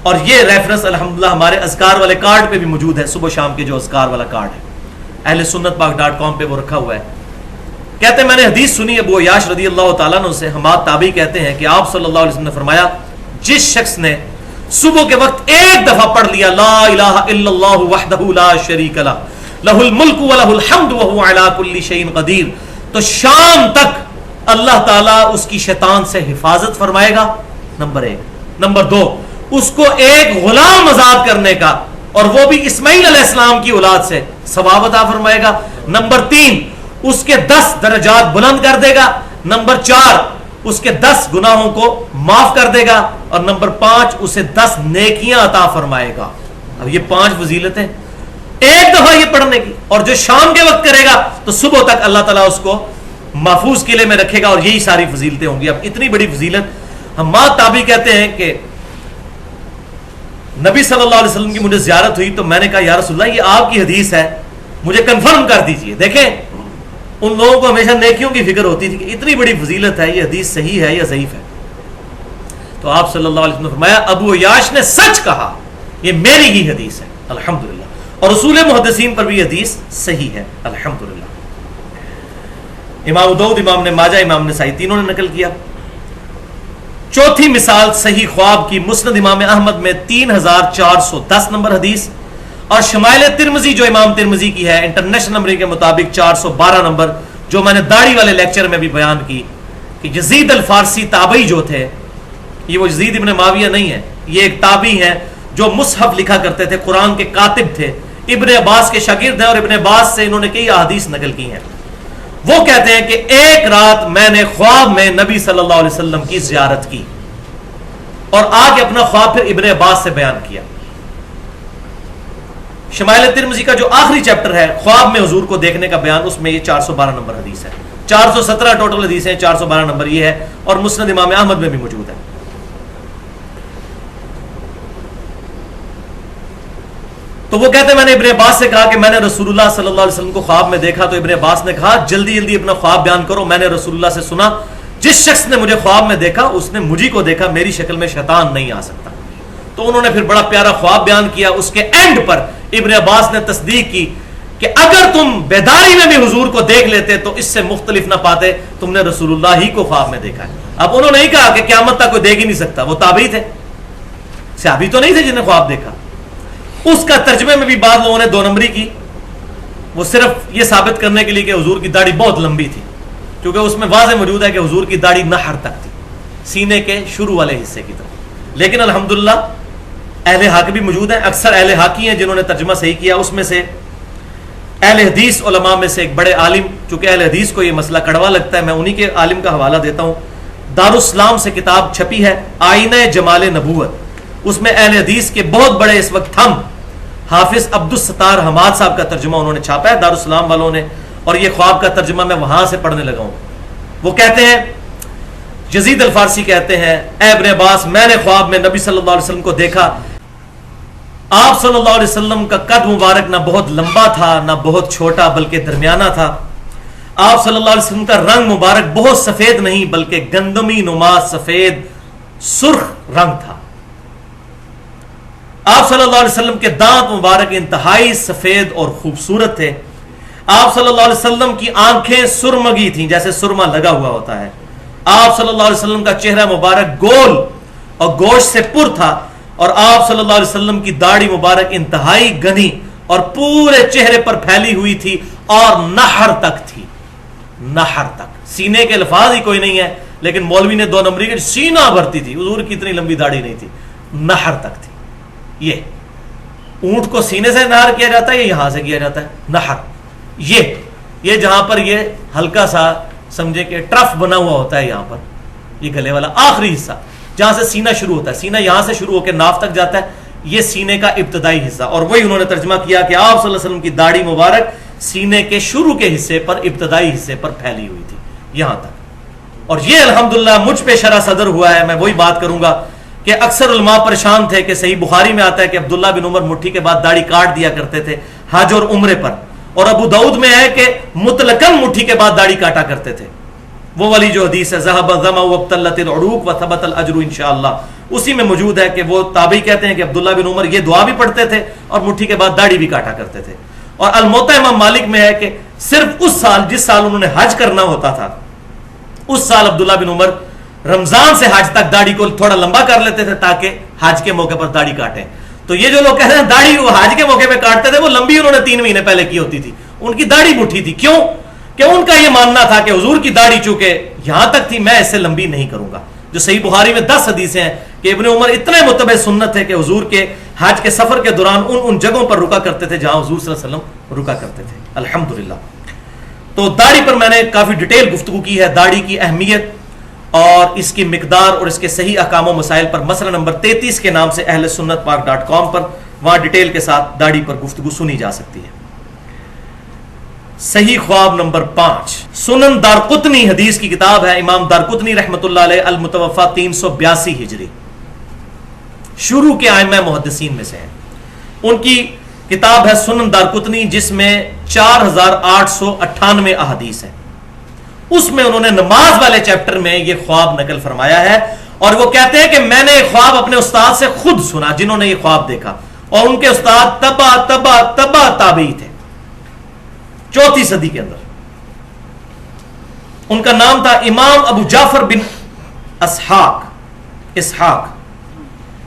اور یہ ریفرنس الحمدللہ ہمارے اذکار والے کارڈ پہ بھی موجود ہے، صبح شام کے جو اذکار والا کارڈ ہے اہل سنت پاک.com پہ وہ رکھا ہوا ہے۔ کہتے ہیں میں نے حدیث سنی ابو عیاش رضی اللہ تعالیٰ عنہ سے، حماد تابعی کہتے ہیں کہ آپ صلی اللہ علیہ وسلم نے فرمایا جس شخص نے صبح کے وقت ایک دفعہ پڑھ لیا لا الہ الا اللہ وحدہ لا شریک لہ لہ الملک ولہ الحمد وہو علی کل شیء قدیر، تو شام تک اللہ تعالیٰ اس کی شیطان سے حفاظت فرمائے گا، نمبر 1۔ نمبر 2، اس کو ایک غلام آزاد کرنے کا، اور وہ بھی اسماعیل علیہ السلام کی اولاد سے، ثواب عطا فرمائے گا۔ نمبر 3، اس کے 10 درجات بلند کر دے گا۔ نمبر 4، اس کے 10 گناہوں کو معاف کر دے گا، اور نمبر 5، اسے 10 نیکیاں عطا فرمائے گا۔ اب یہ 5 فضیلتیں ایک دفعہ یہ پڑھنے کی، اور جو شام کے وقت کرے گا تو صبح تک اللہ تعالیٰ اس کو محفوظ قلعے میں رکھے گا، اور یہی ساری فضیلتیں ہوں گی۔ اب اتنی بڑی فضیلت، حماد تابعی کہتے ہیں کہ نبی صلی اللہ علیہ وسلم کی مجھے زیارت ہوئی تو میں نے کہا یا رسول اللہ یہ آپ کی حدیث ہے، مجھے کنفرم کر دیجئے۔ دیکھیں ان لوگوں کو ہمیشہ نیکیوں کی فکر ہوتی تھی کہ اتنی بڑی فضیلت ہے، یہ حدیث صحیح ہے یا ضعیف ہے؟ تو آپ صلی اللہ علیہ وسلم نے فرمایا ابو عیاش نے سچ کہا، یہ میری ہی حدیث ہے الحمدللہ، اور اصول محدثین پر بھی حدیث صحیح ہے الحمدللہ۔ امام داؤد، امام نے ماجہ، امام نسائی تینوں نے نقل کیا۔ چوتھی مثال صحیح خواب کی، مسند امام احمد میں 3410 نمبر حدیث، اور شمائل ترمذی جو امام ترمذی کی ہے انٹرنیشنل نمبر کے مطابق 412 نمبر، جو میں نے داڑھی والے لیکچر میں بھی بیان کی کہ یزید الفارسی تابعی جو تھے، یہ وہ یزید ابن معاویہ نہیں ہے، یہ ایک تابعی ہیں جو مصحف لکھا کرتے تھے، قرآن کے کاتب تھے، ابن عباس کے شاگرد ہیں، اور ابن عباس سے انہوں نے کئی احادیث نقل کی ہیں۔ وہ کہتے ہیں کہ ایک رات میں نے خواب میں نبی صلی اللہ علیہ وسلم کی زیارت کی، اور آ کے اپنا خواب پھر ابن عباس سے بیان کیا۔ شمائل ترمذی کا جو آخری چیپٹر ہے خواب میں حضور کو دیکھنے کا بیان، اس میں یہ 412 نمبر حدیث ہے، 417 ٹوٹل حدیث ہیں، 412 نمبر یہ ہے، اور مسند امام احمد میں بھی موجود ہے۔ تو وہ کہتے ہیں میں نے ابن عباس سے کہا کہ میں نے رسول اللہ صلی اللہ علیہ وسلم کو خواب میں دیکھا، تو ابن عباس نے کہا جلدی جلدی اپنا خواب بیان کرو، میں نے رسول اللہ سے سنا جس شخص نے مجھے خواب میں دیکھا اس نے مجھے کو دیکھا، میری شکل میں شیطان نہیں آ سکتا۔ تو انہوں نے پھر بڑا پیارا خواب بیان کیا، اس کے اینڈ پر ابن عباس نے تصدیق کی کہ اگر تم بیداری میں بھی حضور کو دیکھ لیتے تو اس سے مختلف نہ پاتے، تم نے رسول اللہ ہی کو خواب میں دیکھا ہے۔ اب انہوں نے نہیں کہا کہ قیامت تک کوئی دیکھ ہی نہیں سکتا، وہ تابعی تھے، صحابی تو نہیں تھے جنہیں خواب دیکھا. اس کا ترجمے میں بھی بعض لوگوں نے 2 نمبری کی، وہ صرف یہ ثابت کرنے کے لیے کہ حضور کی داڑھی بہت لمبی تھی، کیونکہ اس میں واضح موجود ہے کہ حضور کی داڑھی نحر تک تھی، سینے کے شروع والے حصے کی طرف. لیکن الحمدللہ اہل حق بھی موجود ہیں، اکثر اہل حقی ہیں جنہوں نے ترجمہ صحیح کیا. اس میں سے اہل حدیث علماء میں سے ایک بڑے عالم، چونکہ اہل حدیث کو یہ مسئلہ کڑوا لگتا ہے، میں انہی کے عالم کا حوالہ دیتا ہوں. دارالاسلام سے کتاب چھپی ہے آئینہ جمال نبوت، اس میں اہل حدیث کے بہت بڑے اس وقت ہم حافظ عبدالستار حماد صاحب کا ترجمہ انہوں نے چھاپا ہے دارالاسلام والوں نے، اور یہ خواب کا ترجمہ میں وہاں سے پڑھنے لگا ہوں. وہ کہتے ہیں، یزید الفارسی کہتے ہیں، اے ابن عباس میں نے خواب میں نبی صلی اللہ علیہ وسلم کو دیکھا. آپ صلی اللہ علیہ وسلم کا قد مبارک نہ بہت لمبا تھا نہ بہت چھوٹا بلکہ درمیانہ تھا. آپ صلی اللہ علیہ وسلم کا رنگ مبارک بہت سفید نہیں بلکہ گندمی نما سفید سرخ رنگ تھا. آپ صلی اللہ علیہ وسلم کے دانت مبارک انتہائی سفید اور خوبصورت تھے. آپ صلی اللہ علیہ وسلم کی آنکھیں سرمگی تھیں جیسے سرما لگا ہوا ہوتا ہے. آپ صلی اللہ علیہ وسلم کا چہرہ مبارک گول اور گوشت سے پر تھا، اور آپ صلی اللہ علیہ وسلم کی داڑھی مبارک انتہائی گھنی اور پورے چہرے پر پھیلی ہوئی تھی اور نحر تک تھی. نحر تک، سینے کے الفاظ ہی کوئی نہیں ہے، لیکن مولوی نے 2 نمبری کے سینہ بھرتی تھی. حضور کی اتنی لمبی داڑھی نہیں تھی، نحر تک تھی. یہ اونٹ کو سینے سے نہر کیا جاتا ہے یا یہاں سے کیا جاتا ہے نہر؟ یہ جہاں پر یہ ہلکا سا سمجھے کہ ٹرف بنا ہوا ہوتا ہے، یہاں پر یہ گلے والا آخری حصہ جہاں سے سینہ شروع ہوتا ہے، سینہ یہاں سے شروع ہو کے ناف تک جاتا ہے، یہ سینے کا ابتدائی حصہ. اور وہی انہوں نے ترجمہ کیا کہ آپ صلی اللہ علیہ وسلم کی داڑھی مبارک سینے کے شروع کے حصے پر، ابتدائی حصے پر پھیلی ہوئی تھی یہاں تک. اور یہ الحمدللہ مجھ پہ شرح صدر ہوا ہے. میں وہی بات کروں گا کہ اکثر علماء پریشان تھے کہ صحیح بخاری میں آتا ہے کہ عبداللہ بن عمر مٹھی کے بعد داڑھی کاٹ دیا کرتے تھے حج اور عمرے پر، اور ابو داؤد میں ہے کہ مطلقاً مٹھی کے بعد داڑھی کاٹا کرتے تھے. وہ والی جو حدیث ہے ذهب الظمأ وابتلت العروق وثبت الاجر انشاءاللہ، اسی میں موجود ہے کہ وہ تابعی کہتے ہیں کہ عبداللہ بن عمر یہ دعا بھی پڑھتے تھے اور مٹھی کے بعد داڑھی بھی کاٹا کرتے تھے. اور الموطا امام مالک میں ہے کہ صرف اس سال جس سال انہوں نے حج کرنا ہوتا تھا اس سال عبداللہ بن عمر رمضان سے حج تک داڑھی کو تھوڑا لمبا کر لیتے تھے تاکہ حج کے موقع پر داڑھی کاٹیں. تو یہ جو لوگ کہہ رہے ہیں داڑھی وہ حج کے موقع پہ کاٹتے تھے، وہ لمبی انہوں نے 3 مہینے پہلے کی ہوتی تھی، ان کی داڑھی مٹھی تھی. کیوں؟ کہ ان کا یہ ماننا تھا کہ حضور کی داڑھی چونکہ یہاں تک تھی میں اس سے لمبی نہیں کروں گا. جو صحیح بخاری میں 10 حدیثیں ہیں کہ ابن عمر اتنے متبع سنت تھے کہ حضور کے حج کے سفر کے دوران ان جگہوں پر رکا کرتے تھے جہاں حضور صلی اللہ علیہ وسلم رکا کرتے تھے. الحمدللہ. تو داڑھی پر میں نے کافی ڈیٹیل گفتگو کی ہے، داڑھی کی اہمیت اور اس کی مقدار اور اس کے صحیح احکام و مسائل پر مسئلہ نمبر 33 کے نام سے اہل سنت پاک .com پر وہاں ڈیٹیل کے ساتھ داڑھی پر گفتگو سنی جا سکتی ہے. صحیح خواب نمبر 5 سنن دارقطنی حدیث کی کتاب ہے. امام دارقطنی رحمۃ اللہ علیہ المتوفا 382 ہجری، شروع کے ائمہ محدثین میں سے ہیں. ان کی کتاب ہے سنن دارقطنی جس میں 4898 احادیث ہیں. اس میں انہوں نے نماز والے چیپٹر میں یہ خواب نقل فرمایا ہے، اور وہ کہتے ہیں کہ میں نے یہ خواب اپنے استاد سے خود سنا جنہوں نے یہ خواب دیکھا، اور ان کے استاد تبا تابعی تھے 4 صدی کے اندر. ان کا نام تھا امام ابو جعفر بن اسحاق،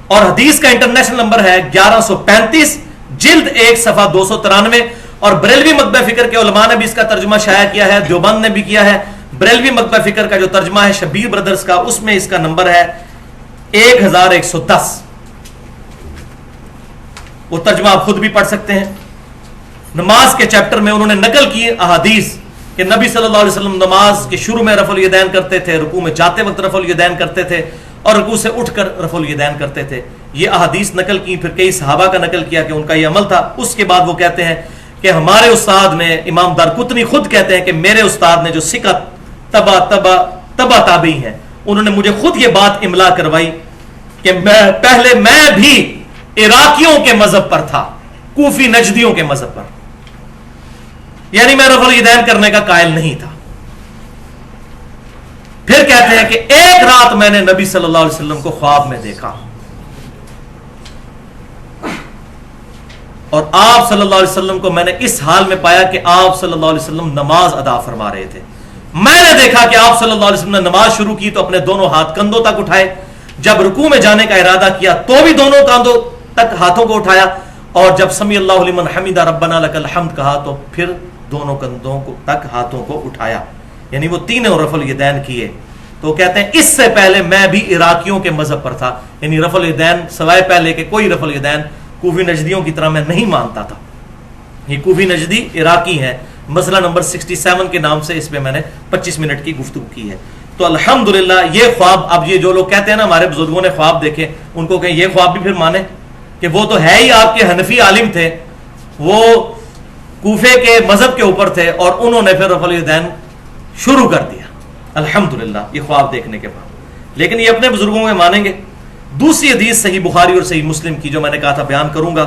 اور حدیث کا انٹرنیشنل نمبر ہے 1135، جلد 1 صفحہ 293. اور بریلوی مکتبہ فکر کے علماء نے بھی اس کا ترجمہ شائع کیا ہے، دیوبند نے بھی کیا ہے. بریلوی مکتبہ فکر کا جو ترجمہ ہے شبیر برادرز کا، اس میں اس کا نمبر ہے 1110. وہ ترجمہ آپ خود بھی پڑھ سکتے ہیں. نماز کے چیپٹر میں انہوں نے نقل کی احادیث کہ نبی صلی اللہ علیہ وسلم نماز کے شروع میں رفع الیدین کرتے تھے، رکوع میں جاتے وقت رفع الیدین کرتے تھے، اور رکوع سے اٹھ کر رفع الیدین کرتے تھے. یہ احادیث نقل کی. پھر کئی صحابہ کا نقل کیا کہ ان کا یہ عمل تھا. اس کے بعد وہ کہتے ہیں کہ ہمارے استاد نے، امام دارقطنی خود کہتے ہیں کہ میرے استاد نے جو ثقت تبا تابعی ہیں، انہوں نے مجھے خود یہ بات املا کروائی کہ پہلے میں بھی عراقیوں کے مذہب پر تھا، کوفی نجدیوں کے مذہب پر، یعنی میں رفع الیدین کرنے کا قائل نہیں تھا. پھر کہتے ہیں کہ ایک رات میں نے نبی صلی اللہ علیہ وسلم کو خواب میں دیکھا، اور آپ صلی اللہ علیہ وسلم کو میں نے اس حال میں پایا کہ آپ صلی اللہ علیہ وسلم نماز ادا فرما رہے تھے. میں نے دیکھا کہ آپ صلی اللہ علیہ وسلم نے نماز شروع کی تو اپنے دونوں ہاتھ کندھوں تک اٹھائے، جب رکوع میں جانے کا ارادہ کیا تو بھی دونوں کاندھوں تک ہاتھوں کو اٹھایا، اور جب سمی اللہ لمن حمدہ ربنا لک الحمد کہا تو پھر دونوں کندھوں کو تک ہاتھوں کو اٹھایا، یعنی وہ تینوں رفع الیدین کیے۔ تو کہتے ہیں اس سے پہلے میں بھی عراقیوں کے مذہب پر تھا، یعنی رفع الیدین سوائے پہلے کہ کوئی رفع الیدین کوفی نجدیوں کی طرح میں نہیں مانتا تھا۔ یہ کوفی نجدی عراقی ہیں، مسئلہ نمبر 67 کے نام سے اس پہ میں نے 25 منٹ کی گفتگو کی ہے۔ تو الحمدللہ یہ خواب، اب یہ جو لوگ کہتے ہیں نا ہمارے بزرگوں نے خواب دیکھے، ان کو کہیں یہ خواب بھی پھر مانے کہ وہ تو ہے ہی آپ کے حنفی عالم تھے، وہ کوفے کے مذہب کے اوپر تھے اور انہوں نے پھر رفع الیدین شروع کر دیا الحمدللہ یہ خواب دیکھنے کے بعد، لیکن یہ اپنے بزرگوں کے مانیں گے۔ دوسری حدیث صحیح بخاری اور صحیح مسلم کی جو میں نے کہا تھا بیان کروں گا،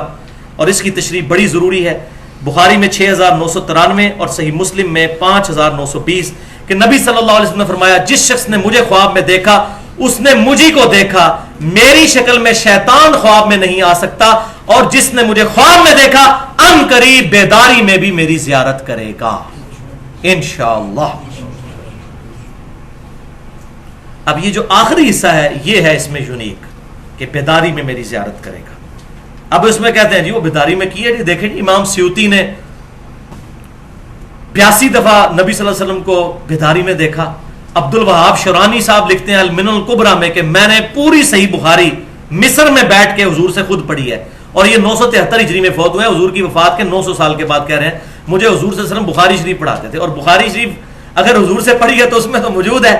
اور اس کی تشریح بڑی ضروری ہے۔ بخاری میں 6993 اور صحیح مسلم میں 5920 کہ نبی صلی اللہ علیہ وسلم نے فرمایا جس شخص نے مجھے خواب میں دیکھا اس نے مجھی کو دیکھا، میری شکل میں شیطان خواب میں نہیں آ سکتا، اور جس نے مجھے خواب میں دیکھا ان قریب بیداری میں بھی میری زیارت کرے گا انشاءاللہ۔ اب یہ جو آخری حصہ ہے یہ ہے اس میں یونیک کہ بیداری میں میری زیارت کرے گا۔ اب اس میں کہتے ہیں جی وہ بیداری میں کی ہے، جی دیکھیں جی امام سیوطی نے 82 دفعہ نبی صلی اللہ علیہ وسلم کو بیداری میں دیکھا۔ عبد الوہاب شرانی صاحب لکھتے ہیں المنن الکبریٰ میں کہ میں نے پوری صحیح بخاری مصر میں بیٹھ کے حضور سے خود پڑھی ہے، اور یہ 973 ہجری میں فوت ہوئے ہیں، حضور کی وفات کے 900 سال کے بعد کہہ رہے ہیں مجھے حضور صلی اللہ علیہ وسلم بخاری شریف پڑھاتے تھے، اور بخاری شریف اگر حضور سے پڑھی ہے تو اس میں تو موجود ہے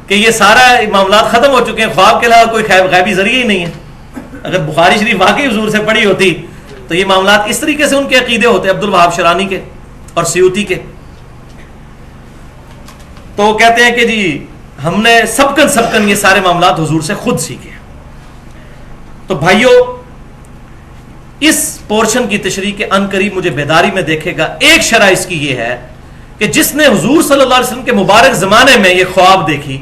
کہ یہ سارا معاملات ختم ہو چکے ہیں، خواب کے علاوہ کوئی غیبی ذریعہ ہی نہیں ہے۔ اگر بخاری شریف واقعی حضور سے پڑھی ہوتی تو یہ معاملات اس طریقے سے ان کے عقیدے ہوتے عبد الوہاب شرانی کے اور سیوطی کے۔ تو وہ کہتے ہیں کہ جی ہم نے سبکن یہ سارے معاملات حضور سے خود سیکھے۔ تو بھائیو اس پورشن کی تشریح کے ان قریب مجھے بیداری میں دیکھے گا، ایک شرح اس کی یہ ہے کہ جس نے حضور صلی اللہ علیہ وسلم کے مبارک زمانے میں یہ خواب دیکھی،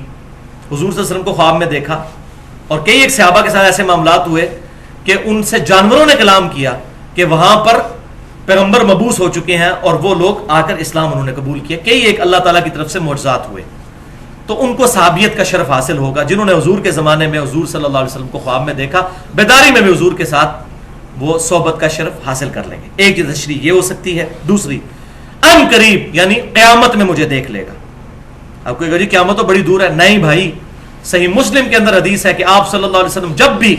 حضور صلی اللہ علیہ وسلم کو خواب میں دیکھا، اور کئی ایک صحابہ کے ساتھ ایسے معاملات ہوئے کہ ان سے جانوروں نے کلام کیا کہ وہاں پر پیغمبر مبعوث ہو چکے ہیں، اور وہ لوگ آ کر اسلام انہوں نے قبول کیا، کئی ایک اللہ تعالیٰ کی طرف سے معجزات ہوئے، تو ان کو صحابیت کا شرف حاصل ہوگا جنہوں نے حضور کے زمانے میں حضور صلی اللہ علیہ وسلم کو خواب میں دیکھا، بیداری میں بھی حضور کے ساتھ وہ صحبت کا شرف حاصل کر لیں گے۔ ایک تشریح یہ ہو سکتی ہے۔ دوسری ان قریب یعنی قیامت میں مجھے دیکھ لے گا۔ اب کوئی کہے جی قیامت تو بڑی دور ہے، نہیں بھائی، صحیح مسلم کے اندر حدیث ہے کہ آپ صلی اللہ علیہ وسلم جب بھی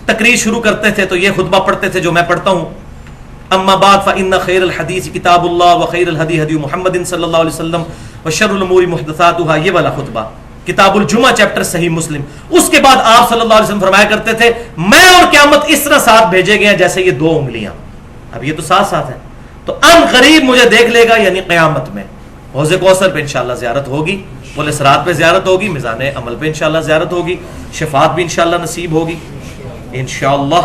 تقریر شروع کرتے تھے تو یہ خطبہ پڑھتے تھے جو میں پڑھتا ہوں، اما بعد فإن خیر الحدیث کتاب اللہ وخیر الہدی ہدی محمد صلی اللہ علیہ وسلم وشر الامور محدثاتها، یہ والا خطبہ کتاب الجمعہ چیپٹر صحیح مسلم۔ اس کے بعد آپ صلی اللہ علیہ وسلم فرمایا کرتے تھے میں اور قیامت اس طرح ساتھ بھیجے گئے ہیں جیسے یہ 2 انگلیاں، اب یہ تو ساتھ ساتھ ہیں، تو ان قریب مجھے دیکھ لے گا یعنی قیامت میں۔ حوض کوثر پہ انشاءاللہ زیارت ہوگی، پل صراط پہ زیارت ہوگی، میزان عمل پہ انشاءاللہ زیارت ہوگی، شفاعت بھی انشاءاللہ نصیب ہوگی انشاءاللہ۔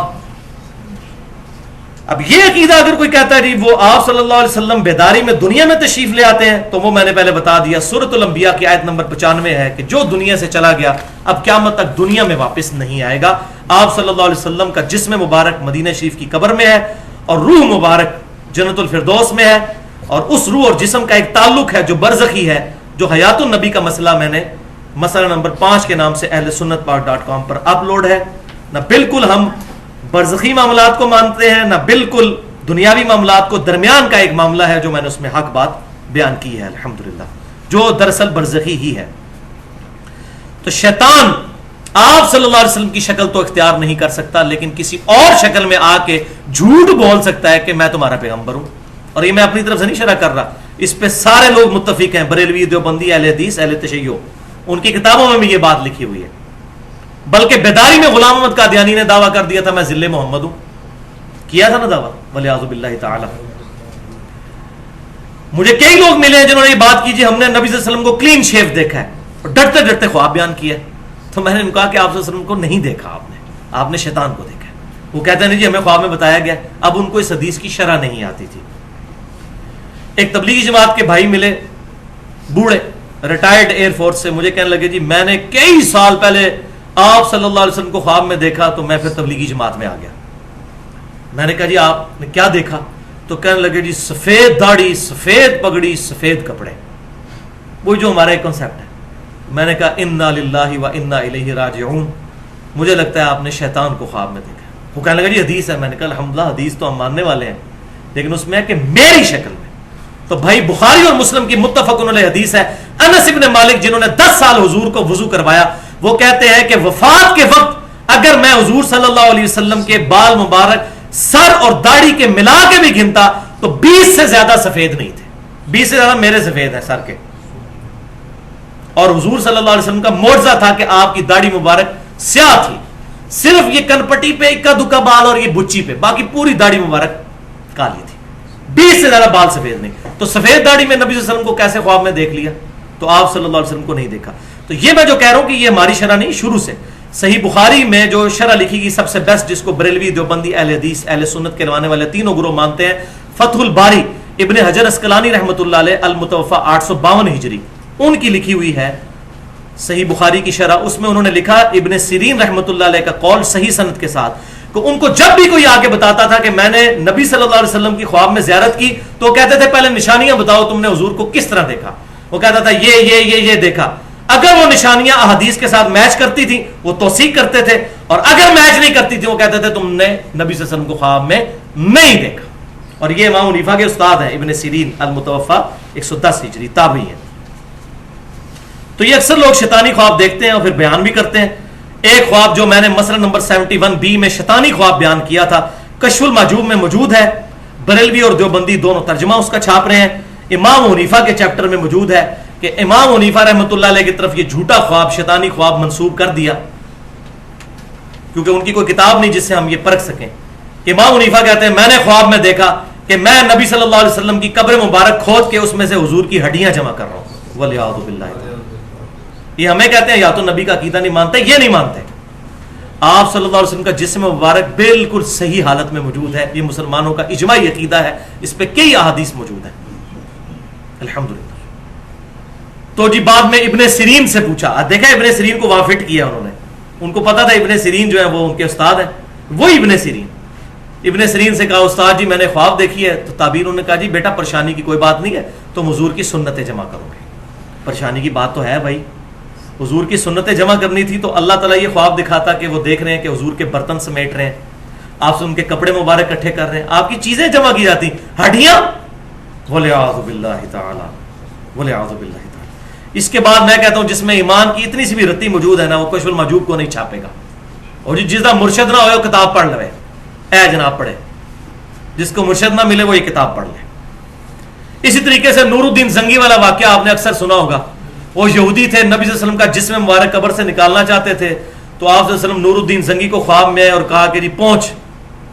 اب یہ عقیدہ اگر کوئی کہتا ہے جی وہ آپ صلی اللہ علیہ وسلم بیداری میں دنیا میں تشریف لے آتے ہیں، تو وہ میں نے پہلے بتا دیا سورۃ الانبیاء کی آیت نمبر 95 ہے کہ جو دنیا سے چلا گیا اب قیامت تک دنیا میں واپس نہیں آئے گا۔ آپ صلی اللہ علیہ وسلم کا جسم مبارک مدینہ شریف کی قبر میں ہے، اور روح مبارک جنت الفردوس میں ہے، اور اس روح اور جسم کا ایک تعلق ہے جو برزخی ہے، جو حیات النبی کا مسئلہ میں نے مسئلہ نمبر 5 کے نام سے اہل سنت پاک.com پر اپلوڈ ہے۔ نہ بالکل ہم برزخی معاملات کو مانتے ہیں، نہ بالکل دنیاوی معاملات کو، درمیان کا ایک معاملہ ہے جو میں نے اس میں حق بات بیان کی ہے الحمدللہ، جو دراصل برزخی ہی ہے۔ تو شیطان آپ صلی اللہ علیہ وسلم کی شکل تو اختیار نہیں کر سکتا، لیکن کسی اور شکل میں آ کے جھوٹ بول سکتا ہے کہ میں تمہارا پیغمبر ہوں، اور یہ میں اپنی طرف سے نہیں شرح کر رہا، اس پہ سارے لوگ متفق ہیں، بریلوی، دیوبندی، اہل حدیث، اہل تشیع، ان کی کتابوں میں بھی یہ بات لکھی ہوئی ہے۔ بلکہ بیداری میں غلام احمد قادیانی نے دعویٰ کر دیا تھا میں ذل محمد ہوں، کیا تھا نا دعویٰ، والعیاذ باللہ تعالی۔ مجھے کئی لوگ ملے ہیں جنہوں نے یہ بات کی جی ہم نے نبی صلی اللہ علیہ وسلم کو کلین شیو دیکھا ہے، اور ڈرتے ڈرتے خواب بیان کیا ہے، تو میں نے ان کو کہا کہ آپ صلی اللہ علیہ وسلم کو نہیں دیکھا، آپ نے شیطان کو دیکھا ہے۔ وہ کہتے ہیں نہیں جی ہمیں خواب میں بتایا گیا، اب ان کو اس حدیث کی شرح نہیں آتی تھی۔ ایک تبلیغی جماعت کے بھائی ملے، بوڑھے، ریٹائرڈ ایئر فورس سے، مجھے کہنے لگے جی میں نے کئی سال پہلے آپ صلی اللہ علیہ وسلم کو خواب میں دیکھا تو میں پھر تبلیغی جماعت میں آ گیا۔ میں نے کہا جی آپ نے کیا دیکھا؟ تو کہنے لگے جی سفید داڑھی، سفید پگڑی، سفید کپڑے۔ وہی جو ہمارا ایک کنسیپٹ ہے. میں نے کہا انا للہ و انا الیہ راجعون. مجھے لگتا ہے آپ نے شیطان کو خواب میں دیکھا. وہ کہنے لگا جی حدیث ہے. میں نے کہا الحمدللہ حدیث تو ہم ماننے والے ہیں, لیکن اس میں ہے کہ میری شکل میں. تو بھائی بخاری اور مسلم کی متفق علیہ حدیث ہے. انس ابن مالک جنہوں نے 10 سال حضور کو وضو کروایا, وہ کہتے ہیں کہ وفات کے وقت اگر میں حضور صلی اللہ علیہ وسلم کے بال مبارک سر اور داڑھی کے ملا کے بھی گنتا تو 20 سے زیادہ سفید نہیں تھے. 20 سے زیادہ میرے سفید ہیں سر کے. اور حضور صلی اللہ علیہ وسلم کا معجزہ تھا کہ آپ کی داڑھی مبارک سیاہ تھی, صرف یہ کن پٹی پہ اکا دکا بال اور یہ بچی پہ, باقی پوری داڑھی مبارک کالی تھی. 20 سے زیادہ بال سفید نہیں. تو سفید داڑھی میں نبی صلی اللہ علیہ وسلم کو کیسے خواب میں دیکھ لیا؟ تو آپ صلی اللہ علیہ وسلم کو نہیں دیکھا. تو یہ میں جو کہہ رہا ہوں کہ یہ ہماری شرح نہیں, شروع سے صحیح بخاری میں جو شرح لکھی گئی سب سے بیسٹ, جس کو بریلوی, دیوبندی, اہل حدیث, اہل سنت کے روانے والے تینوں گروہ مانتے ہیں, فتح الباری ابن حجر اسقلانی رحمۃ اللہ علیہ, المتوفا 852 ہجری, ان کی لکھی ہوئی ہے صحیح بخاری کی شرح. اس میں انہوں نے لکھا ابن سیرین رحمۃ اللہ علیہ کا قول صحیح سند کے ساتھ, کہ ان کو جب بھی کوئی آگے بتاتا تھا کہ میں نے نبی صلی اللہ علیہ وسلم کی خواب میں زیارت کی, تو کہتے تھے پہلے نشانیاں بتاؤ تم نے حضور کو کس طرح دیکھا. وہ کہتا تھا یہ دیکھا. اگر وہ نشانیاں احادیث کے ساتھ میچ کرتی تھی وہ توثیق کرتے تھے, اور اگر میچ نہیں کرتی تھی وہ کہتے تھے تم نے نبی صلی اللہ علیہ وسلم کو خواب میں نہیں دیکھا. اور یہ امام حنیفہ کے استاد ہیں ابن سیرین, المتوفا 110 ہجری, تابعی ہیں. تو یہ اکثر لوگ شیطانی خواب دیکھتے ہیں اور پھر بیان بھی کرتے ہیں. ایک خواب جو میں نے مسئلہ نمبر 71B میں شیطانی خواب بیان کیا تھا, کشف المحجوب میں موجود ہے. بریلوی اور دیوبندی دونوں ترجمہ اس کا چھاپ رہے ہیں. امام حنیفہ کے چیپٹر میں موجود ہے کہ امام حنیفہ رحمۃ اللہ علیہ کی طرف یہ جھوٹا خواب, شیطانی خواب منسوب کر دیا, کیونکہ ان کی کوئی کتاب نہیں جس سے ہم یہ پرکھ سکیں. امام حنیفہ کہتے ہیں میں نے خواب میں دیکھا کہ میں نبی صلی اللہ علیہ وسلم کی قبر مبارک کھود کے اس میں سے حضور کی ہڈیاں جمع کر رہا ہوں. ولیعوذ باللہ. یہ ہمیں کہتے ہیں یا تو نبی کا عقیدہ نہیں مانتے, یہ نہیں مانتے. آپ صلی اللہ علیہ وسلم کا جسم مبارک بالکل صحیح حالت میں موجود ہے. یہ مسلمانوں کا اجماعی عقیدہ ہے, اس پہ کئی احادیث موجود ہیں الحمدللہ. تو جی بعد میں ابن سیرین سے پوچھا, دیکھا ابن سیرین کو وہاں فٹ کیا انہوں نے, ان کو پتا تھا ابن سیرین جو ہے وہ ان کے استاد ہیں. وہی ابن سیرین سے کہا استاد جی میں نے خواب دیکھی ہے. تو تابعین نے کہا جی بیٹا پریشانی کی کوئی بات نہیں ہے, تم حضور کی سنتیں جمع کرو گے. پریشانی کی بات تو ہے بھائی, حضور کی سنتیں جمع کرنی تھی. تو اللہ تعالیٰ یہ خواب دکھاتا کہ وہ دیکھ رہے ہیں کہ حضور کے برتن سمیٹ رہے ہیں, آپ سے ان کے کپڑے مبارک اکٹھے کر رہے ہیں, آپ کی چیزیں جمع کی جاتی, ہڈیاں. ولیعوذ باللہ تعالی, ولیعوذ باللہ تعالی. اس کے بعد میں کہتا ہوں جس میں ایمان کی اتنی سی بھی رتی موجود ہے نا, وہ کشف المحجوب کو نہیں چھاپے گا. اور جس کا مرشد نہ ہوئے وہ کتاب پڑھ لے, اے جناب پڑھے. جس کو مرشد نہ ملے وہ یہ کتاب پڑھ لے. اسی طریقے سے نور الدین زنگی والا واقعہ آپ نے اکثر سنا ہوگا. وہ یہودی تھے, نبی صلی اللہ علیہ وسلم کا جسم مبارک قبر سے نکالنا چاہتے تھے. تو آپ صلی اللہ علیہ وسلم نور الدین زنگی کو خواب میں آئے اور کہا کہ جی پہنچ.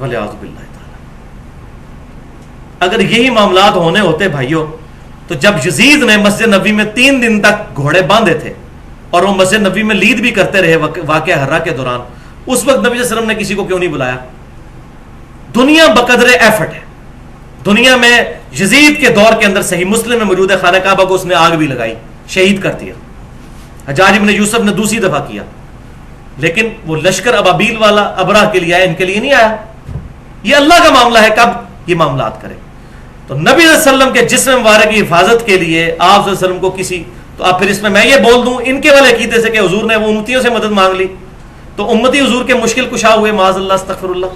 ولیعوذ باللہ تعالی. اگر یہی معاملات ہونے ہوتے بھائیوں, تو جب یزید نے مسجد نبوی میں 3 دن تک گھوڑے باندھے تھے اور وہ مسجد نبوی میں لید بھی کرتے رہے واقعہ حرہ کے دوران, اس وقت نبی صلی اللہ علیہ وسلم نے کسی کو کیوں نہیں بلایا؟ دنیا بقدر ایفٹ ہے. دنیا میں یزید کے دور کے اندر صحیح مسلم میں موجود ہے, خانہ کعبہ کو اس نے آگ بھی لگائی, شہید کر دیا. حجاج بن یوسف نے دوسری دفعہ کیا, لیکن وہ لشکر ابابیل والا ابراہ کے لیے آیا, ان کے لیے نہیں آیا. یہ اللہ کا معاملہ ہے کب یہ معاملات کرے. تو نبی صلی اللہ علیہ وسلم کے جسم مبارک کی حفاظت کے لیے آپ صلی اللہ علیہ وسلم کو کسی, تو آپ پھر اس میں یہ بول دوں ان کے والے عقیدے سے کہ حضور نے وہ امتیوں سے مدد مانگ لی تو امتی حضور کے مشکل کشا ہوئے, معاذ اللہ استغفر اللہ.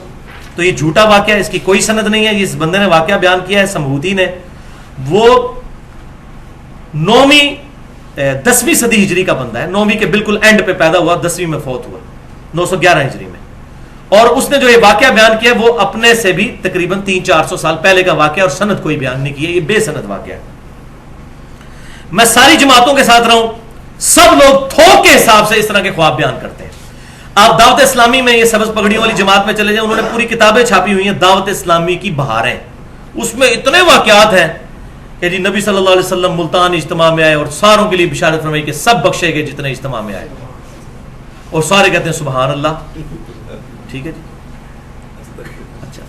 تو یہ جھوٹا واقعہ, اس کی کوئی سند نہیں ہے. جس بندے نے واقعہ بیان کیا ہے سمہوتی نے, وہ 10ویں صدی ہجری کا بندہ ہے. 9ویں کے بالکل اینڈ پہ پیدا ہوا, 10ویں میں فوت ہوا 911 ہجری میں. اور اس نے جو یہ واقعہ بیان کیا وہ اپنے سے بھی تقریباً 300-400 سال پہلے کا واقعہ, اور سند کوئی بیان نہیں کیا, یہ بے سند واقعہ ہے. میں ساری جماعتوں کے ساتھ رہوں, سب لوگ تھوک کے حساب سے اس طرح کے خواب بیان کرتے ہیں. آپ دعوت اسلامی میں یہ سبز پگڑیوں والی جماعت میں چلے جائیں, انہوں نے پوری کتابیں چھاپی ہوئی ہیں دعوت اسلامی کی بہاریں. اس میں اتنے واقعات ہیں کہ جی نبی صلی اللہ علیہ وسلم ملتان اجتماع میں آئے اور ساروں کے لیے بشارت فرمائی کہ سب بخشے گئے جتنے اجتماع میں آئے, اور سارے کہتے ہیں سبحان اللہ. ٹھیک ہے جی. اچھا,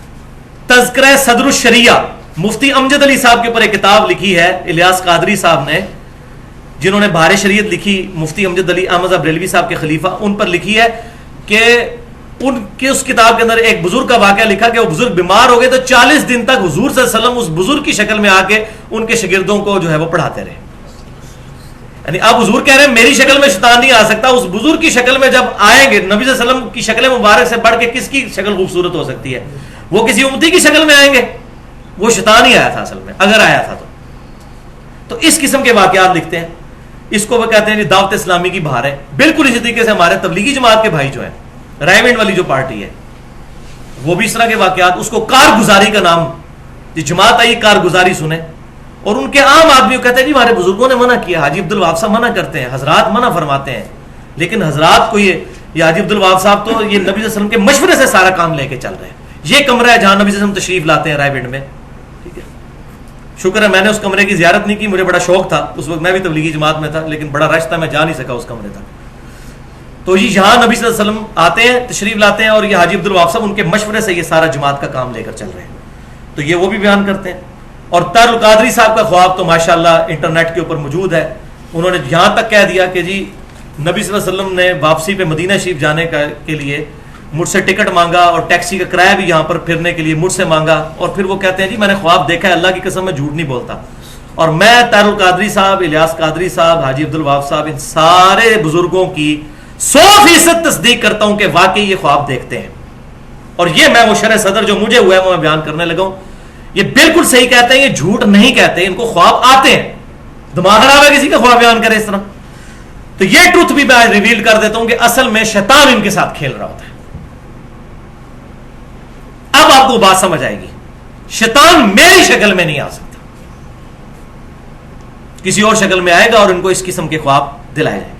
تذکرہ صدر الشریعہ, مفتی امجد علی صاحب کے اوپر ایک کتاب لکھی ہے الیاس قادری صاحب نے, جنہوں نے بہار شریعت لکھی. مفتی امجد علی احمد بریلوی صاحب کے خلیفہ, ان پر لکھی ہے کہ ان کی اس کتاب کے اندر ایک بزرگ کا واقعہ لکھا کہ وہ بزرگ بیمار ہو گئے تو 40 دن تک حضور صلی اللہ علیہ وسلم اس بزرگ کی شکل میں آ کے ان کے شاگردوں کو جو ہے وہ پڑھاتے رہے. یعنی اب حضور کہہ رہے ہیں میری شکل میں شیطان نہیں آ سکتا، اس بزرگ کی شکل میں جب آئیں گے، نبی صلی اللہ علیہ وسلم کی شکل مبارک سے بڑھ کے کس کی شکل خوبصورت ہو سکتی ہے؟ وہ کسی امتی کی شکل میں آئیں گے، وہ شیطان ہی آیا تھا اصل میں، اگر آیا تھا تو اس قسم کے واقعات لکھتے ہیں. اس کو وہ کہتے ہیں جی دعوت اسلامی کی بہار ہے. بالکل اسی طریقے سے ہمارے تبلیغی جماعت کے بھائی جو ہیں، رائمنڈ والی جو پارٹی ہے، وہ بھی اس طرح کے واقعات، اس کو کارگزاری کا نام، جی جماعت آئی کارگزاری سنیں. اور ان کے عام آدمی کو کہتے ہیں جی ہمارے بزرگوں نے منع کیا، حاجی عبد الوہاب صاحب منع کرتے ہیں، حضرات منع فرماتے ہیں، لیکن حضرات کو یہ حاجی عبد الوہاب صاحب تو یہ نبی صلی اللہ علیہ وسلم کے مشورے سے سارا کام لے کے چل رہے ہیں. یہ کمرہ ہے جہاں نبی صلی اللہ علیہ وسلم تشریف لاتے ہیں رائے میں. ٹھیک ہے، شکر ہے میں نے اس کمرے کی زیارت نہیں کی، مجھے بڑا شوق تھا اس وقت، میں بھی تبلیغی جماعت میں تھا، لیکن بڑا رش تھا، میں جا نہیں سکا اس کمرے تک. تو یہ یہاں نبی صلی اللہ علیہ وسلم آتے ہیں، تشریف لاتے ہیں، اور یہ حاجی عبد الوہاب صاحب ان کے مشورے سے یہ سارا جماعت کا کام لے کر چل رہے ہیں. تو یہ وہ بھی بیان کرتے ہیں. اور طاہر القادری صاحب کا خواب تو ماشاءاللہ انٹرنیٹ کے اوپر موجود ہے. انہوں نے یہاں تک کہہ دیا کہ جی نبی صلی اللہ علیہ وسلم نے واپسی پہ مدینہ شریف جانے کے لیے مجھ سے ٹکٹ مانگا، اور ٹیکسی کا کرایہ بھی یہاں پر پھرنے کے لیے مجھ سے مانگا. اور پھر وہ کہتے ہیں جی میں نے خواب دیکھا ہے، اللہ کی قسم میں جھوٹ نہیں بولتا. اور میں طاہر القادری صاحب، الیاس قادری صاحب، حاجی عبد الوہاب صاحب، ان سارے بزرگوں کی 100% تصدیق کرتا ہوں کہ واقعی یہ خواب دیکھتے ہیں. اور یہ میں وہ شرح صدر جو مجھے ہوا ہے وہ میں بیان کرنے لگا ہوں. یہ بالکل صحیح کہتے ہیں، یہ جھوٹ نہیں کہتے، ان کو خواب آتے ہیں. دماغ خراب ہے کسی کا خواب بیان کرے اس طرح. تو یہ ٹروتھ بھی میں ریویل کر دیتا ہوں کہ اصل میں شیطان ان کے ساتھ کھیل رہا ہوتا ہے. اب آپ کو بات سمجھ آئے گی، شیطان میری شکل میں نہیں آ سکتا، کسی اور شکل میں آئے گا اور ان کو اس قسم کے خواب دلائے جائیں گے.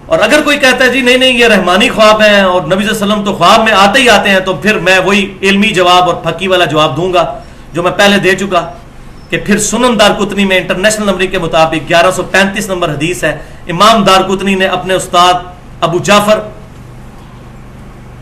اور اگر کوئی کہتا ہے جی نہیں نہیں یہ رحمانی خواب ہیں اور نبی صلی اللہ علیہ وسلم تو خواب میں آتے ہی آتے ہیں، تو پھر میں وہی علمی جواب اور پھکی والا جواب دوں گا جو میں پہلے دے چکا، کہ پھر سنن دارقطنی میں انٹرنیشنل نمبر کے مطابق 1135 نمبر حدیث ہے. امام دارقطنی نے اپنے استاد ابو جعفر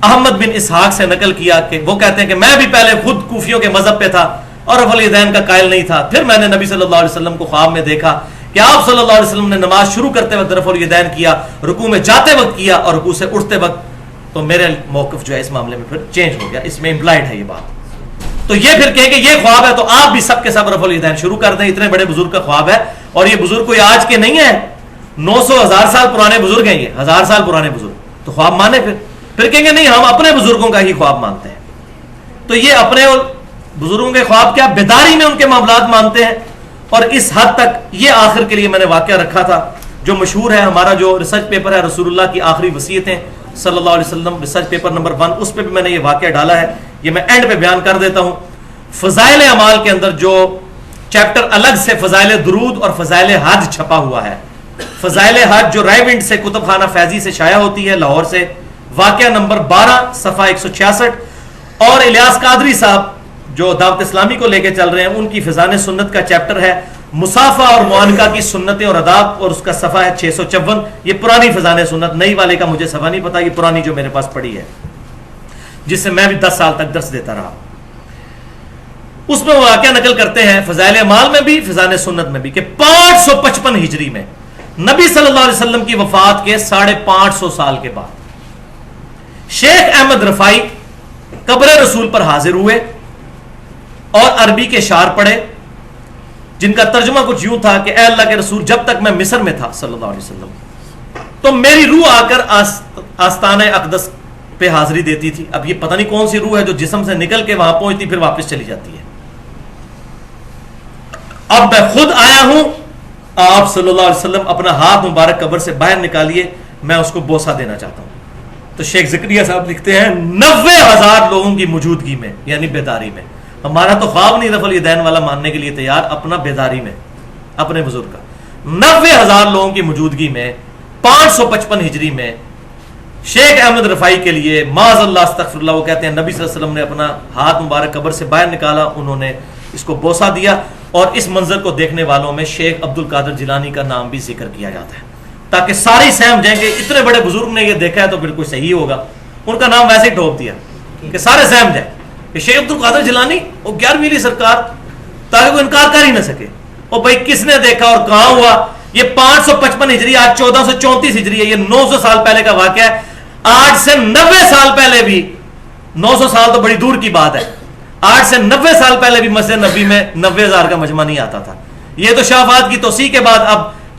احمد بن اسحاق سے نقل کیا کہ وہ کہتے ہیں کہ میں بھی پہلے خود کوفیوں کے مذہب پہ تھا اور رفع الیدین کا قائل نہیں تھا. پھر میں نے نبی صلی اللہ علیہ وسلم کو خواب میں دیکھا کہ آپ صلی اللہ علیہ وسلم نے نماز شروع کرتے وقت رفع الیدین کیا، رکوع میں جاتے وقت کیا اور رکوع سے اٹھتے وقت. تو میرے موقف جو ہے اس معاملے میں پھر چینج ہو گیا، اس میں امپلائڈ ہے یہ بات. تو یہ پھر کہیں کہ یہ خواب ہے تو آپ بھی سب کے سب رفع الیدین شروع کر دیں. اتنے بڑے بزرگ کا خواب ہے، اور یہ بزرگ کوئی آج کے نہیں ہے، 900 1000 سال پرانے بزرگ ہیں، یہ 1000 سال پرانے بزرگ. تو خواب مانے پھر کہیں گے نہیں ہم اپنے بزرگوں کا ہی خواب مانتے ہیں. تو یہ اپنے بزرگوں کے خواب کیا بیداری میں ان کے معاملات مانتے ہیں. اور اس حد تک یہ آخر کے لیے میں نے واقعہ رکھا تھا جو مشہور ہے، ہمارا جو ریسرچ پیپر ہے رسول اللہ کی آخری وصیتیں صلی اللہ علیہ وسلم، ریسرچ پیپر نمبر 1، اس پہ بھی میں نے یہ واقعہ ڈالا ہے. یہ میں اینڈ پہ بیان کر دیتا ہوں. فضائل اعمال کے اندر جو چیپٹر الگ سے فضائل درود اور فضائل حج چھپا ہوا ہے. فضائل حج جو رائے ونڈ سے کتب خانہ فیضی سے شائع ہوتی ہے لاہور سے، واقعہ نمبر 12 صفحہ 166. اور الیاس قادری صاحب جو دعوت اسلامی کو لے کے چل رہے ہیں، ان کی فضائل سنت کا چیپٹر ہے مصافہ اور معانقہ کی سنتیں اور آداب، اور اس کا صفحہ ہے 654. یہ پرانی فضائل سنت، نئی والے کا مجھے صفحہ نہیں پتا، یہ پرانی جو میرے پاس پڑی ہے جس سے میں بھی 10 سال تک درس دیتا رہا. اس میں واقعہ نقل کرتے ہیں فضائل اعمال میں بھی فضائل سنت میں بھی کہ 555 ہجری میں نبی صلی اللہ علیہ وسلم کی وفات کے 550 سال کے بعد شیخ احمد رفائی قبر رسول پر حاضر ہوئے اور عربی کے اشعار پڑھے جن کا ترجمہ کچھ یوں تھا کہ اے اللہ کے رسول، جب تک میں مصر میں تھا صلی اللہ علیہ وسلم تو میری روح آ کر آستانہ اقدس پہ حاضری دیتی تھی. اب یہ پتہ نہیں کون سی روح ہے جو جسم سے نکل کے وہاں پہنچتی پھر واپس چلی جاتی ہے. اب میں خود آیا ہوں، آپ صلی اللہ علیہ وسلم اپنا ہاتھ مبارک قبر سے باہر نکالیے، میں اس کو بوسہ دینا چاہتا ہوں. تو شیخ زکریا صاحب لکھتے ہیں 90,000 لوگوں کی موجودگی میں، یعنی بیداری میں. ہمارا تو خواب نہیں رفع الیدین والا ماننے کے لیے تیار، اپنا بیداری میں اپنے بزرگ کا 90,000 لوگوں کی موجودگی میں 555 ہجری میں شیخ احمد رفائی کے لیے معاذ اللہ استغفر اللہ، وہ کہتے ہیں نبی صلی اللہ علیہ وسلم نے اپنا ہاتھ مبارک قبر سے باہر نکالا، انہوں نے اس کو بوسہ دیا. اور اس منظر کو دیکھنے والوں میں شیخ عبد القادر جیلانی کا نام بھی ذکر کیا جاتا ہے تاکہ ساری سہم جائیں کہ اتنے بڑے بزرگ نے یہ دیکھا ہے تو پھر کوئی صحیح ہوگا. ان کا نام ویسے ہی ٹھوپ دیا کہ سارے سہم جائیں کہ شیخ عبد القادر جیلانی وہ 11ویں سرکار، تاکہ وہ انکار کر ہی نہ سکے. اور بھائی کس نے دیکھا اور کہاں ہوا؟ یہ 555 ہجری، آج 1434 ہجری ہے، یہ 900 سال پہلے کا واقعہ ہے. آج سے 90 سال پہلے بھی، 900 سال تو بڑی دور کی بات ہے، آج سے 90 سال پہلے بھی مسجد نبی میں 90,000 کا مجمع نہیں آتا تھا. یہ تو شافعات کی توسیع کے بعد اب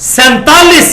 47